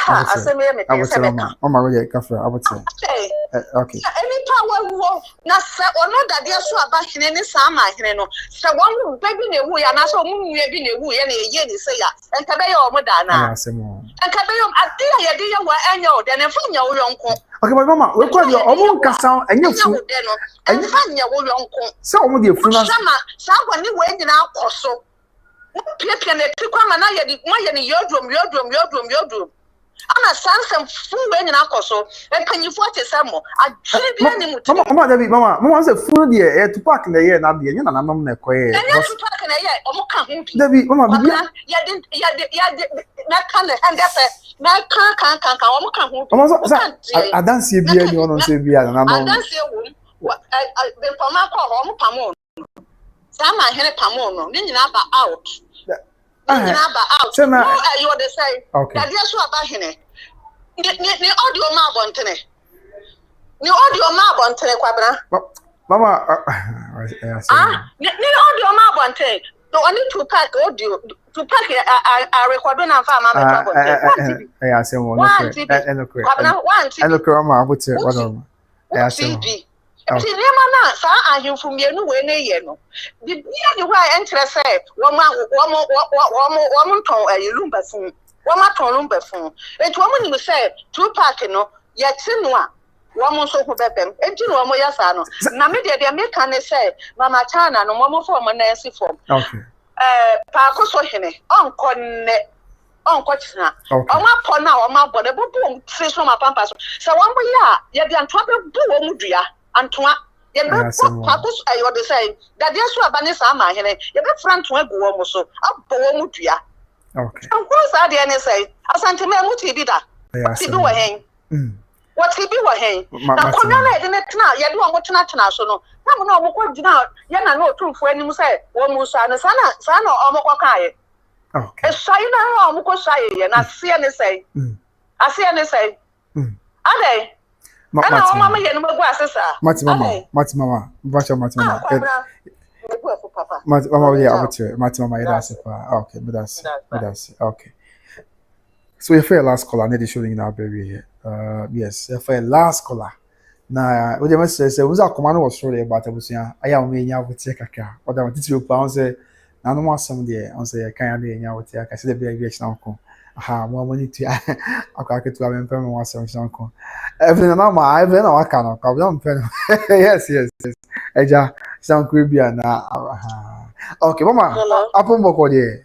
asemi me pese beka o ma go dey kafra abote okay any power wo na se ono dade so aba hene ni sama hene no se won baby na ewu ya na so mu nwe bi na ewu ya na ye ni se ya enka be ya o mu da na asemo enka be yo ade ya ye de ye wa anya o de ne fa nya wo yonko okay my mama we kwa o mu nkasa anya fu anya fa nya wo yonko se o mu de fu na sama sa gwa ni we nyina akoso pia na tikwa ma na ye di mo ye ni yodrum ana sanse fu we nyina akoso empanyifo atesamo adwene bi ani mutu mama David mama say fu de Tupac na ye na de nyina nanom na ekoye Tupac na ye omo ka ho bi David mama bibi ya de na kan de handefe na kan omo ka ho bi mama so adanse bi ani ono se bi ana nanom adanse wo be pama ko omo pamo sama hene pamo no ni nyina ba out out. No, you want to say that yes, what about him? The audio mabontene. The audio mabontene, Quabra. Mama, the audio one thing. No, I need Tupac audio. Tupac, I record on a farm. I'm I say one TV. And okay, I'm about to one. I say TV. Ti nema na sa ahemfo mienu we ne ye no. Bibia de ho a entere say wo ton Lumba fun. Wo ma ton Lumba fun. Enti wo mu ni say Tupac no ye ti no a wo mo so ko bebem. Enti no mo ya sa no. Na me de make can say mama China no mo fo mo na esi fo. Okay. Pa Akosua hene onko tina. Oma pona oma bode bobo tiri so ma pampa so. Se wo mo ya ye de anto be bu wo mu dua. Antoa ye be patos ayo de say that yesu abane sa ma hene ye be front to egu wo mo so abo wo mu dua. Okay. And what's that the any say asante me mu tibi da tibi wo hen what tibi wo hen na konya na de tena ye de wo tena so no na mo na wo ko gina ye na na otumfo anim say wo mu sa na o mo ko kan ye. Okay. E sai na o mo ko sai ye na se ne say ase ne say ade Mama, you know what I say. Mama. Okay, but that's okay. So your last caller, I need to show you now, baby. Here. Yes, your last caller. Now, what you must say, was our command was sorry about Abusuapanin. I am me now with take a car. What I want to pounds say, now no more some day. I say, I can't be now with I see the big reaction uncle. Aha, more money to akaka to am pen one some uncle. Everything na ma, even na waka no, ka am pen. Yes. Eja, some cribia na. Okay, mama. Apo mboko de.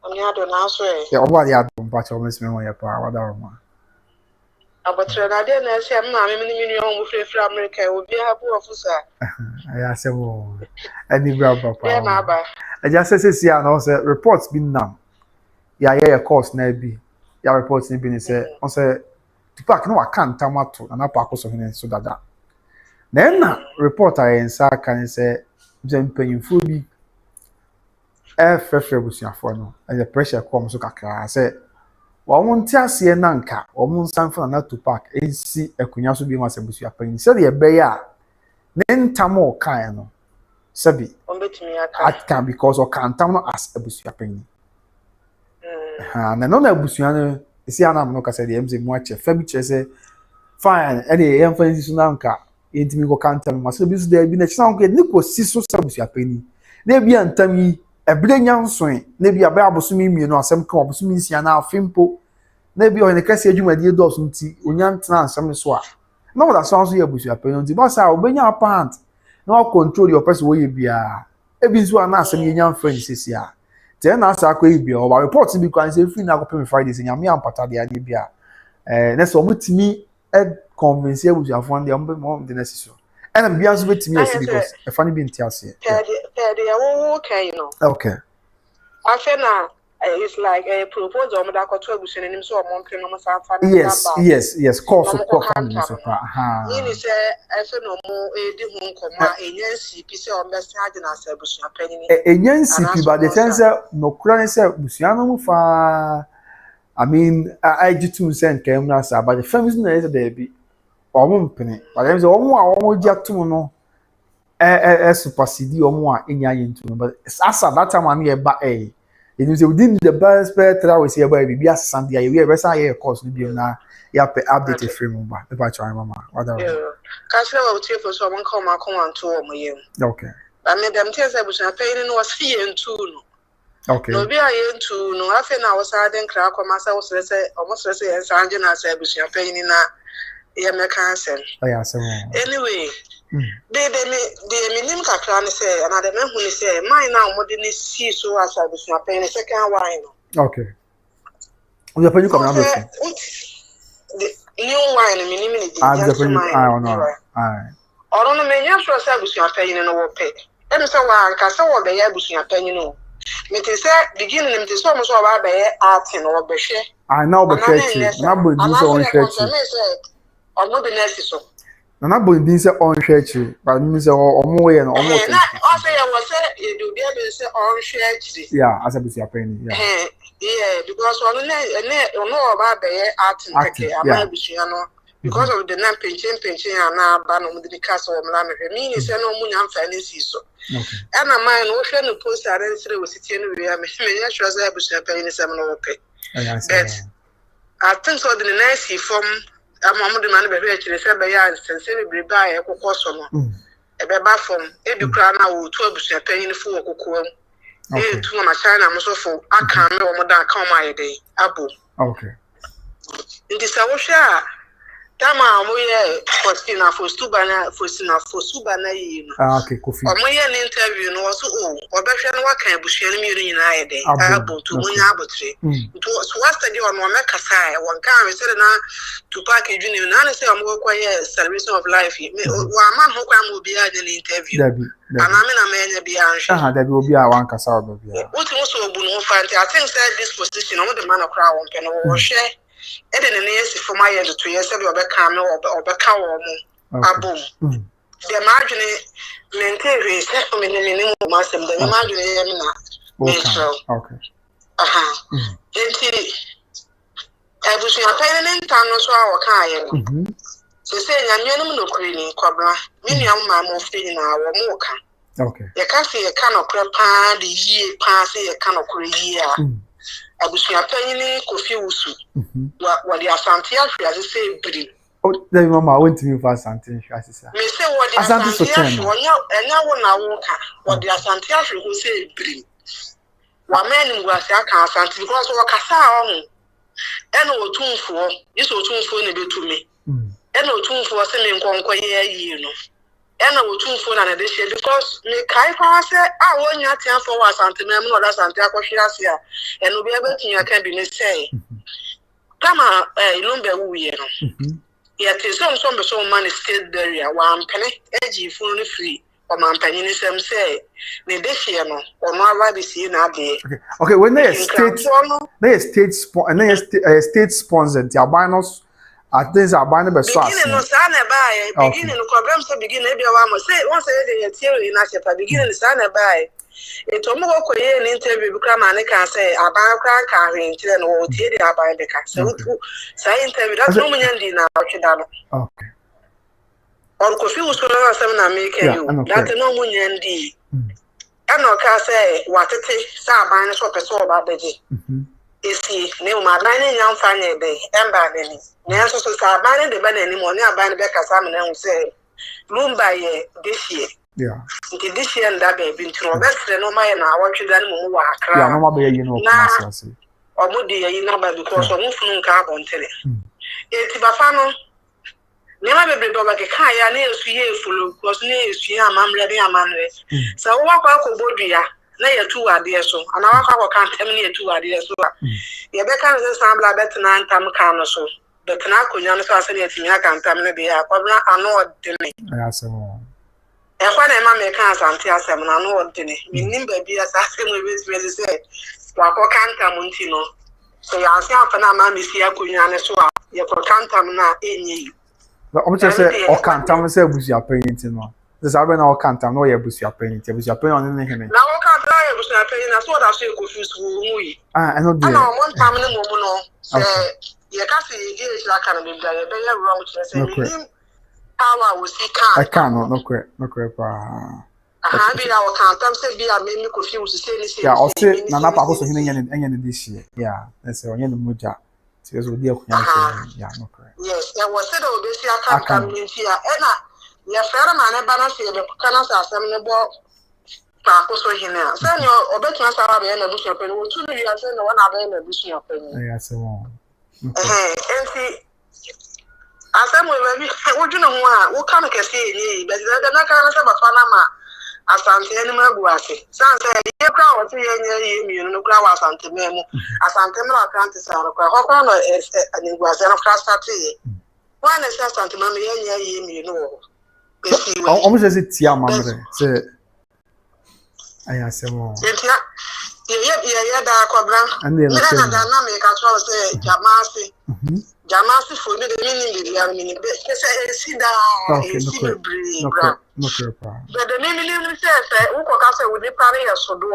Oni ado na so e. Yeah, oba de ado mpa cho mesme won ya pa wada roma. Abotre na de na se ma me ni mu frefre America obi habu ofusa. Aya se wo. Ani bra papa. Yeah, na ba. Eja se ya na say reports bin now. Yeah, course na bi. Ya reports ni bi ni say on say Tupac no account tamato na pa Akosua hene so dada. Na reporter en sa kan say jempanyimfo bi frefre busuafo no. And the pressure come so kakra say wa won ti ase na nka o mun sanfa na Tupac ensi akunya so bi ma busuapan say the be ya ne ntamo kan no sabi on betimi aka because o kan tam no as busuapan na no na abusua no esi anam no kasa de emze mu ache fa bi che say fine e dey emphasize so na nka entimi go kantam ma so bi so dey bi na chisa nko ni ko si so sa busuapani na bi antam yi ebire nyanson na bi aba abosumi mienu asem ka abosumi nsia na afempo na bi o ne kase adwumadi dos nti onyantena asem so a na wada so so ye busuapani nti ba sa obenya pant na o control your person wo ye bia e bi so na asem ye nyan friend sisia then as I could be or reports because if you now pay Fridays in Yami and Patadi Adibia. Next one to me, convince you with your phone the mom the necessary. And I'm being with me because a funny being Tiasi. Okay, you know. Okay. I feel now it's like a proposal on the contribution and so on. Yes. Course of course. You say, I feel no more a home comma, a yancy piece of best hiding as a bush penny. A yancy, but the sense no crown said Busiano fa. I mean, I did 2 cents came now, but the family is there be or penny. But there's almost just 2 no. Supersede or more in Yayin, but as that time I'm here, but a. It is within the best better I was here by BBS Sunday. We have a course to be na ya update frame ba. The batch mama. What are you? Castle will take for someone come and 2 million. Okay. I made them tell us I paid was fee and 2. Okay. No be I into no half an hour sardine crack or myself say almost say as Angela said was your pain in a Yamakan. Anyway. The minimum can say another man who say mine now modern see so as I was not paying a second wine. Okay. We are paying come the new wine minimum. Or on the menu for service you are paying and over pay. And so I can say what they are bushing a penny no. It is beginning to so much about by art and or beshe. I know the church. Not with this on church. Or not the necessary. Na bo din se on hwechi ba mi se omo ye na omo te na o se ya wo se e do bia be se on hwechi yeah as a bit ya penny yeah because one no ba be art nke ama bisua no because of the name pension and now ban on the castle of Lammy. Meaning, say no money and finances. So, and a man, ocean the post I didn't was sitting with me. I sure as I was paying some okay. But I think so the nice from a moment the man be actually said by and sensible by a cocosono. A beba from every crown out 12 paying for cocoa. Eh, to my China, I'm so full. I can't know more than come my day. Abu. Okay. It is our share. Tama moye postina for Subana for Sina for Subana. Okay, coffee. Or moye an interview no so or better than what kind of Bushian in a day. Abu to win arbitrary. It was what's the on one Kasai, one car is said now Tupac Junior, and say I'm more quiet celebration of life. One man who can be an interview. And I'm in a man be answered. That will be our one Kasai. What also will find? I think that this position of the man of crown can or share. And then the for my end 2 years, or become or become Abu. The margin maintain settlement minimum master, the margin. Okay. Abusuapanin Tano our kind. So say, I'm no creating cobra, many of my more feeling our mocha. Okay. You can't see a can of crap, the year passing a can of career. Abusuapanin Kofiusu. What the Asante as I say, breed. Oh, then Mama went to me for Asante, as I say. May say what the Asante and now I won't what the Asante who say breed. One man in Guasiaca Asante because of Cassa on. And no tune for this or tune for a bit to me. And no tune for sending Conquer you know. And no tune for an addition because me Kaipa said, I want your time for us until me or Santiago Shirasia and will be able to can be say. Kama Lumba we yet is some so money state barrier 1 penny edgy fully free or man penny say the decision or no be seen out there. Okay, when they state sponsored the albinos at this albino beginning no sana by beginning no problem so begin maybe one say once they theory in a beginning sana by it omo go an interview because man can say aban kran kan hwe ntire no o tie dey aban be ka so say interview that no munya ndi na otweda no okay or ko fi usoro na sem na make you that no munya ndi and o ka say watete sa aban so person o ba beje esi ne o ma aban ne nyam fa ne be emba ne ni ne so sa aban ne de ba na ni mo ne aban be ka sa me na hu say Lumba ye this year. Yeah. This year and that baby to best no my na want you done more cry. Yeah, no be you know or mudi you know because of move carbon tele. Eti bafano never be baba ke kaya na esu ye full because na esu ya mamre de amanwe. So wa kwa ko bodua na ye tu ade so ana wa kwa kan tem na ye tu ade so. Ye be kan se sambla bet na ntam kan no so. But na konya no so ase na etimi aka ntam na be ya kwabna ano de me. Yeah, so e kwa na ma me kan Asante asem na no odene minim ba bi asase mo be say wa ko kanta munti no so ya ase afa na ma me si akonya ne so a ye ko kanta na enyi o me say o kanta me say Abusuapanin ti no this abe na o kanta no ye Abusuapanin on ne hene na o kanta ye Abusuapanin na so da so e confuse wo mu yi I know dey na o mon tam ne mo mu no say ye ka se ye is la kan be bia ye be wrong to say minim power we see can I can no correct pa be our can't say be a me confuse say yeah o say na na pa ko so hene enye this year yeah let's say onye no moja so so dey akunya yeah no correct yes there was said o be see aka community a na ye fere ma ne ba na se be kana sa asem ne bo pa ko so hene a say no obetuna sa ba be na Abusuapanin wo tu no ya say no na ba na Abusuapanin yeah say won enti asem we maybe wo dwuna ho a wo kan kese enyi but na kan na ba fa na ma Asante ni magu ase sanse ye kra wo ti ye nya ye mi no kra wa Asante memu Asante me na kan ti sa ro kwa ho kwa no anigu ase no kra start ye wa na se Asante memu ye nya ye mi no besi we o mo se ti amamre se aya se mo entia ye da kwa bra na me ka tro se jamasi for me the meaning be say sida no correct but the meaning say we ko ka say we dey pare ya so do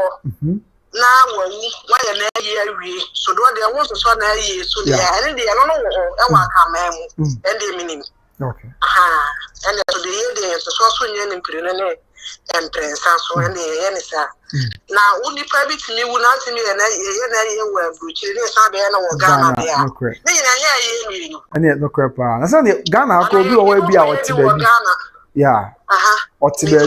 na why na ye wi so do they want so na ye so they and they no e wa kama mu and they minim okay and so they so nye mpire ne emprensa so and ye ne sa na uni private ni wu na timi na ye wa bruchi ne sa be na wo Ghana be a ne nyina ye ye and no crap na say Ghana ko bi o wa bi a o ti be yeah o ti be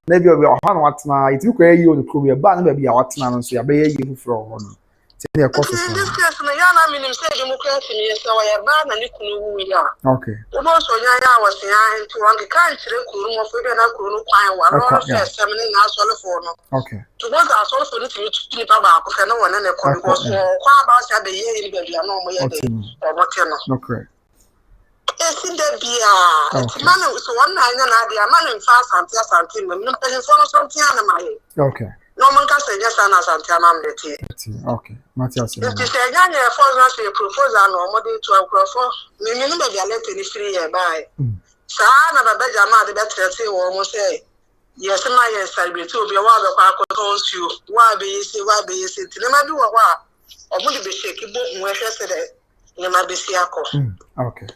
na bi o ha na watena it ko ye on krom ye ba na ba bi a watena no so ya be ye fufuro ho no ti ne ko so so this case na ya na minim say democracy ni so wa ya ba na ni kunu wu ya okay obo so ya wa se ya nti wan kan kire kuru mo fo be na kuru kwan wa no first time ni na so le fo no okay to go za so fo ni ti pa ba ko fe no wona ne ko because kwa ba sa be ye ni be bia no mo ye de o mo te no correct in the beer, man, so one night, and I am man in fast and something, but no person for something on my. Okay. No man can say yes, and as I'm okay. Matthias. If you say, Yan, your father's proposal or model to a croffer, maybe you never let any 3 years by. So I never bet your mother better say, or almost say, yes, my yes, I will to be a while of our calls you. Why be you say, why be you say, never do a while. Or would be shaky book where yesterday? You might be Siako. Okay.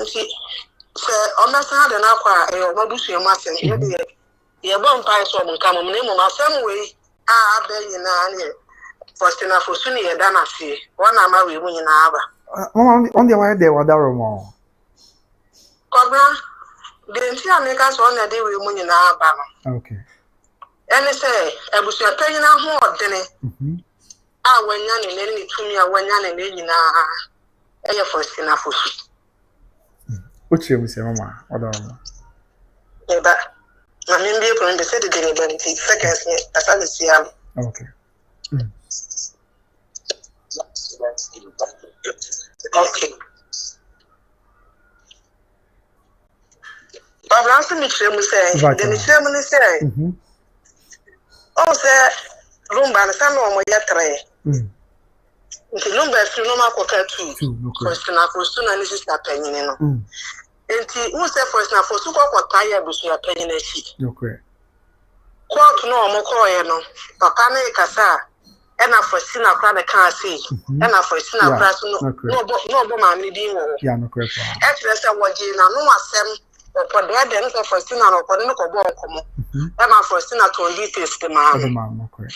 So, on my side, and I what do you must say? You won't buy some come on name on some way. Ah, there you know, first enough for soon, you done. I see one I'm married when you know. On the way there, what are more? Cobra, didn't you make us on a day when you know? Okay. And they say, Abusuapanin+Akosua more than it. Ah, when you're in any to me, when you're in any now, first enough for soon. What you say, Mama? What are you? But I mean, be going to say the delivery seconds as I see. Okay. Okay. But last me say, then the ceremony say, oh, sir, Lumba, the son of my yatre. Lumba, if you know my cocker too, first and Akosua and this is not penny. Enti unse first na fosu kwa taya Abusuapanin echi. Okay. Court no mo koye no. Papa na kasa e na fosi na kra na kan sei. E na fosi na kra so no bo ma me din wo. Yeah, no correct. E tire se woje na no asem opode de no fosi na no opode no ko bo nkomo. E na fosi na to details de ma. Okay.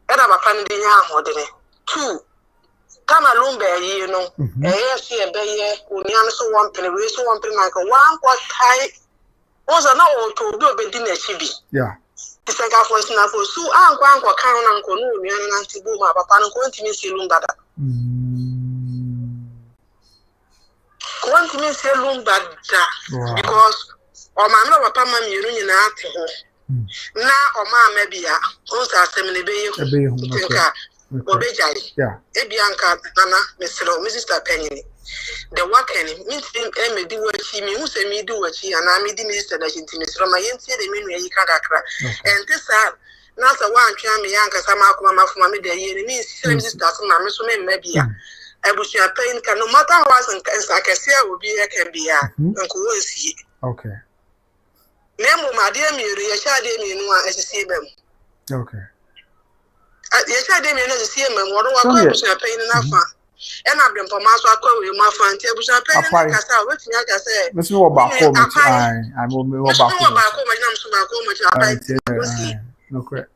E na papa ni din ya ahodere. 2 Kama Lumba ye no see a bay union so one penny we so one penny like one quite high also no to do be dinner chibi yeah it's like for na for so anko kan anko no union anti bo ma papa no kontimi see Lumba da kontimi see Lumba da because o ma no papa ma miru nyina ate ho na o ma ma bia o sa asem ne be ye Obejari. Yeah. Ebianka Nana, Mr. Penny. The working means me do what she me who say me do what she and I made Mr. Dashintini from my auntie the mean you can't cry. And this not a one trying me young as I'm out from my day means sister mamma so maybe Abusuapanin can no matter what and I can say will be a can be a uncle will see. Okay. Nemo my dear me, you shall me no as a see them. Okay. Yes, I didn't see him and what Abusuapanin enough. And I've been for Master with my friend, Abusuapanin, which I can say, Miss No back home. I'm no correct.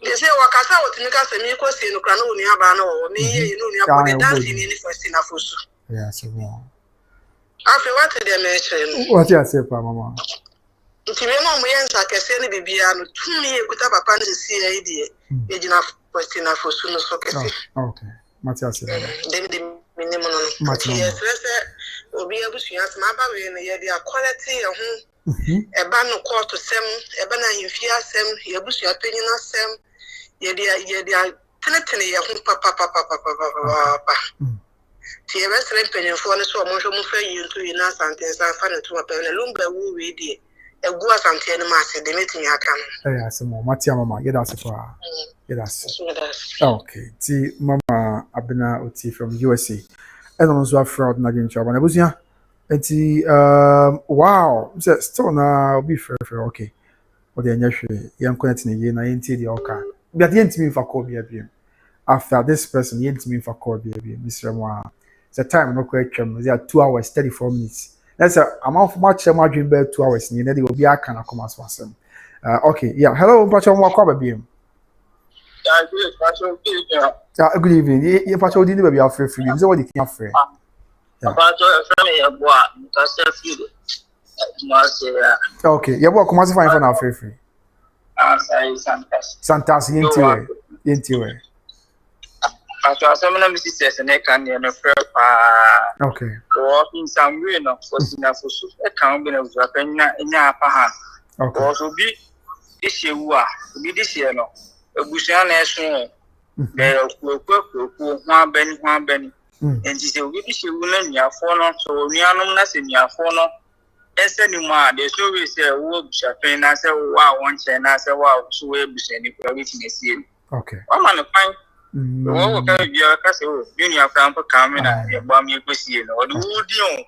They say, Wakasa, what Nicas and Nikos in Cranonia Bano, me, you know, dancing in the first in Afusu. Yes, after what they mentioned. What you say, Mama? If you know me, I can say, Bibiano, 2 years with a pan to see idea. Enough first in Afusu, so okay. Matthias, then the minimum Matthias will be able to answer my baby and the quality a ban of court to sem, a banner in fear sem, Abusuapanin sem, ye are tenetany of papa. Tia restaurant penny for the so much more you to in us and things I found to a pen Lumba woo ready. A guas and ten master, the meeting I can. Yes, Matia Mama, get us for yes. Okay, T Mama Abena Oti from USA. And also a fraud Nagin job and I was here. Wow, still now be fair, okay. Or the initial young connecting again, I ain't the oka. but yet me for call be after this person yet me for call be Mr. Moa. The time no question. There are 2 hours 34 minutes. That's a amount of much my dream bed 2 hours. You know they will be a kind of come as one. Okay, yeah. Hello, Pacho Moa call be. Good evening. You Pacho didn't be afraid for you. So what you can afraid? Okay, yeah, what come as fine for now free. Santas into After some of the sisters and I can okay. Or in some way, no, for enough for a counting of Zapena in your upper hand. Okay. Also be this year, be this year, no. A Bushan national. There are one Benny, and this is a British woman, your phone, so Nianum in your phone. Yes, anymore. There's no way say work Japan. I say wow, one chain. I say wow, so we be saying everything is here. Okay. I'm on the fine. The one who can be a castle, junior camp coming and a bomb you see, or the wood you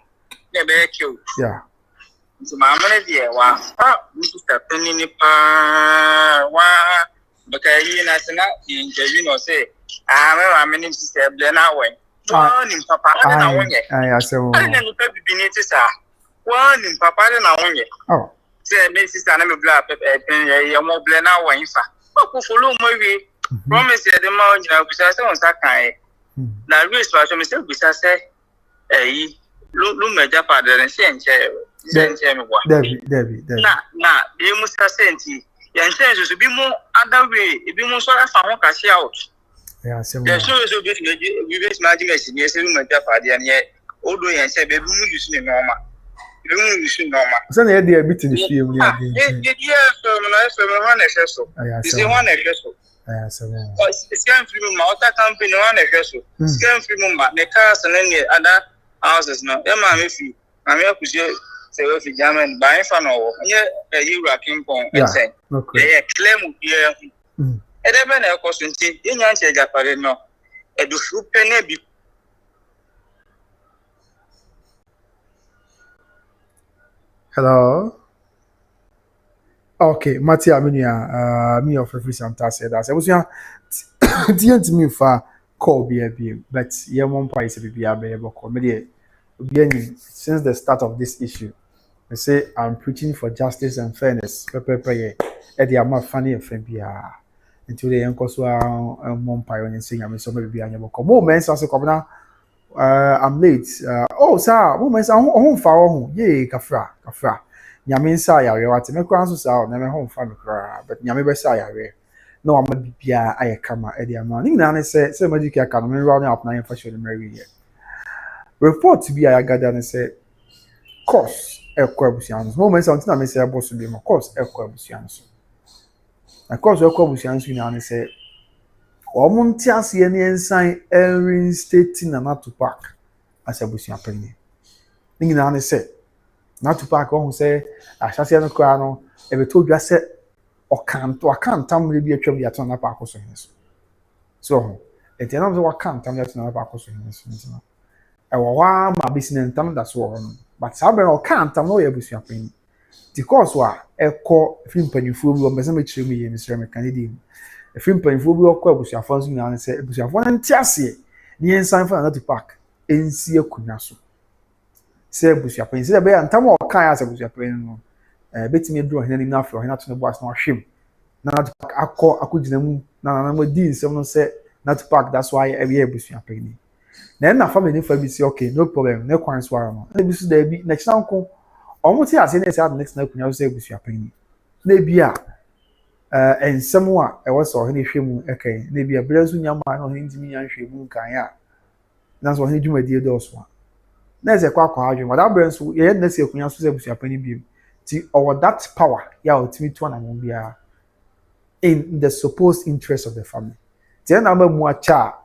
never kill. Yeah. So my money dear, wow, Mr. Penny Pa, wow, because you know, say, I'm a minister, then I went. One in Papa, I went. I say, I never be near to sir. One in Papa and I won. Oh, say, Mrs. Anna Black, and more blend our wine. What follow my way? Promise the mountain, which I saw on Sakai. Now, Louis was a mistake, which I said, look, my Japa, and send Debbie. Nah, you must have sent you. Your intentions will be more other way, it be more sort of found cash out. Yeah, so there's so bit we base imagination, yes, my Japa, and yet, although I said, baby, you see normal. You should know. So they are bit in the film. Yes, so it's a one vessel. It's going through Malta company, one vessel. It's going through the cars and any other houses now. Emma, if you, I'm here to say, if you German buying for no, yeah, you are King Pong, and say, they claim here. And then I was in answer Japan, and do soup penny. Hello. Okay, Matia Minia, me of Free Santa said that. I was didn't me for call be, but yeah, one price be able comedy. Since the start of this issue, I say I'm preaching for justice and fairness. Pepe, Eddie, I'm not funny and FBA. Until the young Kosua and one pioneer saying I'm so maybe I never come. More men, so come now. I'm late. Oh, sir, woman, I'm home for home. Yea, Kafra. Yamin Saya, what me cross out, never home for me, but Yami Saya. No, I'm a BPI, I come at the amount. Nina said, so much you can come running up 9 for sure. Mary. Report to be I got down and said, course, a corbusians. Moments until I say, I was to be my course, a corbusians. Of course, a corbusians, you know, and say, Omuntias yen sign reinstating and not to Tupac as a Abusuapanin. Ning na say not Tupac on say I shall say no crano ever told you I said or can't tam really be a trouble yet on a park also. So it enough of can't tam yet on a park also. I was my business and tam that's one, but Saber or can't tam no Abusuapanin. Because what a call film penny fool or Messamich me, Mr. Canadian. A film pen for be okwa busuafo nso nyane se busuafo na ntiase ne ensan fa na to park ensi akunya so se busuafo ensi be antam o kan ya se busuafo no betimi dro hena ni na afro hena to no boas na hwem na to park akogina mu na mo di nsem no se na to park that's why every busuafo ni na family fa bi si okay no problem na kwan so ara no na bi su da bi na chinanko omo ti ase na se next na akunya so se busuafo ni na bia and someone I was so any shame, okay, maybe a blessing young man on him to me and she moon can. That's what he do, my dear Doswa. There's a quack argument, but that burns, you had next year when you have a penny beam. Or that power, yeah, to me to one and be in the supposed interest of the family. Then I'm a more cha,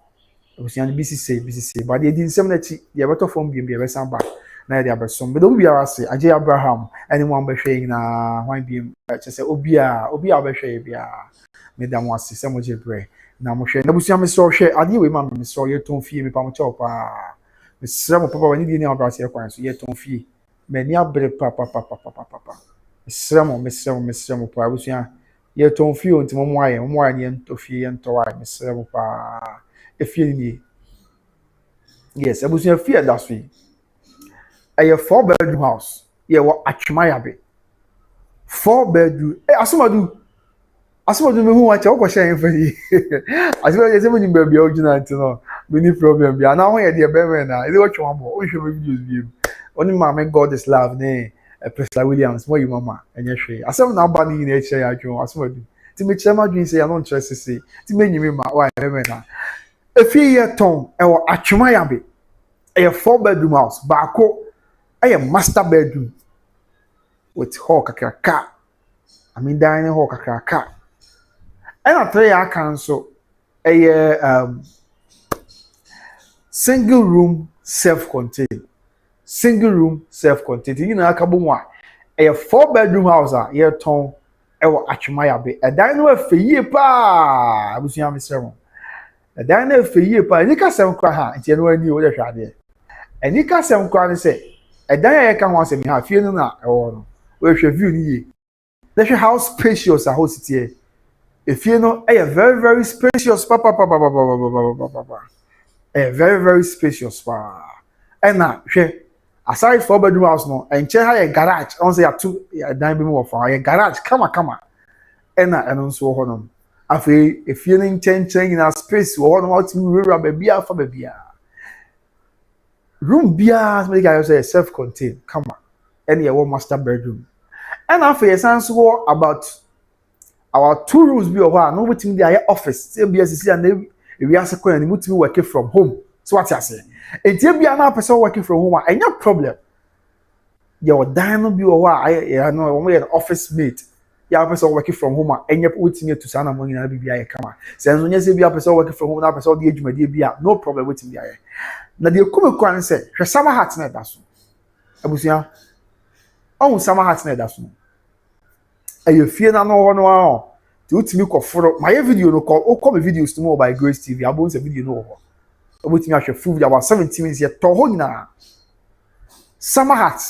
it was young BCC, but they didn't seem that the better form being a vessel back. Na dia besom but obi ara say Ajay Abraham anyone be hwe na wan bi say obi a be hwe bia me da mo ase se mo je bre na mo hwe na busia me so hwe ade we ma me so ye ton fie me pa mo cho pa me sra mo papa wani di ni abra se kwan so ye ton fie me ni abre pa me sra mo pa busia ye ton fie nti mo aye ne ento fie ento wa mesere mo pa efie ni yes abusua fie da so yi a 4-bedroom house ye wo atwema be 4-bedroom asomadu me hu wa che wo hye en fani asomadu ye se mo ni ba bia ogina nti no me ni problem bia na ho ye de be me na e de wo twema bo o hwe me videos bi oni mama God is love ne President Williams mo yi mama enye hwe asem na aba ni na e che ya adwon asomadu ti me che ma adwon se ya no ntre sese ti me nyimi ma wa be me na efie ye ton e wo atwema be a 4-bedroom house baako a master bedroom with hall kakraka I mean dining hall kakraka and a 3 aka nso a single room self-contained you know aka bo mu a 4-bedroom house a ye ton e wo atwema be a dining no afeye pa abusuya mesremo a dining no afeye pa ni ka sem kra ha nti eno ani wo de hwade eni ka sem kra ne se edan ya ka ho asem ha fie no na ewo no we hwe view ni ye na hwe how spacious a house tie efie no very very spacious papa very very spacious pa na hwe aside 4-bedroom house no enche ha ye garage on say ya two dan bi mo fa ye garage kama na eno nso ho no afi efie no nchen na space wo ho no out mi wura ba bia fa ba bia room bia somebody can say self-contained come on any one master bedroom and after so about our 2 rooms be over no wetin dey office say bia sisi and we are second and mutimi working from home so what you say entie bia na person working from home any problem your dan no be over I know we an office mate ya person working from home any wetin to sana mo nyina bia ye kama say nso nya say bia person working from home na person dey adwumade bia no problem wetin bia ye na de kume kwan se hwe sama hat na da so abusia on sama hat na da so aye fie na no ho no a ti utimi koforo my video no call me videos to more by Grace TV abon se video no ho obutimi ahwe full video about 17 minutes ye to ho nyina sama hat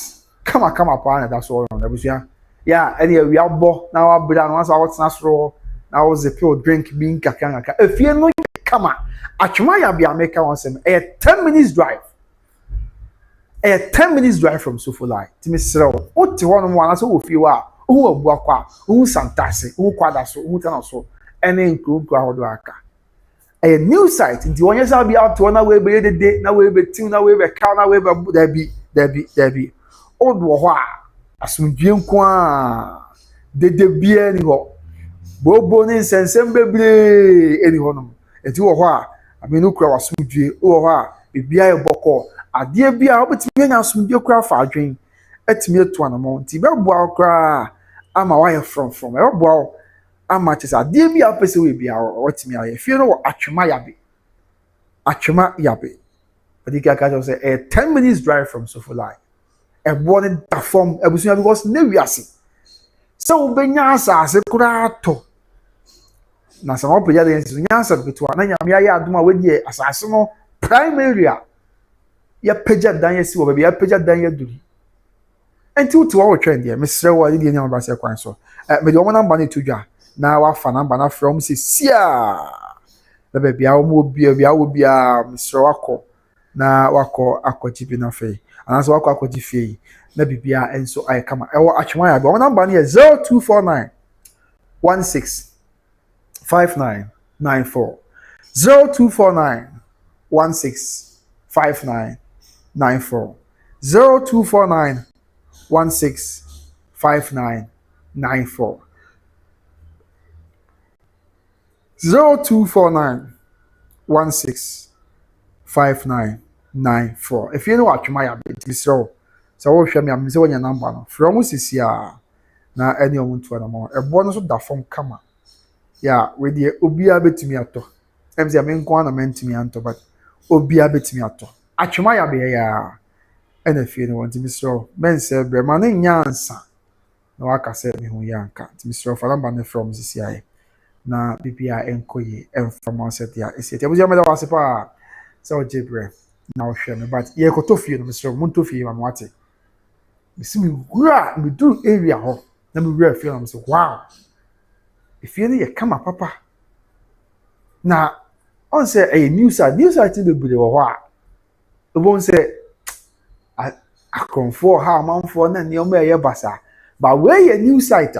kama pa na da so no abusia ya any we abo na wa bra no asa wa tena soro na wo zepe drink bin kakanga efie no kama atwema ya bia make one sem a 10 minutes drive from Sofolai timi srew o ti ho no mo anaso wo fie wa o abu akwa o santase o kwada so o tana so ene nkru ahodo aka a new site nti wonye sa bia to na we be dede na we be tim na we be ka na we be dabi o do ho a asumdue nko a dede bia ni ho bobo ni nsensem bebre eni ho no enti wo ho a amenu kura wasumdue wo ho a bibia e boko ade bia obetimi anya asumdue kura fa adwen etimi etu anamo nti beboa kura ama wa ye from e beboa ama chesa ade bia pese we bia otimi aye fie no atwema yabe adika ka say a 10 minutes drive from Sofolai e born da form ebusunya because ne wiase so benya asase kura to na sama opeja de nsi nya asase betua na nyame aye adoma wedi asase no prime area ya peja dan yesi wo ba ya peja dan ya duri enti utu wo twend ye mesre wo ade nya ba se kwan so me de wo namba na tudwa na wa fa namba na from se sia na ba bia wo mo bia mesre wako na wako akojibi na fe anaso wako akoji fe na bibia enso ay kama e wo atwema ya wo namba na 0249 16 5994 0249 16 5994 0249 16 5994 0249 16 5994 if you know what my ability so wo hwe me am se wonya number no from sisia na any omuntu na mo ebo no so da form kama ya we die obia betumi ato em se amenko na mentumi anto but obia betumi ato atwema ya be ya ena fie no wanti misro men se bre ma na nyansa na waka se me hu yanka ti misro fa number ne from sisia na bibia enkoye enfama set ya esi ti abuja me da wase pa so jebre na o hwe me but ye ko to fie no misro mun to fie ma wate misimi gura mi do area ho na mi wura fie na mi so wow If you need come papa. Na on say a news site be be wa. The one say I come for how man for na near me basa. But where a news site?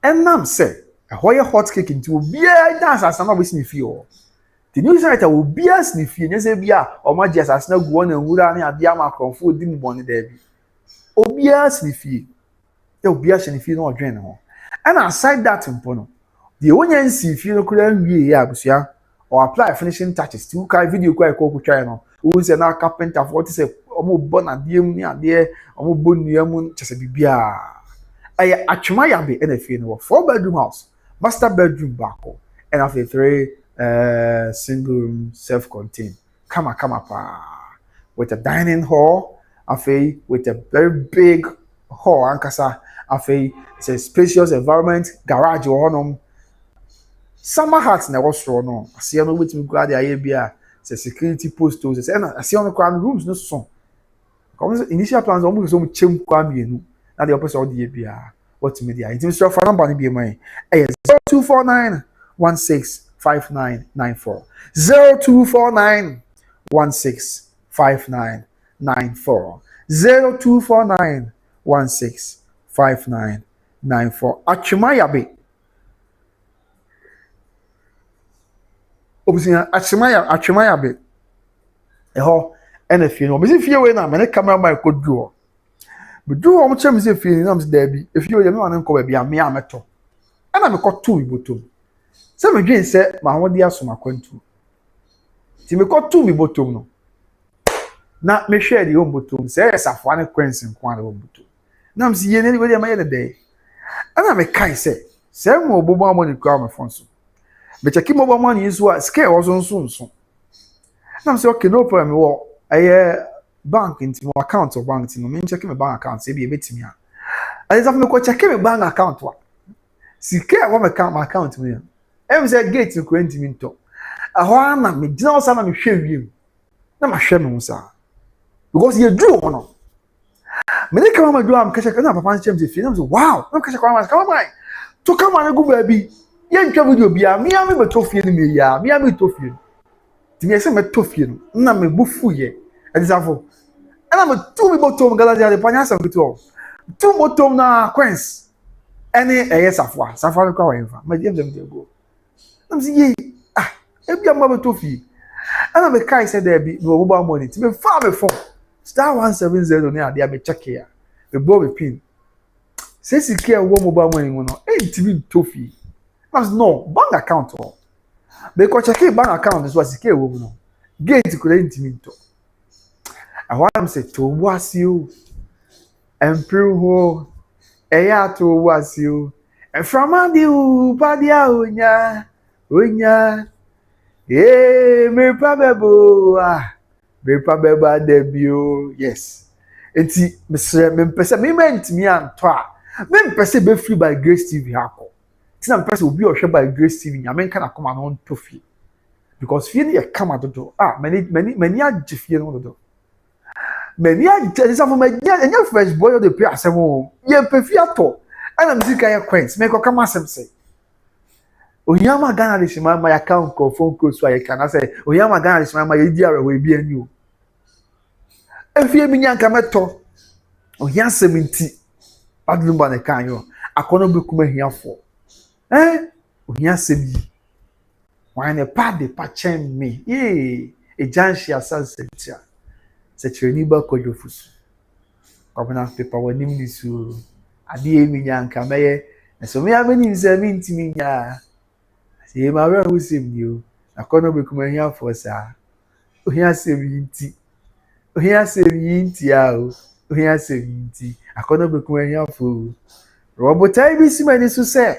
And nam say a hoya hot cake into beer dance as some of us in feel. The news site will be as if you say beer or my just as no one and would only have yama come food didn't want there be. Obias if you. There will be as if you know drain home. And aside that impono. The only if you couldn't be Abusia or apply finishing touches to carry video quite cocoa channel. Who is now carpenter for what is a bon and dear or bon yamun Chesapeake. I Achumayabe and a funeral 4-bedroom house, master bedroom back and after 3 single room self-contained. Come pa with a dining hall, with a very big hall, Ankasa, it's a spacious environment, garage or home. Summer hats never straw no. I see no wait me go the IABA, it's security post to say, I see on the ground rooms no song. Initial plans almost so much chim kwami. Now the opposite of the ABA. What's media? It's Mr. Fanambani be my 0249165994. 0249165994. 0249165994. Achumayabe. Obusia Achumayabe. Eho NFU no. Bisi fie we na me camera man ko duo. But do how much say feeling am there be if you no wan ko ba me ameto ana me ko tu ibotom say me dwen say ma ho de asoma kwantu ti me ko tu ibotom no na me hwe de ombotom say esafo ane kwensin kwa de ombotom na me ye ne we de ma ye de ana me kai say mo obobo amoni kwa me fon so be check mo obobo amoni so a scale was nso na me say okay no problem wo bank into my account or bank to me check my bank account say be betimi a as if me ko check my bank account wa sika wa my account me em say gate ko ntimi nto aho ana me gina osa na me hwe wiem na ma hwe me nsa because you do no me ne kama do am kacha kana papa nchem say fie na so wow na kacha kwa ma kama mai to kama na go baby ye ntwa video bia me am be to fie ni me ya me am to fie ti me say me to fie no na me bufu ye example and I'm a 2 bottom galaja de panyasa bitu 2 bottom na queens any safwa kwa wenfa ma dem go I'm say ye e bia ma beto fi and I'm a kai said there be no mobile money to me far me phone *170 ne ade me check here we blow me pin say secure wo mobile money no e ntimi to fi no bank account or because check bank account is what secure wo no gate ko ntimi to I want to say to was you and prove to was you and from you padia unya me probable debut yes enti me pese me ment me anto a me pese be free by Grace TV hako tina me pese obi ohwe by Grace TV nya me kana koma no to fi because fie ne kama dodo many agifie no dodo many are some of my young fresh boy of the prayer. Some ye pefiato, and I'm sick. I quaint. Make a come as say. Oyama Ghana is my account or phone call so I can say. Oyama Ghana is my idea will be a new. If you mean Yankameto, Oyan 70, Sh0ckingly ne can you. I can't be come here for. Oyan 70. Why ne part the patchen me? Yea, a giant sunset. Secretary Kojofusu. Governor paper when him this so ade mi nyanka meye and so me have any say me ntimi nya say ma we who sim you na kono be kuma hia for sa o hia sem yinti o hia sem yinti a o hia sem yinti akono be kuma hia for robotai bi si mani so say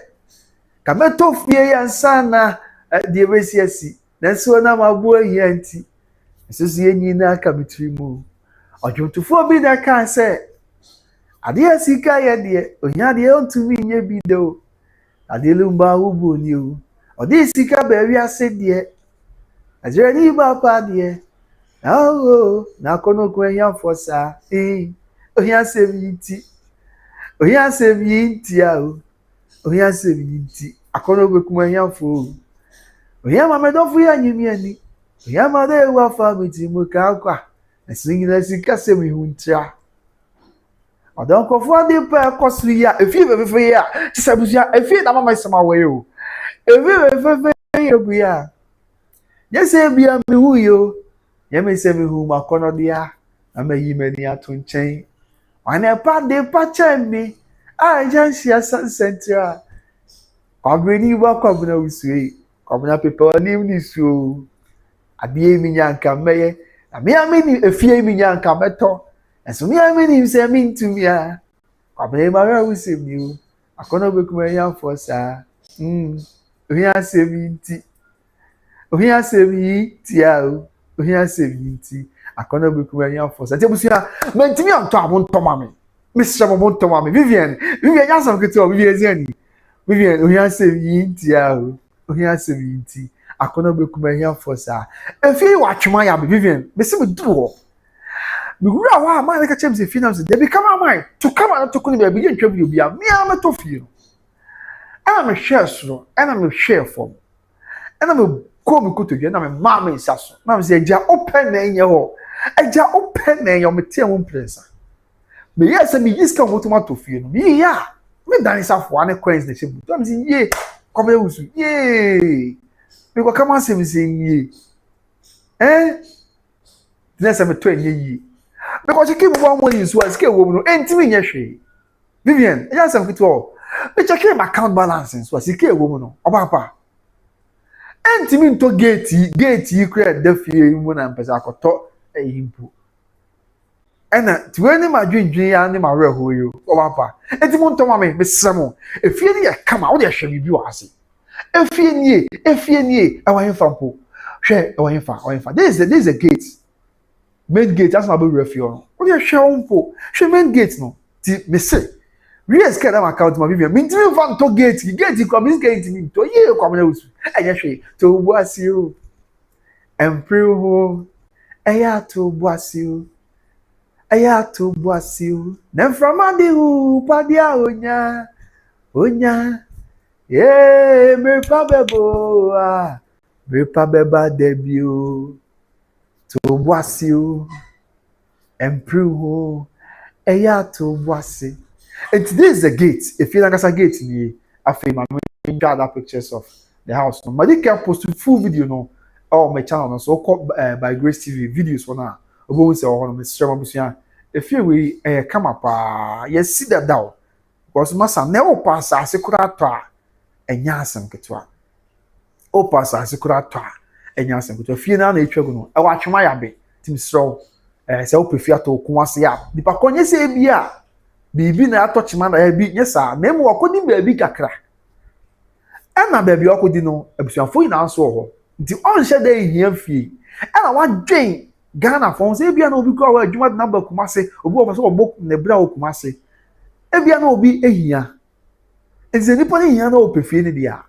ka meto fie yansa na de be siasi na so na mabu hia nti so si enyi na ka mitri mu odwotufo bi da kan say ade asika ye de ohia de ontumi nye bi de o ade lumba ubu ni o ode sika ba wi ase de ajere ni ba pa de na kono ko ehia fosa ohia se bi nti a o ohia se binti akono bekum ahiafo ohia mamedofo ya nyimi ani ohia made ewa famity mu ka akwa esingina sika se mi huntia odon kofo ade pa kosu ya efi befefe ya tisabusia efi na mama isema we o efi befefe ya buya yese bia mi hu yo yeme se mi hu makono dia amayi mani ato nchen wana pa de pa chemi a jansia san central kwabeni ba kwabena usue kwabena pepe ni ni so adie mi nyanka meye na me amini efie mi nyanka meto eso me amini se mi ntumia kwabena ma ra usie mi o akono bekuma ya forsa ohia se mi nti ohia se mi tia o ohia se mi nti akono bekuma ya forsa tebusia mentimi anto abonto mame Mr. Abonto mame Vivian ya sam keto Vivian zeni Vivian ohia se mi nti a o ohia se mi nti akono bekuma ya forsa efi watwuma ya Vivian mesi me duro me wura wa ma na ka chem se finance dey be come am to come and to kuni be ntwa bi obi a me am to fie no ana me share so ana me share form ana me ko me koto dwe na me ma me nsaso na me se eja open na enye ho eja open na enye o me tie mo presa me yes me yiska mo to fie no me ya me dan safo ane coins na shebu to me se ye ko be usu ye me ko kama se me se ye nessa me to enye yi because you keep one money so as ke wo no entimi nye hwe Vivian ya sam kito me check my account balance so as ke wo no obapa entimi nto gate kura da fie mu na mpesa akoto eyimpu ena tiweni madwindwin ya ne mawe hoyo obapa entimi nto ma me semo efie ni ye kama wo de hwe bibi wa ase efie nie awan fampo hwe awan fa this is a gate main gate as na be refio no wo dey hwe onpo hwe main gate no ti me say we scared am account ma Vivian me ntimi fan to gate ko me gate ni to ye ko amna usu enye hwe to buasi o emprove ho eya to buasi o na from ade hu padia onya ye me pa beba debut to buasi o improve ho eya to buasi and today is the gate if you like a gate ni afi ma me got that pictures of the house no ma dey post full video no on my channel no so called by Grace TV videos for now obo se o no me strema busia if you we come up yes see that down because masa never pass as kura to a enya asem ketwa o pass as kura to a enya asem ketwa fie na etwa gu no e wa twema ya be tim sro se o pefia to ko ase ya dipa konye se bia bibi na atochima na bi nyesa na emu akodi baabi kakra ana baabi akodi no abusuafo ina anso ho nti on hye hia fie ana wadwen Ghana fon se bia na obi ko wa adwuma na ba kumase obi o so obok na bra o kumase e bia na obi ehia eze nipo ni hia na o pefie ni dia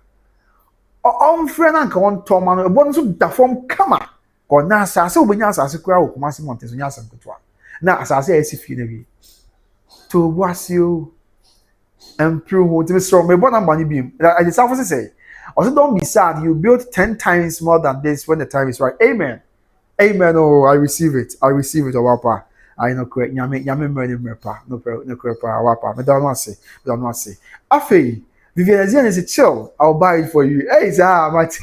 on frɛ na nka on toma no ebo no so da form kama ko na asase obenya asase kura o kumase monte so nya asase kotwa na asase a esi fie na bi to buasio improve to be strong me born number ni bim I just have to say also don't be sad you build 10 times more than this when the time is right amen oh I receive it wapa I know correct nyame mani mrepa no correct wapa me don't say afei Vivian is chill I'll buy it for you hey mate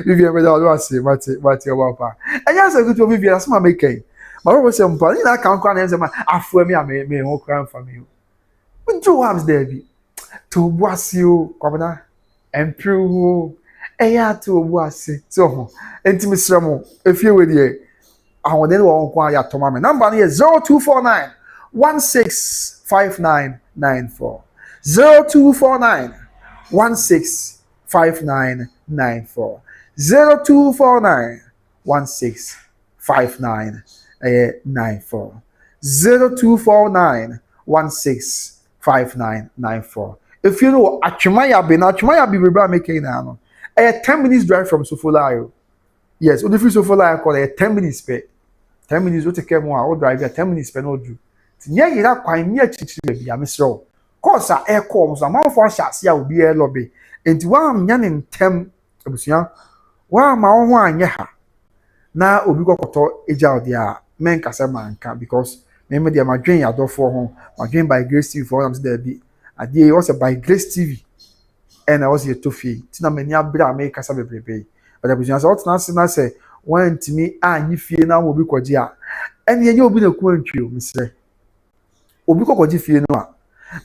Vivian me don't say mate wapa and yes I go to Vivian that's my making but what say mpa ni na kan kwa na say ma afu me ho kran for me we do arms there be to buasi o kwabana improve eya to buasi so enti sremo efie we dey ahode ne won kwa ya to ma me number no 0249 165994 0249 165994 0249 165994 0249 165994 if you know Achumaya be reba making now 10 minutes drive from Sofolayo yes only free Sofolayo call 10 minutes pay 10 minutes what take more I drive 10 minutes pay no do tinya yira kwan mi achichi be bia mesro course a air call so man for shots ya obi e lobby enti wa nya ne ntem abusua wa ma ho anya ha na obi kokoto eja ode a men kasa manka because me dey ma dwen yadofo ho ma dwen by Grace TV for am say there be ade was by Grace TV and I was here to fee tina mani abra me kasa bebrebe but abusua so what na say want me anyi fie na obi kwaji a ene ye obi na ku antwio misre obi kwaji fie no a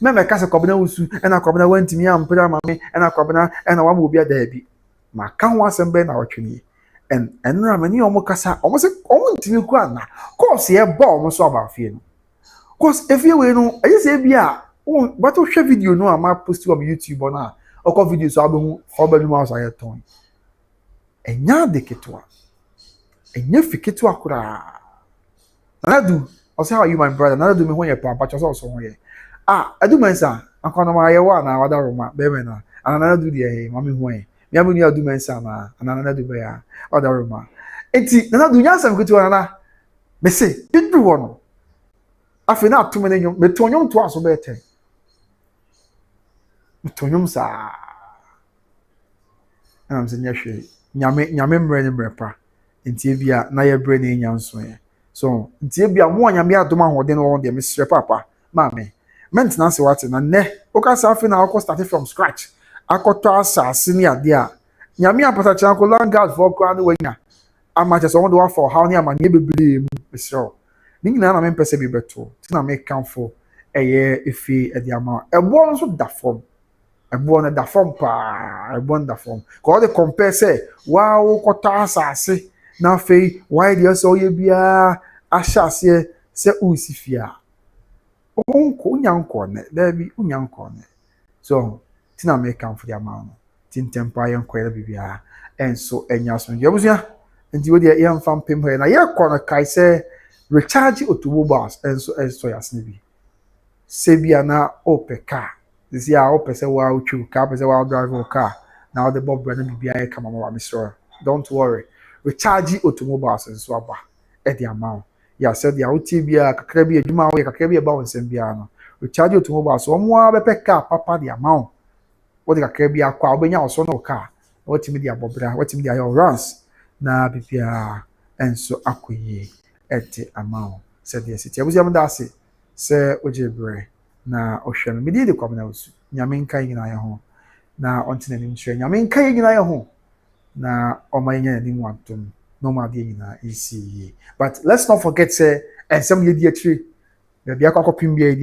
me kasa kwabena wusu ena kwabena want me ampra ma me ena kwabena ena wa obi ada bi ma ka ho asembe na otwene and na mani omo kasa omo se omo ntimi ku ana course ye ba omo so aba fie no course efie we no ayi se bia but o hwe video no a ma post on YouTube na okọ video so abehu for bedroom house ayeton enya de ketwa enya fiketwa kura nadu o say how you my brother nadu me ho ye pa cho so ho ye adu mensa akona ma ye wa na wada roma be me na nadu de he ma me ho ye me amuni adu mensa na nadu be ya wada roma enti nadu nya sam ketwa na me say bidu wo no afi na ato me nyom me to nyom to aso be te me to nyom sa am se nya hwe nyame mre ni mrepa ntie bia na ye bre na nya nso ye so ntie bia mo nyame adom ahode no won de me sre papa maame maintenance wate na ne o ka sa afi na akọ start from scratch akoto asase ni ade a nyame apata chan ko landguard for kra no wanya amache so won do for how ni amane bebre mu mesro ni nyina na me pese bi beto ti na me kanfo eye efi e de ama ebo no so da form ebo no da form pa ebo no da form ko de compare say wow kota asase na fei why dey so ye bia ahase se usifia onko nyanko ne da bi unyanko ne so tina me kanfo de ama no tintempa yen kwere bibia enso enya so yebusua nti wo de ye mfam pem he na ye kɔ no kai se recharge automobiles enso yasne bi se bia na opeka this year opese wa uchu ka pese wa drive a car now the bob brand bibia ye kama ma Mr. Don't worry recharge automobiles enso aba e de amount ya said ya uti bia kakra bia adwuma wo ye kakra bia ba wonsem bia no recharge automobiles wo mo abepeka papa de amount wo de kakra bia kwa obenya wo so no car what me dia bobra what me dia your runs na bibia enso akoyi ete amount said yes it abuzi am da se se ojebre na ohwe me di de kwamna usu nyame nka yina ye ho na ontina nim hwe nyame nka yina ye ho na omanya ni wantum no ma di yina isi but let's not forget say and some ye di atri be bia kwa kopim bia ye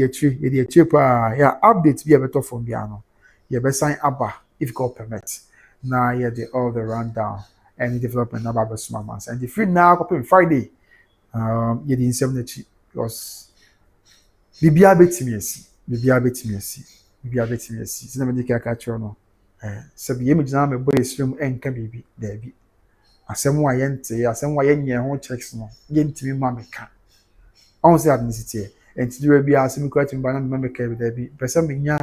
di atri pa ya update bia beto from bia no ye be sign aba if God permit na ye the all the rundown and development na ba small months and the free now kopim Friday ye di nsem na chi because bibia betimi asi sina me dika ka chiro no sabi ye me gina me boy esrim enka bibi da bi asem wa ye nte asem wa ye nye ho checks no ye ntimi ma me ka on say admit enti di bia asem ko ati ba na me ka bi da bi pesa me nya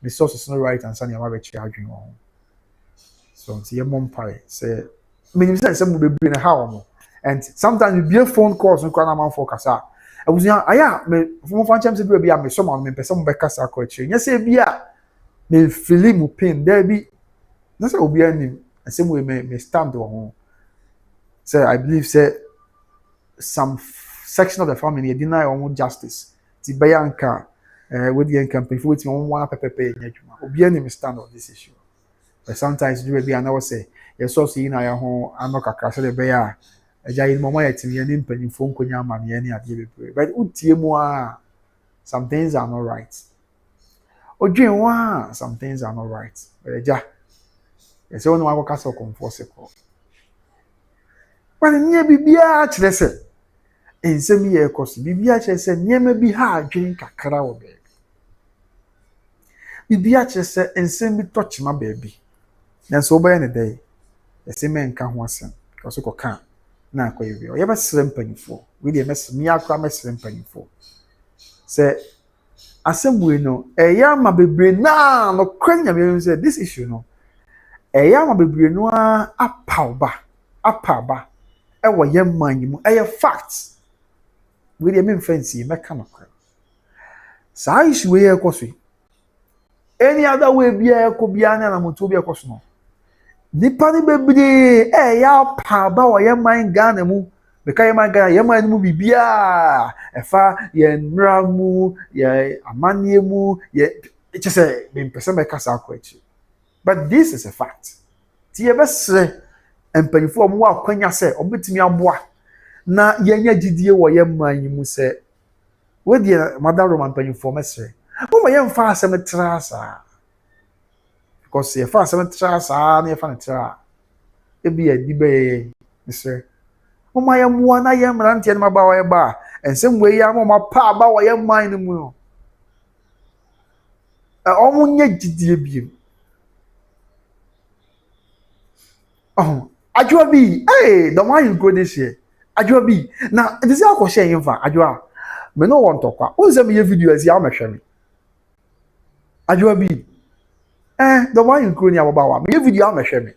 the sources no right and sani ma be chi adwen ho so nti ye mom pare say me nim say some bebre na how mo and sometimes you be a phone calls no kwa man for kasa abusuya aya me fo fan cham se bia me so ma me pesa mo be kasa ko chi nya say bia me feeling pain there be na say obi anim asem we me stand on say I believe say some section of the family deny on justice ti bayanka with the campaign for which me wan pepepe nyadwuma obi anim stand on this issue but sometimes do be na say yes so see na ya ho anokaka say the beya eja yi mama yatim ye ni mpanimfo nkonya amane ne ade bebre but utie mu a some things are not right odwen wa some things are not right but eja yes so no wa ka so comfortable but nye bibia kire se ensem ye ekoso bibia kire se nyema bi ha adwen kakra wo be bibia kire se ensem bi tochima baabi nanso obaye ne dey eseme nka ho asem because ko kan na akoye bi o ye besere mpanifo we dey mes mi akra mesere mpanifo se asem we no eya ma bebre na no kwanya me say this issue no eya ma bebre no apaba e wo ye man mu e fact we dey me fancy me ka no kwa sa issue we ekoso any other way bia ko bia na moto bia ko so nipa ni bebre ya pa ba wo ye man Ghana mu be kai man Ghana ye man mu bibia efa ye nramu ye amanie mu ye it's say me pese me kasa akwachi but this is a fact ti ye besre empanifo mu akwanya se obetimi aboa na ye nya gidie wo ye man mu se we dia madam roman empanifo mesre o ma ye mfa asem trasa because ye fa asem trasa na ye fa tra ebi adi be mesre o ma ye muwa na ye mrantie na ba wa ye ba ensem we ya ma pa ba wa ye man mu no o mu nya gidie bi Ajua bi, hey, the one you go this year. Ajua bi. Now, this is how I share info. Ajua, me no want to talk. Who's me video as you share me? Ajua bi. The one you go near about me video I'm share me.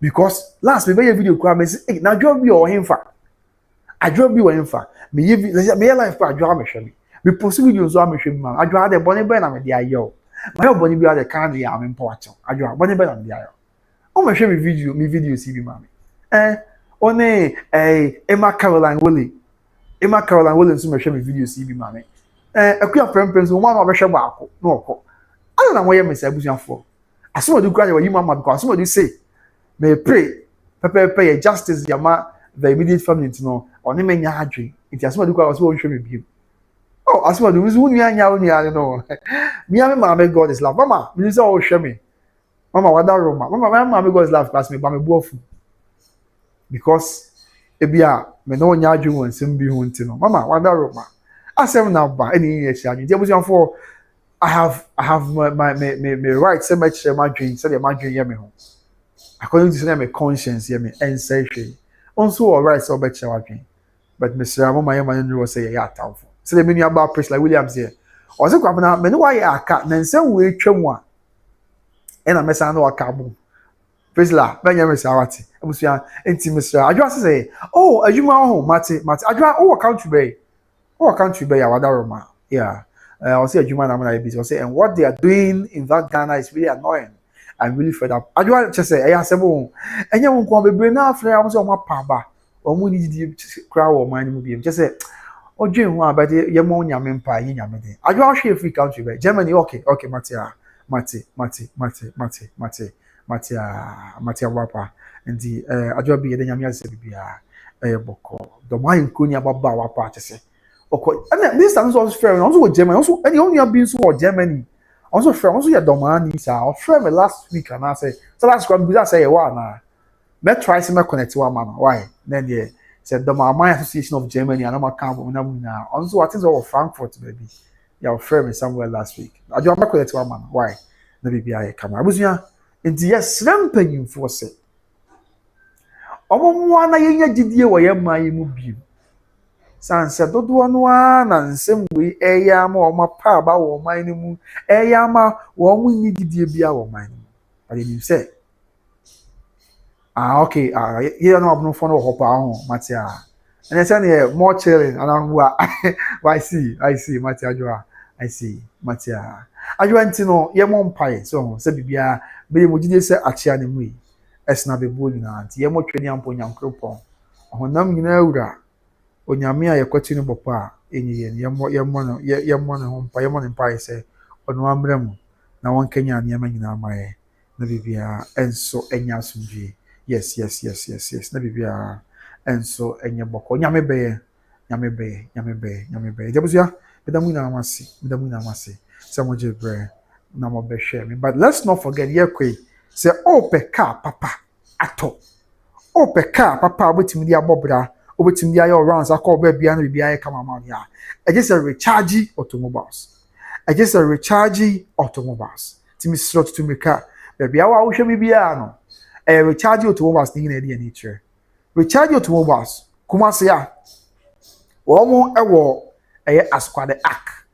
Because last me video kwa me say, hey, na Ajua bi or info. Ajua bi or info. Me life pa Ajua me share me. Me post videos so am share me man. Ajua the bonny be na me dey ayo. My bonny bi the can dey am import. Ajua bonny be na me dey ayo. O me share me video see bi mama. One Emma Caroline Willie. Emma Caroline Willie so me share me video see bi mama. Akuya prempem so one of share baako no okọ. I don't know why me say abusuafo. Aso do grade you mama because aso do say me pray pray justice yama the immediate family no oni me nya adwe. Nti aso do kwa so share me bi. Oh, aso do so nua nya no. Me am mama God is love. Mama, me say oh share me. Mama wada Roma. Mama God is love class me ba me buofu. Because ebia me no nya adwe won sem bi ho nti no. Mama wada Roma. Asem na ba eni ye hia. Nti abusuafo I have my right so much my dream so my dream hear me ho. According to say my conscience hear me and say she. Also all right so bet my dream. But Mr. Mama ye man no say ya tawfo. So the menu about Presley Williams here. O se kwa na me no why aka na nsem we twam a e na mesa na waka bo. Presley banya me sawati. Abusua enti Mr. Adwa say oh adwuma ho mate adwa oh country bay. Oh country bay ya wada Roma. Yeah. I'll say a human I'll say, and what they are doing in that Ghana is really annoying and really fed up. I do just say, I say, and you won't come be brain after I was on my papa or we need to crowd or mind movie. Just say, oh, Jim, but your money, I'm in pie in Yamade. I do actually a free country, but Germany, okay, Matia, Wapa, and the I do be the Yamia Sebia, Boko, the wine Kunya Baba Wapa, to say. Okay, and this time also fair. Also with Germany. Also, and you only have been so Germany. Also fair. Also your Domani, sir. I fair me last week, and I say so. That's what I say. Wow, nah. Let's try to connect to one man. Why? Then they said the my Association of Germany, and I'm a camp now. Also, I think over Frankfurt, baby. Yeah, fair me somewhere last week. I do not connect to one man. Why? The baby I come. I was here. And yes, ramping you for say. Omo mwana yenye jidie wa yema yimu biu. Sanse dodo no a na nsem we eya ma o ma pa ba wo man ni mu eya ma wo mu ni didie bia wo man ni ale ni say okay you know abno phone ho pa ho matia and say na more chilling and I see matia joa I see matia ajua ntino ye mo mpai so say bibia be mo didie say achia ne mu yi esna be boli na anti ye mo twani ampo nyankropon honam nyina awura onyame a yekwati no bopo a enyiye yemmo no hompa yemmo ne mpa ise ono amrem na won kanya ne nyina amaye na bibia enso enya asumdwe yes na bibia enso enye boko nyame be jabuzia bedamu na amase samo jebre na mo be share me but let's not forget yekwe say opeka papa ato opeka papa obetimi dia bobra obetim dia your rounds akọ ba bia na bia kama ma ya I just a recharge automobiles timi slot to make ba bia wa wo hwe me bia no recharge automobiles ni na dia ni chere recharge automobiles kuma se ya wo mo ewo asquad arc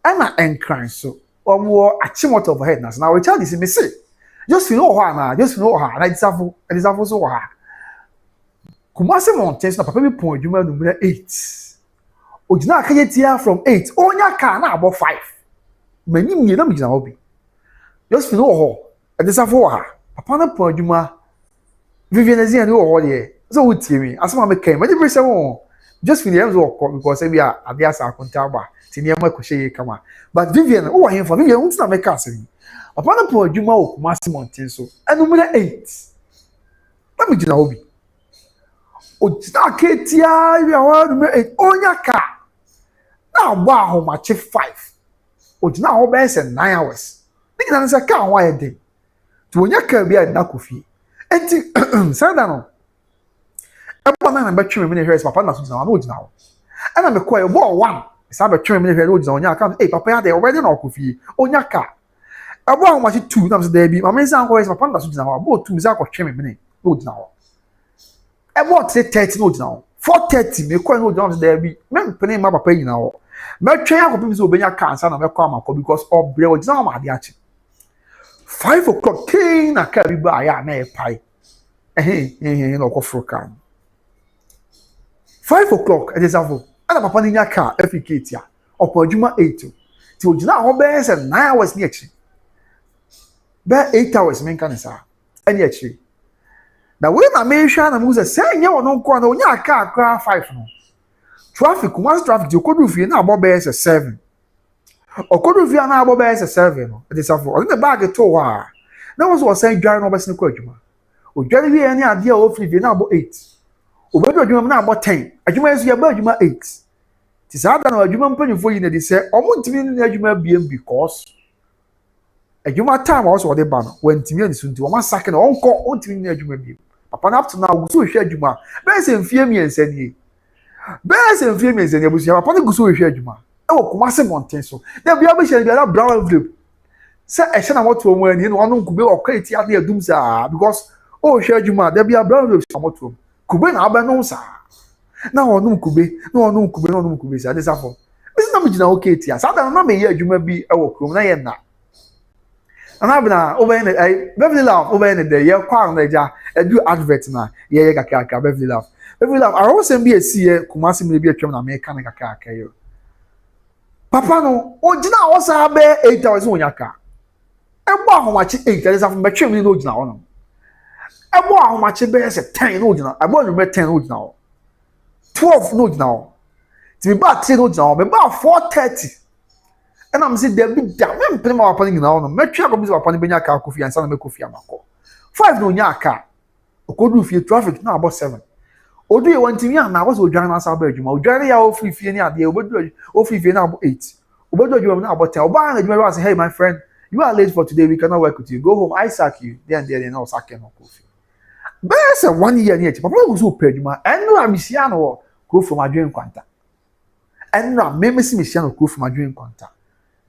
ana enkran so wo mo achimot overhead na now recharge is me say just know how na disafo so ha Kumase Mountains na papa bi pon adwuma number 8. Ogina akayetia from 8. Onya ka na abo 5. Mani mi na migina obi. Josephine wo ho e de safo ha papa na pon adwuma Vivian Ezia ni wo ho de so wo tie mi asema me kan ma de pressure wo Josephine yam zo ko because we are ade asa akonta ba ti ne ma ko hye kama but Vivian wo hin for Vivian unti na me ka asem papa na pon adwuma wo kuma Simontin so enu mu 8 let me jina obi o jina ketia wi awa nu 8 onya ka na gba ahomache 5 o jina ho be se 9 hours nigina na se ka ho ayede to onya ka bia na kofi enti sada no ebo na betwe me ne hwes papa na so jina na o jina ho ana me ko e bo 1 sa betwe me ne hwes o jina onya ka papa ya de already na kofi onya ka abo ahomache 2 na so da bi mama nsa ko hwes papa na so jina ho abo 2 mi sa ko twe me ne o jina ho ebo 30 no jina ho 4:30 me ko no jina ho da bi me mpene ma papa yina ho me twen akopim so obenya cancer na me ko amako because obre o jina ho ma de achi 5 o'clock king na ka bi ba ya na e pai no ko froka 5 o'clock e desavo ana papa ni nya ka efficate ya opo adwuma 8 ti o jina ho be se 9 hours ni achi be 8 hours men kan sa ani achi na we na me hwa na mu se nya wono nko na onya ka akra 5 no traffic once traffic di okodu fie na abo be se 7 okodu fie na abo be se 7 no e desavo o the bag to wa na wo say dware no be se ko adwuma o dware wi ani ade a o fie na abo 8 obedu adwuma na abo 10 adwuma yesu ya ba adwuma 8 ti sa da na adwuma mpanyufo yi na di se omo ntimi ni adwuma biem because adwuma time also o de ba no when ntimi ani sunti o ma sake na onko ontimi ni adwuma biem papa na up to now guso hwe adwuma be se mfie miensa ni bese mfie miensa ni abusia papa na guso hwe adwuma e wo kuma se monten so na bia be hye bia brown envelope se e hye na moto mu ani no ono nkube o kweti ade adum sa because o hwe adwuma da bia brown envelope moto kube na aba no sa na onu nkube sa de safo bese na mjina okay tia sa da na me ye adwuma bi e wo krom na ye na ana bina over na Beverly Love over na de ye kwa na ja edu advert na ye kakaka Beverly Love I always be a see Kumasi me be a twem na me kan kakaka yo papa no o jina o sa be 8 hours onya ka ebo ahomache 8 hours afọ me twem ni no jina no ebo ahomache be se 10 no jina ebo no me 10 no jina 12 no jina ti me ba 3 no jina me ba 4:30 and I'm say there be da me mpene ma papa ni na no me twa ko bi papa ni benya ka kofi ansa na me kofi amako 5 no nya ka okodu fie traffic na about 7 odu e wantimi na was odwan na asa ba adwuma odwan ya ofri fie ni ade obodu ofri fie na about 8 obodu adwuma na about 10 oba na adwuma was say hey my friend you are late for today we cannot work with you go home I sack you then no sack no coffee best 1 year ni papa go so pe adwuma enu amisia no go from adwen kwanta enu amemesi misia no go from adwen kwanta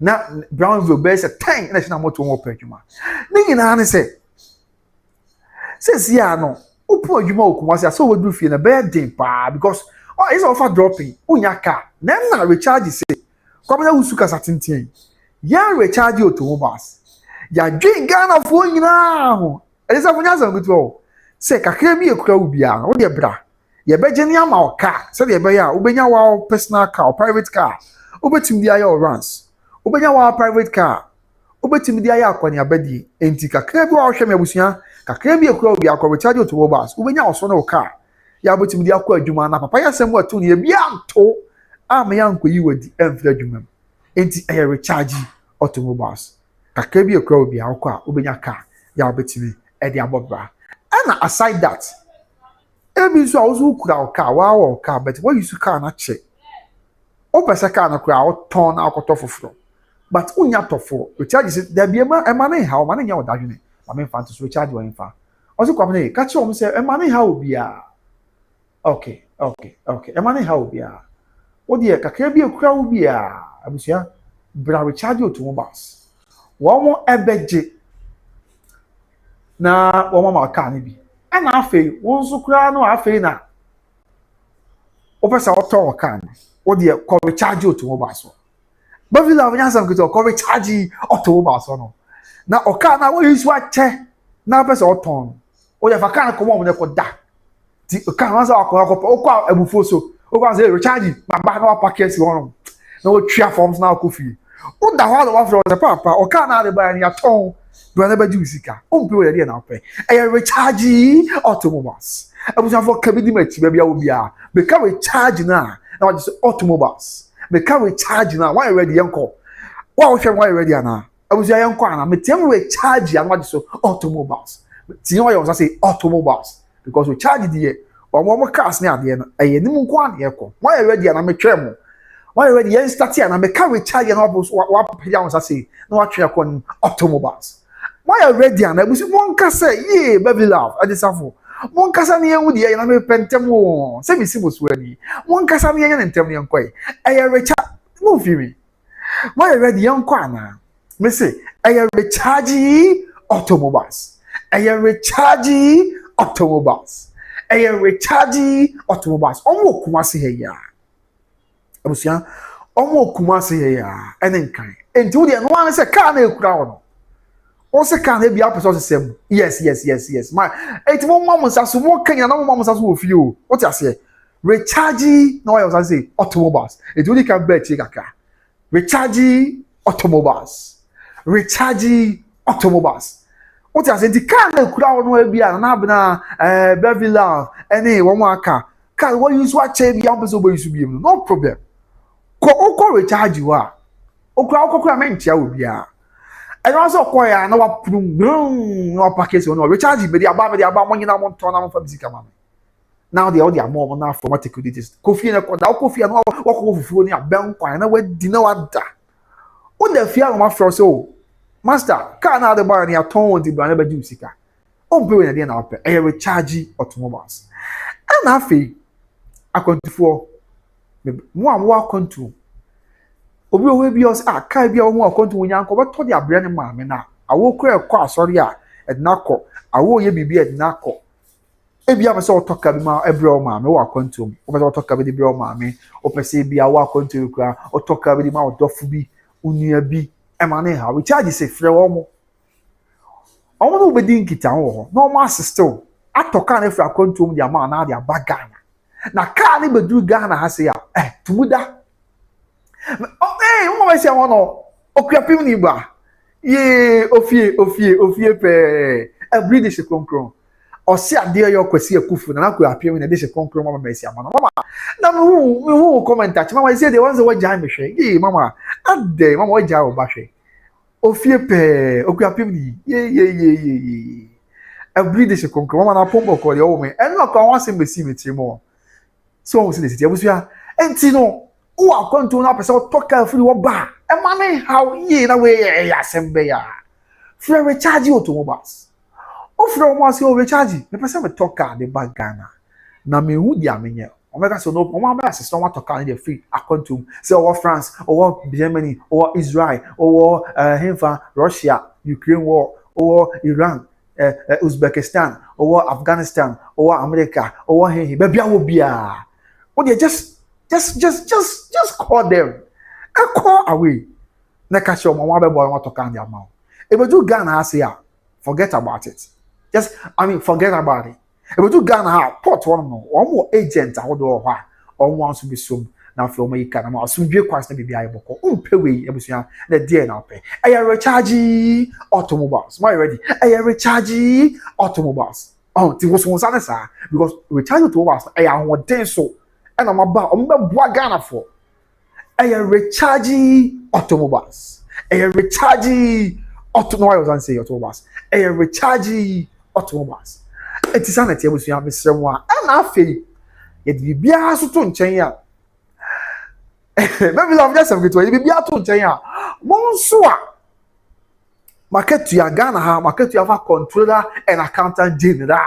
na Brownville best 10 na shina moto wo pe adwuma ni nyina ne se ya no upo adwuma okumasi so we do fie na be den pa because is offer dropping unya ka na recharge say kwamna usuka satintin ya recharge automobiles ya dwen Ghana fo nyina ho elisa funya san gutu say kakra bi ekura ubia wo de bra ye beje ni ama oka say de be ya ubenya wa personal car or private car ubetim dia ya runs ubenya wa private car ubetim dia ya akwani abadi enti kakra bi wa hwe me abusia kakra bi ekura obi akọ recharge automobiles ubenya oso na oka ya botim dia akọ adwuma na papa ya sem watu ne bia nto ama ya nkoyi wadi emfra adwuma enti e recharge automobiles kakra bi ekura obi akọ a ubenya car ya botim e dia bobra and aside that ebi so awusu kura oka wa oka but what you car na che o pesa car na kura o ton na akoto foforo but unya tofo recharge say there be ema na ha o ma na nya odadwene I'm fan to switch charge one fa. Also come here, catch on say, money how be okay. Money how be what dear, Kakabia crowd be Abusia, but I recharge you to mobiles. One more ebedge na one more can be. And I feel one so crown no I feel na. Officer auto can. What dear, call recharge you to mobiles. But we love answer to call recharge auto mobiles no. Na oka na wo yisu ache na pese oton o ya fa kan ko mo ne ko da ti oka wan sa akọ okọ abufo so o kwa say recharge baba na wa package won na o twa forms na ko fi o da ho wa fro papa oka na de ba ni aton brother ba ju sika o mpe we dey na ope e recharge automobiles abusan for kabidi machi ba bia obi a be ka recharge na wa just automobiles be ka recharge na why ready yanko wa wo hwe why ready ana abusan yanko ana me tem recharge and wa just automobiles ti yo yo say automobiles because we charge the omo cars na ade no nim nko an yeko why ready ana me twem why ready yen start here na me ka recharge na wa pia won say na wa twe kon automobiles why ready ana busi won ka say ye baby love adisafo won ka sa na yen wudi na me pentem o se mi sibosu ani won ka sa na yen ntem ne nkoi recharge mo fi mi why ready yen ko ana me say recharge automobiles recharge automobiles recharge automobiles omo kumase he ya abusia omo kumase he ya enenkan enti wo de no an se car na ekura wo no o se car na bia person sem yes my enti mo mama saso mo kanya na mo mama saso wo fi o what you say recharge no I say automobiles enti wo de kan bet kaka recharge automobiles what you say the car na kura wo no bia na abna Bevila any one aka car what use what che bia person bo use bia no problem ko recharge wa okura mentia obi a and also ko ya na wa prum no package no recharge be dia ba mo nyina mo nto na mo fa bisika ma now they all their more na automatic this kofi na ko da kofi na wa ko fufuo ni aben kwan na wa di na wa da o da fia no ma fro so master car na the bar ni aton di ba na ba ju sika o mpe we na dia na ope recharge automobiles and afi akontifo mo amwa kontu obi owe bi os aka bi o mo kontu wonyanko beto de abre ne maame na awo kura ekọ asori a ednako awo ye bibi ednako ebi am se otoka bi ma ebre o maame wa kontu o be otoka bi de bre o maame o pese bi awa kontu kura otoka bi ma odofu bi unua bi e ma ne ha we charge se frɛ wo mo omo no be din kita ho no ma assistant atoka na fra kontu mu de ama na de abagana na car ni bedu Ghana ha se ya tumuda mo se won no okuapim ni ba ye ofie pe British konkron o se ade yo kwasi akufu na akuapim na de se konkron mama be se ama mama na me hu comment ach mama say the ones we jam me hwe ye mama ade mama we jam o ba hwe ofie pe okuapim ni ye British konkron mama na pombo ko ye o me eno ko wan se mesi metimo so we see this abusua enti no wo akonto na pese toka free wo ba e ma ne how ye na we ya sembe ya free recharge automobiles o free o ma se o recharge me pese me toka de ba Ghana na me hu dia menye o meka so no o ma ba assist o toka de free akonto se o France o Germany o Israel o Hemfa Russia Ukraine war o Iran Uzbekistan or Afghanistan or America or he bebia wo bia o dey just call them and call away na ka show mo be boy want to can their mouth if you do Ghana as ya forget about it forget about it if you do Ghana port one no more agent ahodo ho a on wants to be some na from me kana ma asumdwe kwase na bibia yeboko umpewe ebusua na die na ope recharge automobiles my ready recharge automobiles ti wo so sana sa because recharge automobiles ahoden so and am ba o mbe boa Ghana for recharge automobiles recharge automobiles recharge automobiles etisana ti ebusua besrem a na afei ye bibia so to nchen ya maybe love just some good be ato nchen ya monso a market ya Ghana ha market ya fa controller and accountant general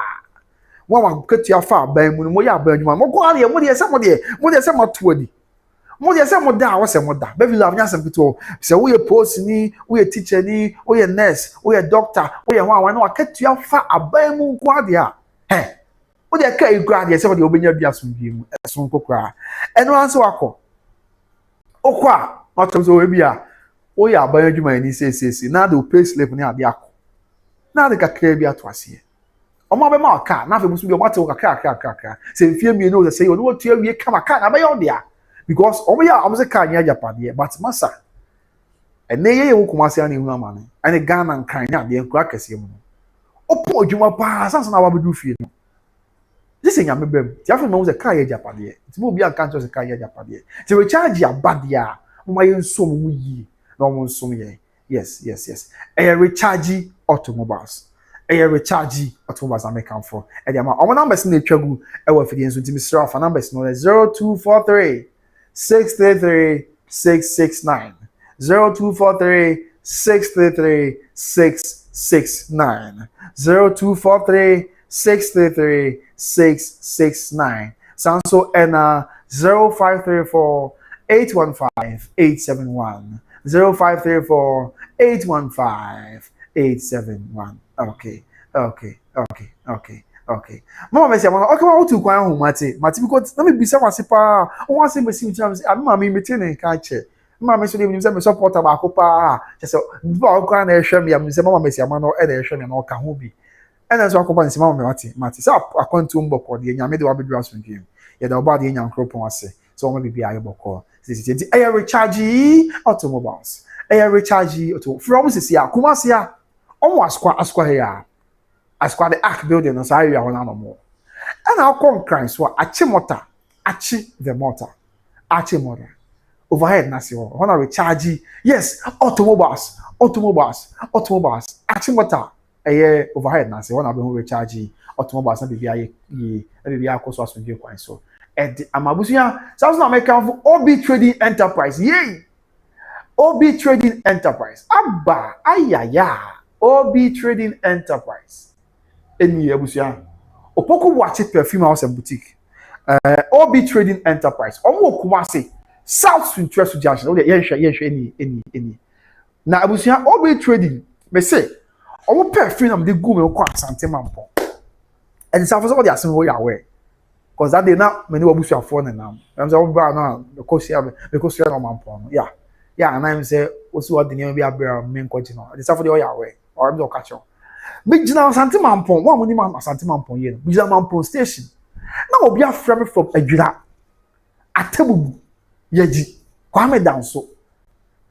wa market ya fa ban mu mo ya ban nyuma mo ko ari mo de se matuadi mo de se mo da wo se mo da baby love just some good se we post ni we teacher ni we nurse we doctor we wa na market ya fa aban mu ko ade a o de ka igura de se mo de obenya bia so bi mu so kokora eno anso akọ okwa matomzo we bia o ya aban adwuma ni sesesi na de pay slip ni ade akọ na de kakra bi ato ase o ma be ma ka na fe musu bi o mate o kakra se mfie mi no se o no tu awie kama ka na be yo dia because o ya o se ka nya Japan but masa ɛnɛ yɛ wo Kumasi ani hu ama no ɛne Ghana nkran na de nkura kɛse mu opo adwuma pa sanso na wabedu fie no this is nyame bem ti afa mo ze kaa yɛ japade ti mo bi anka nto ze kaa yɛ japade ti recharge abade a mo yɛ nso mo yi na mo nso yɛ yes recharge automobiles recharge automobiles American for e dey ma omo numbers na etwagu e wa fidie nso ti mi sra fa numbers no 0243 633 669 0243 633 669 0243 633 669 Sanso Ena 0534 815 871 0534 815 871 okay Mama me say okay ma otu kwan ho mate because na me bisa wase pa o wase me si ntia me say mama me mete ne ka che mama me so dey me say me support ba ko pa che say ba o kwan na ehwe me am say mama me say ama no e na ehwe me na o ka ho bi e na so akopa nsi mama me mate say akwantu mboko de nyame de wa bedura so ndiem ye da oba de nya nkropon ase so o ma bibia ayo boko sisi e recharge automobiles e recharge auto from sisi Kumasi a o askwa here Askwa the Ark building no say area hona no mo and how come crime so achi the motor overhead na se ho na recharge yes automobiles achi motor overhead na se ho na be recharge automobiles na be akoso asundie kwan so and amabusuya South American for OB Trading Enterprise yay OB Trading Enterprise abba ayaya OB Trading Enterprise eni abusuya opoko watch perfume house and boutique OB Trading Enterprise omo Kumasi South Interest Junction o de yenhwe eni na abusuya OB Trading me say omo perfume am de gu me ko asante mampo and so for the asen wo ya we cause that day na me ni abusuya for na nam am say oba na because no mampo no yeah and I'm say osi odi ni bi abra me nkoji no the so for the ya we or am do catch on big Jina Asante Mampon, one money man Asante Mampon yen, Jina Mampon station. Now we are from Ejura Atebu Yeji, Kwame Danso.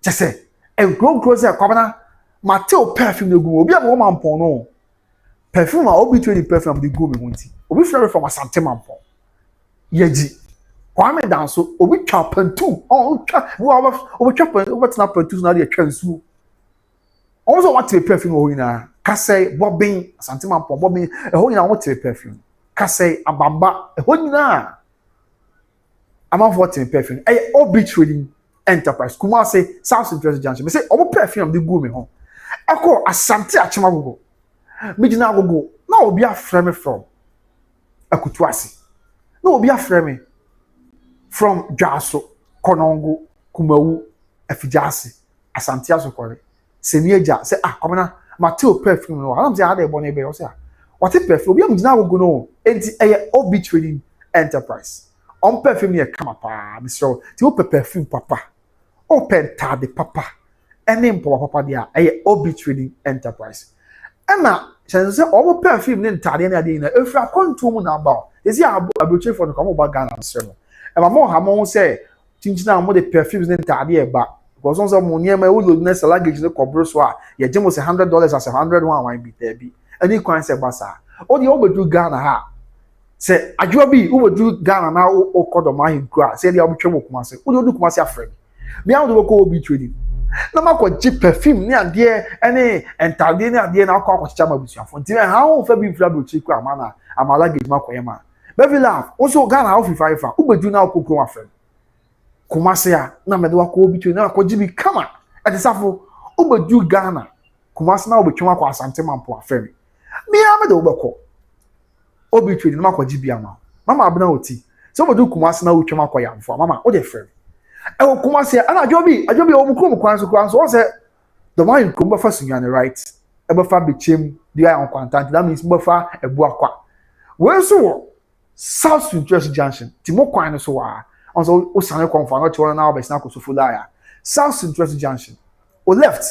Just say, and grow closer, Kwabana, Mateo perfume the go, be a woman pono. Perfume, I'll be trading perfume the go, Munti. We from Asante Mampon Yeji, Kwame Danso, we chop and two, oh, we chop and what's not per two, now the transu. Also, want to perfume in Kasei bobbing Asante Mampon bobbing a whole year what perfume. Kasei abamba a whole year. I'm of what perfume. A OB Trading Enterprise. Kumasi South Interest Junction. Me say all perfume the go me home. I call Asante Achimago. Mijina go. Now be a frame from Akutuasi. No be a frame from Jaso, Konongo, Kumawu, Efijasi, Asante Asokore. Senieja say komana Mateo perfume no am say ade bo na be o say what perfume obi am gina go no enti OB Trading Enterprise on perfume ye kama pa Mr. ti o perfume papa o penta de papa ene mpo papa dia OB Trading Enterprise ena say o perfume ne ntade na ade na efra kontu mu na ba ezi abroche for no come ba Ghana so no e ma mo ha mo say tinchina mo de perfumes ne ntade e ba because on some money my would next luggage no cobro so a ye gem was $100 as 101 wine be there be any kwan say basa o de obedu Ghana ha say adwo bi obedu Ghana na o kodoma hinkura say dey obetwe mo Kumasi o do Kumasi afre me am do ko OB Trading na makọ ji perfume ni ade ene entade ni ade na akọ akọchicha mabusuafo nti ha o fa bi mfra brochi ku amana amala gate makoye ma baby laugh also Ghana o fi five obedu na okokro afre Kumasi a na me de wa ko OB Trading na akọ ji bi kama ade safo obedu Ghana Kumasi na obetwe akọ Asante Mampon afre me am de obekọ OB Trading na makọ ji bi ama mama abna oti so obedu Kumasi na otwe akọ yamfo mama o de frɛ e Kumasi ana ajobi o mukrom kwan so o say the man kumba fa sunyane right e ba fa bechem the eye on contact that means ba fa ebu akwa we so South Interest Junction timo kwan no so wa on so o sane kon fa no che na obesina ko so fulaya South Interest Junction o left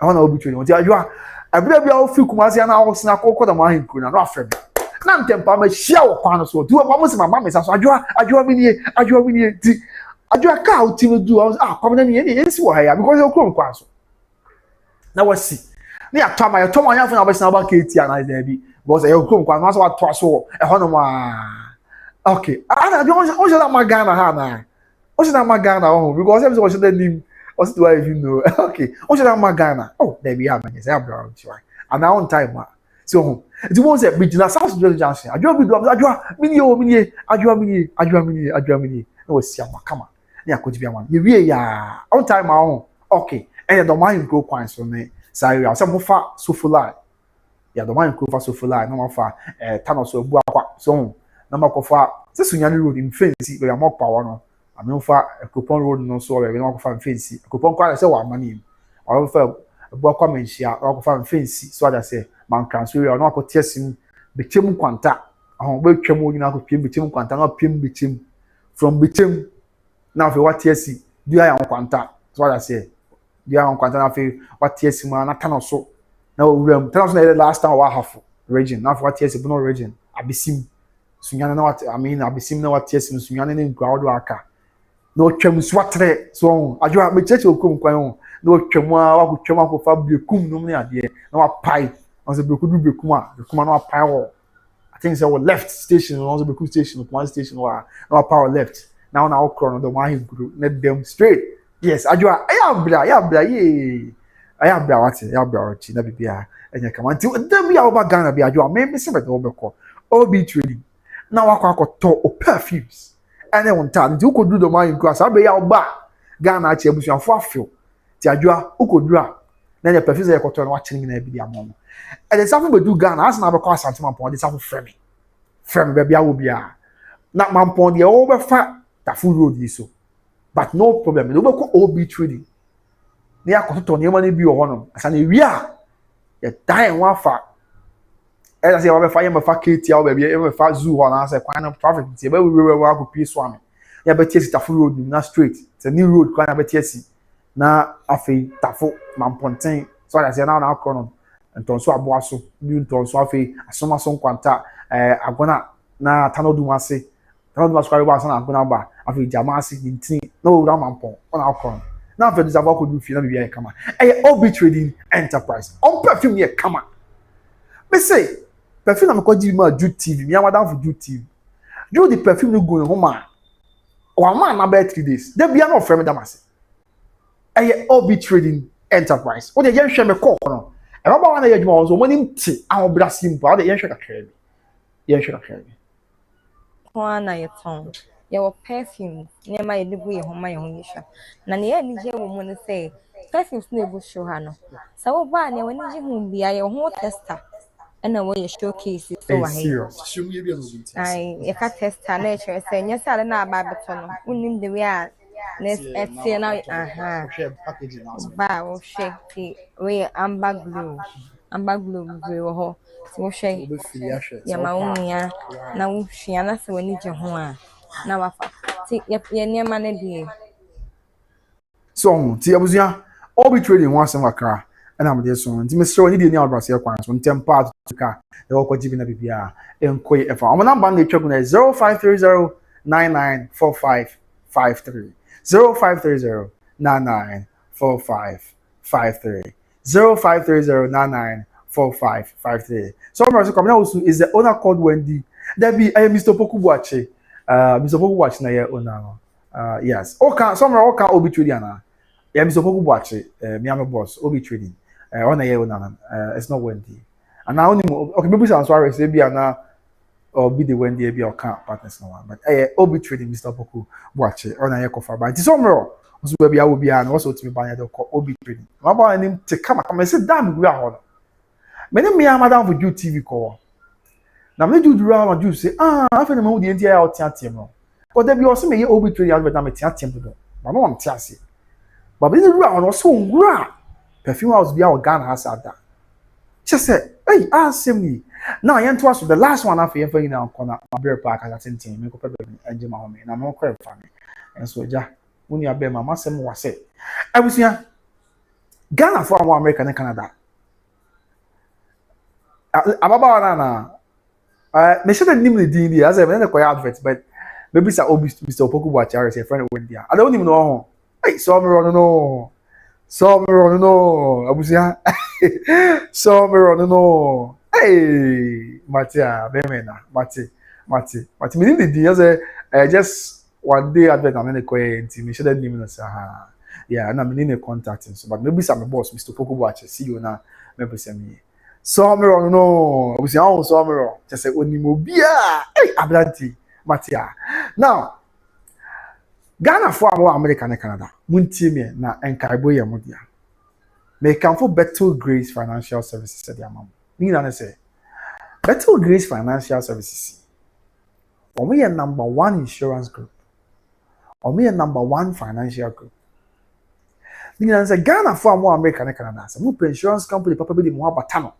I want OB Trading o ajoa abira bia o fi Kumasi na o sina ko da man kru na no afrem na ntempa ma hia wo kwan no so du ba mo se mama me sa so ajoa mi ni ti ajo aka ultimo do komna ni ensi wo ha ya because you krom kwaso na wasi na ya toma ya fo na ba sina ba keti ana there bi because e ko nkwa na so wa to so e ho no ma okay ana bi on na magana ha na on na magana oh because every so that name also do I even know okay on na magana oh there we have man say abroad try and now on time so it won't say bigina South Junction adwa bi do adwa mini adwa mini no was siama kama na yakoji bi aman ye wie ya on time ahụ okay and the man go kwan so me say ya some fa sofula ya the man go fa sofula na ma fa tano so bu akwa so na ma ko fa se sunya road in fence we am pa wo no am fa coupon road no so we na ko fa fence coupon kwa say wa mani o fa bu akwa menhia o ko fa fence so ada say man kan so we na ko tiesim betem kwanta ahụ be twam o nyina ko piem betem kwanta na piem betem from betem na fe what tiesi do ya kwanta so what I say do ya kwanta na fe what tiesi ma na tano so na wuram tano so na last time wa half region na fe what tiesi no region abisim sunyana na what I mean abisim na what tiesi sunyana na nkwa do aka no twam so watre so adwo me cheche okum kwan no twam a wa ko twam ko fa bekum no ne ade na wa pai on se bekum na wa pai wo I think so left station on the bekum station one station wa na wa power left now okro no the one group let them straight yes adwa ayabra ye ayabra what ayabra chi na bibia enya kama nti dem ya oba Ghana bi adwa me se be do obeko obi trading na wakọ to o perfumes ene wonta nti ukodu do man group asa be ya oba Ghana chi abusuafo afio ti adwa ukodura na nya perfumes ya koto na wa chini na bi dia mo e dey safu be do Ghana as na be kwa asante mampon dey safu frame be bia wo bia na mampon dey o be fa Tafu road so but no problem no go obi trading na ya koto ne ma na bi o no asa na wi a ya dan wa fa e da se wa be fa ya fa keti a o be ya fa zoo ho na say kwan na traffic ti be we wa go pi so am ya be tie Tafu road na straight it's a new road kwan na be tie si na afei Tafu mamponten so da se na na akọ no ntonso aboaso bi ntonso afei asomaso nkwanta agona na tanodu ase tanodu maskwari ba sana agona ba afei jamasi ntin na o ramampon ona akọ na afei disava ko du fi na bibia kama obi trading enterprise on perfume ye kama me say perfume na ko ji ma Ju TV mi amadam for Ju TV Ju the perfume no go home o ma na be 3 days de bia no frame damase obi trading enterprise o de yen hwe me ko no e ba ba na ye djuma so mo nim ti ahụ brasim pa o de yen hwe kakra bi Juana yeton your perfume nema ye dibu ye homa ye honisha na ne ye nije wo mu ne say perfumes na ebu show ha no sa wo ba ne woni ji hu bia ye ho tester na wo ye showcase so wa he ai ye ka tester na e chere say nya sale na aba beto no unim de we a next etie na aha ba wo she ti we amber glue we wo ho ti wo she ya ma unia na wo hwia na se woni je ho a na wafa ti ye niema na die so ti abuzia obi trading one sem wakra na am dey so nti mesre woni die ni abrase kwan so ntem part ka e wo kwaji bi na bibia enkoy efa o number na etwa na 0530994553 0530994553 0530994553 so my come now is the owner called Wendy there be Mr. Pokubuachi Mr. Pokubuachi na ye owner yes okay somewhere okay obi trading ana yeah Mr. Pokubuachi me am boss obi trading owner ye owner it's not Wendy and now only okay maybe some sorry say be ana or be the Wendy be okay partners no one but obi trading Mr. Pokubuachi owner ye kofa but somewhere so be awo be ana also to be ban ye obi trading ma ba nim te kama say damn we are many me madam for Ju TV call. Na me do drama Ju say afa na me the entire out team no. But there be also me obi trading advert na me team do. But no am tiase. But be the run also ngura. Perfume house be our Ghana has ada. She say, "Hey, asem now yen to us the last one afa yen for you now corner Mabere Park as a team me ko pe enje ma home na no kwere fa me." And so ja, when you be mama sem wa say. Abusia Ghana for America and Canada. Ababa na me should name the DD as I na ko advert but maybe say Mr. Pokubuachi say friend Wendy I don't even know hey so me run no So me run no abusia. So me run no. Hey, Matia, Bemena, Mati. Me need the say just one day advert am na koye nti me share name no say ha. Yeah, na me need a contact so but maybe some boss Mr. Pokubuache see you na me say me. So me run no abusia on so me run. Just say onimo bia. Hey, ablanti, Matia. Now Ghana for America and Canada. Muntie me na enkaibo ye mo dia. Me can for Better Grace Financial Services said ya mam. Ni na say Better Grace Financial Services. Omo ye number 1 insurance group. Omo ye number 1 financial group. Ni na say Ghana for America and Canada. Say mo pe insurance company papa bi di mo abata no.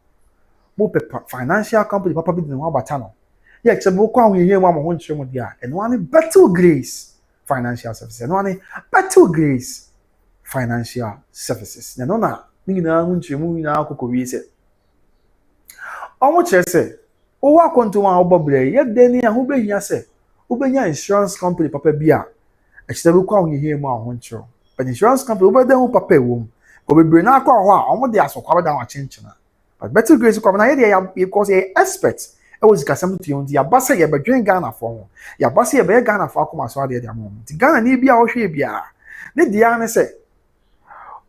Mo pe financial company papa bi di mo abata no. Ye kse mo kwa ho ye mo ho nkyere mo dia. Eno ani Better Grace Financial Services. Eno ani Better Grace Financial Services. No na ni na ho nkyere mu na akoko wi se. Omo kire se o wa konto wa obobre ye deni a ho behia se o benya insurance company papa bia a kse be kwa ho ye mu a ho nkyere. But insurance company o be den ho papa ewom. O bebre na akwa ho a omo de asokwa da wa chenchena. But Better Grace kwa na ye de ya because ye expert e was kasam to yon ya basa ye bedwen Ghana for ho ya basa ye be Ghana for akoma so ade de amom ti Ghana ni bia wo hwe bia ne dia ne se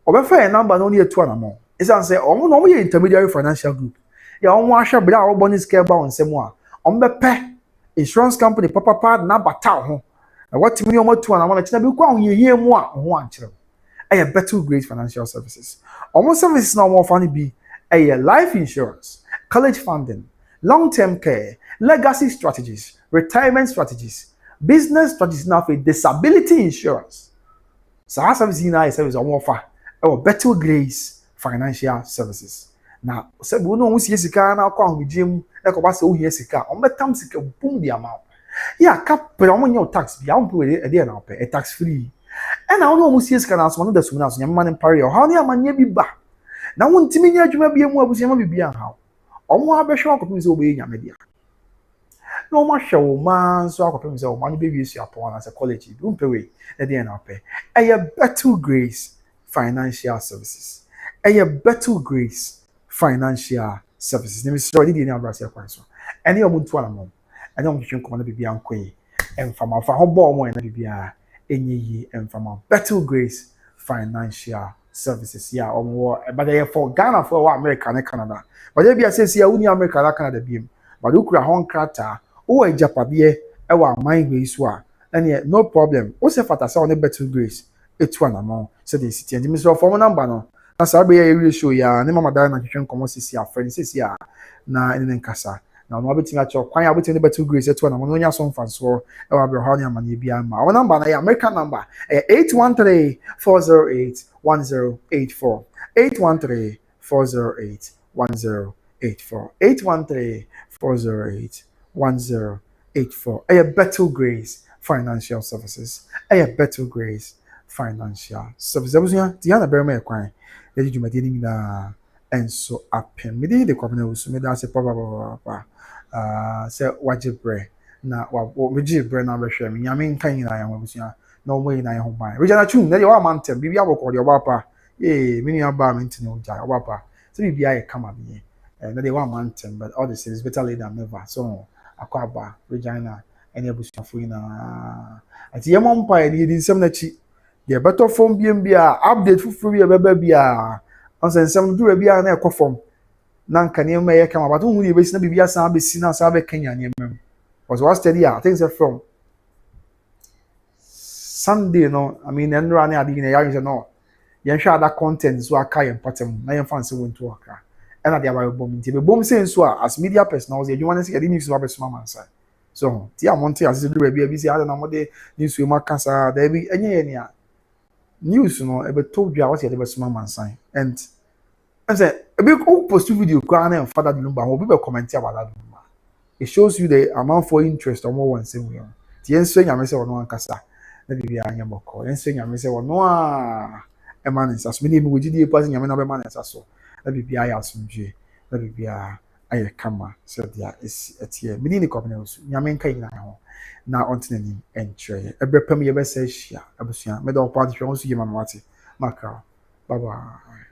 obefa ye number no ne etu anamo isan se omo no ye intermediary financial group ya omo ahwe bra wo bonus care ba onsem a omo be pe insurance company papa na bata ho na what me omo tu anamo na kina bi kwa ho ye mu a ho ankyere e Better Grace Financial Services omo services na omo fa ne bi e life insurance, college funding, long-term care, legacy strategies, retirement strategies, business strategies now for disability insurance. So our service in our service on offer our Better Grace Financial Services. Now, so we know who's sika na kwa ho gym e ko ba se ohia sika on betam sika boom the amount. Yeah, cap per on your tax be on pay e dey na pay tax free. And now no who's sika na so no da sum na so nyama ne pare o ha ne amanya bi ba. Na wontimi nya adwuma bia mu abusia ma bibia ha. Omo abehwe akopim se obe nya media. Na omo hwe wo man so akopim se o man be wi su apon na se college bi umpewe e dey na pay. Better Grace Financial Services. Better Grace Financial Services. Name is already in Abrasi Akwanso. Any omuntu ana mom. Any omuntu hwenko na bibia nkoyi. Emfama fa ho bo omo na bibia enyi emfama Better Grace Financial Services. Yeah, but they for Ghana for America and Canada. But they be a says, yeah, only America and Canada beam. But you could home crata, or a Japabie, our mind way swa. And yet, no problem. Also, for us on a Better Grace, it's one among, said the city. And Mr. Former number no. That's a really show ya. Name my dad and you can come see your friends, says ya. Na in Casa. Now, no betting at your quite between the Better Grace at one among your son fans or Abraham and Yabiama. Our number, American number, 813-408-1084. 813-408-1084. 813-408-1084. Better Grace Financial Services. Better Grace Financial Services. Abusuya, Diana Berma Kwan. Eji jumadi ni na enso apem. Me dey the kwabena usu me da se papa. Se wajibre na wa mejibre na behwe me nyame nkan nyina ya abusuya. Na omo nyina ya ho ban. Regional tune na dey wa mantem bibia bokọ dey obapa. Me ni aba me ntine oja obapa. So bibia ye kama bi. Na dey wa mantem but all this is better late than never. So akwaba Regina any abusuafo na ati yemo mpa ye di nsem na chi the better form bia update fufu bia beba bia on nsem dura bia na ekofom na nka ne ma ye kama but hu ni be bibia san be si na san be Kenya ne mem was what steady I think from Sunday no I mean enra na adi na ya no yen hwa ada content so aka yen patem na yen fancy wonto aka and na dia ba bom nti be bom sen so as media personals you want to see the news about small man side so ti amonte as dura bia bi si ada na mo de news we makasa da bi enye ye ne a news no ebe told you what you dey small man sign and I said ebe ko post video kwa na father Lumba ho be comment about that Lumba. It shows you the amount for interest or more one same way ti enso nyame se wono ankasa na bibia anya boko enso nyame se wono a e man nsas me ni me wogidi e pass nyame na be man nsas so na bibia ya asomdwe na bibia aye kama so dia is etie me ni company so nyame nka nyina ho na ontenani entre ebrepam ye be se hia abusua me do party hwe so yema mate maka Bye bye.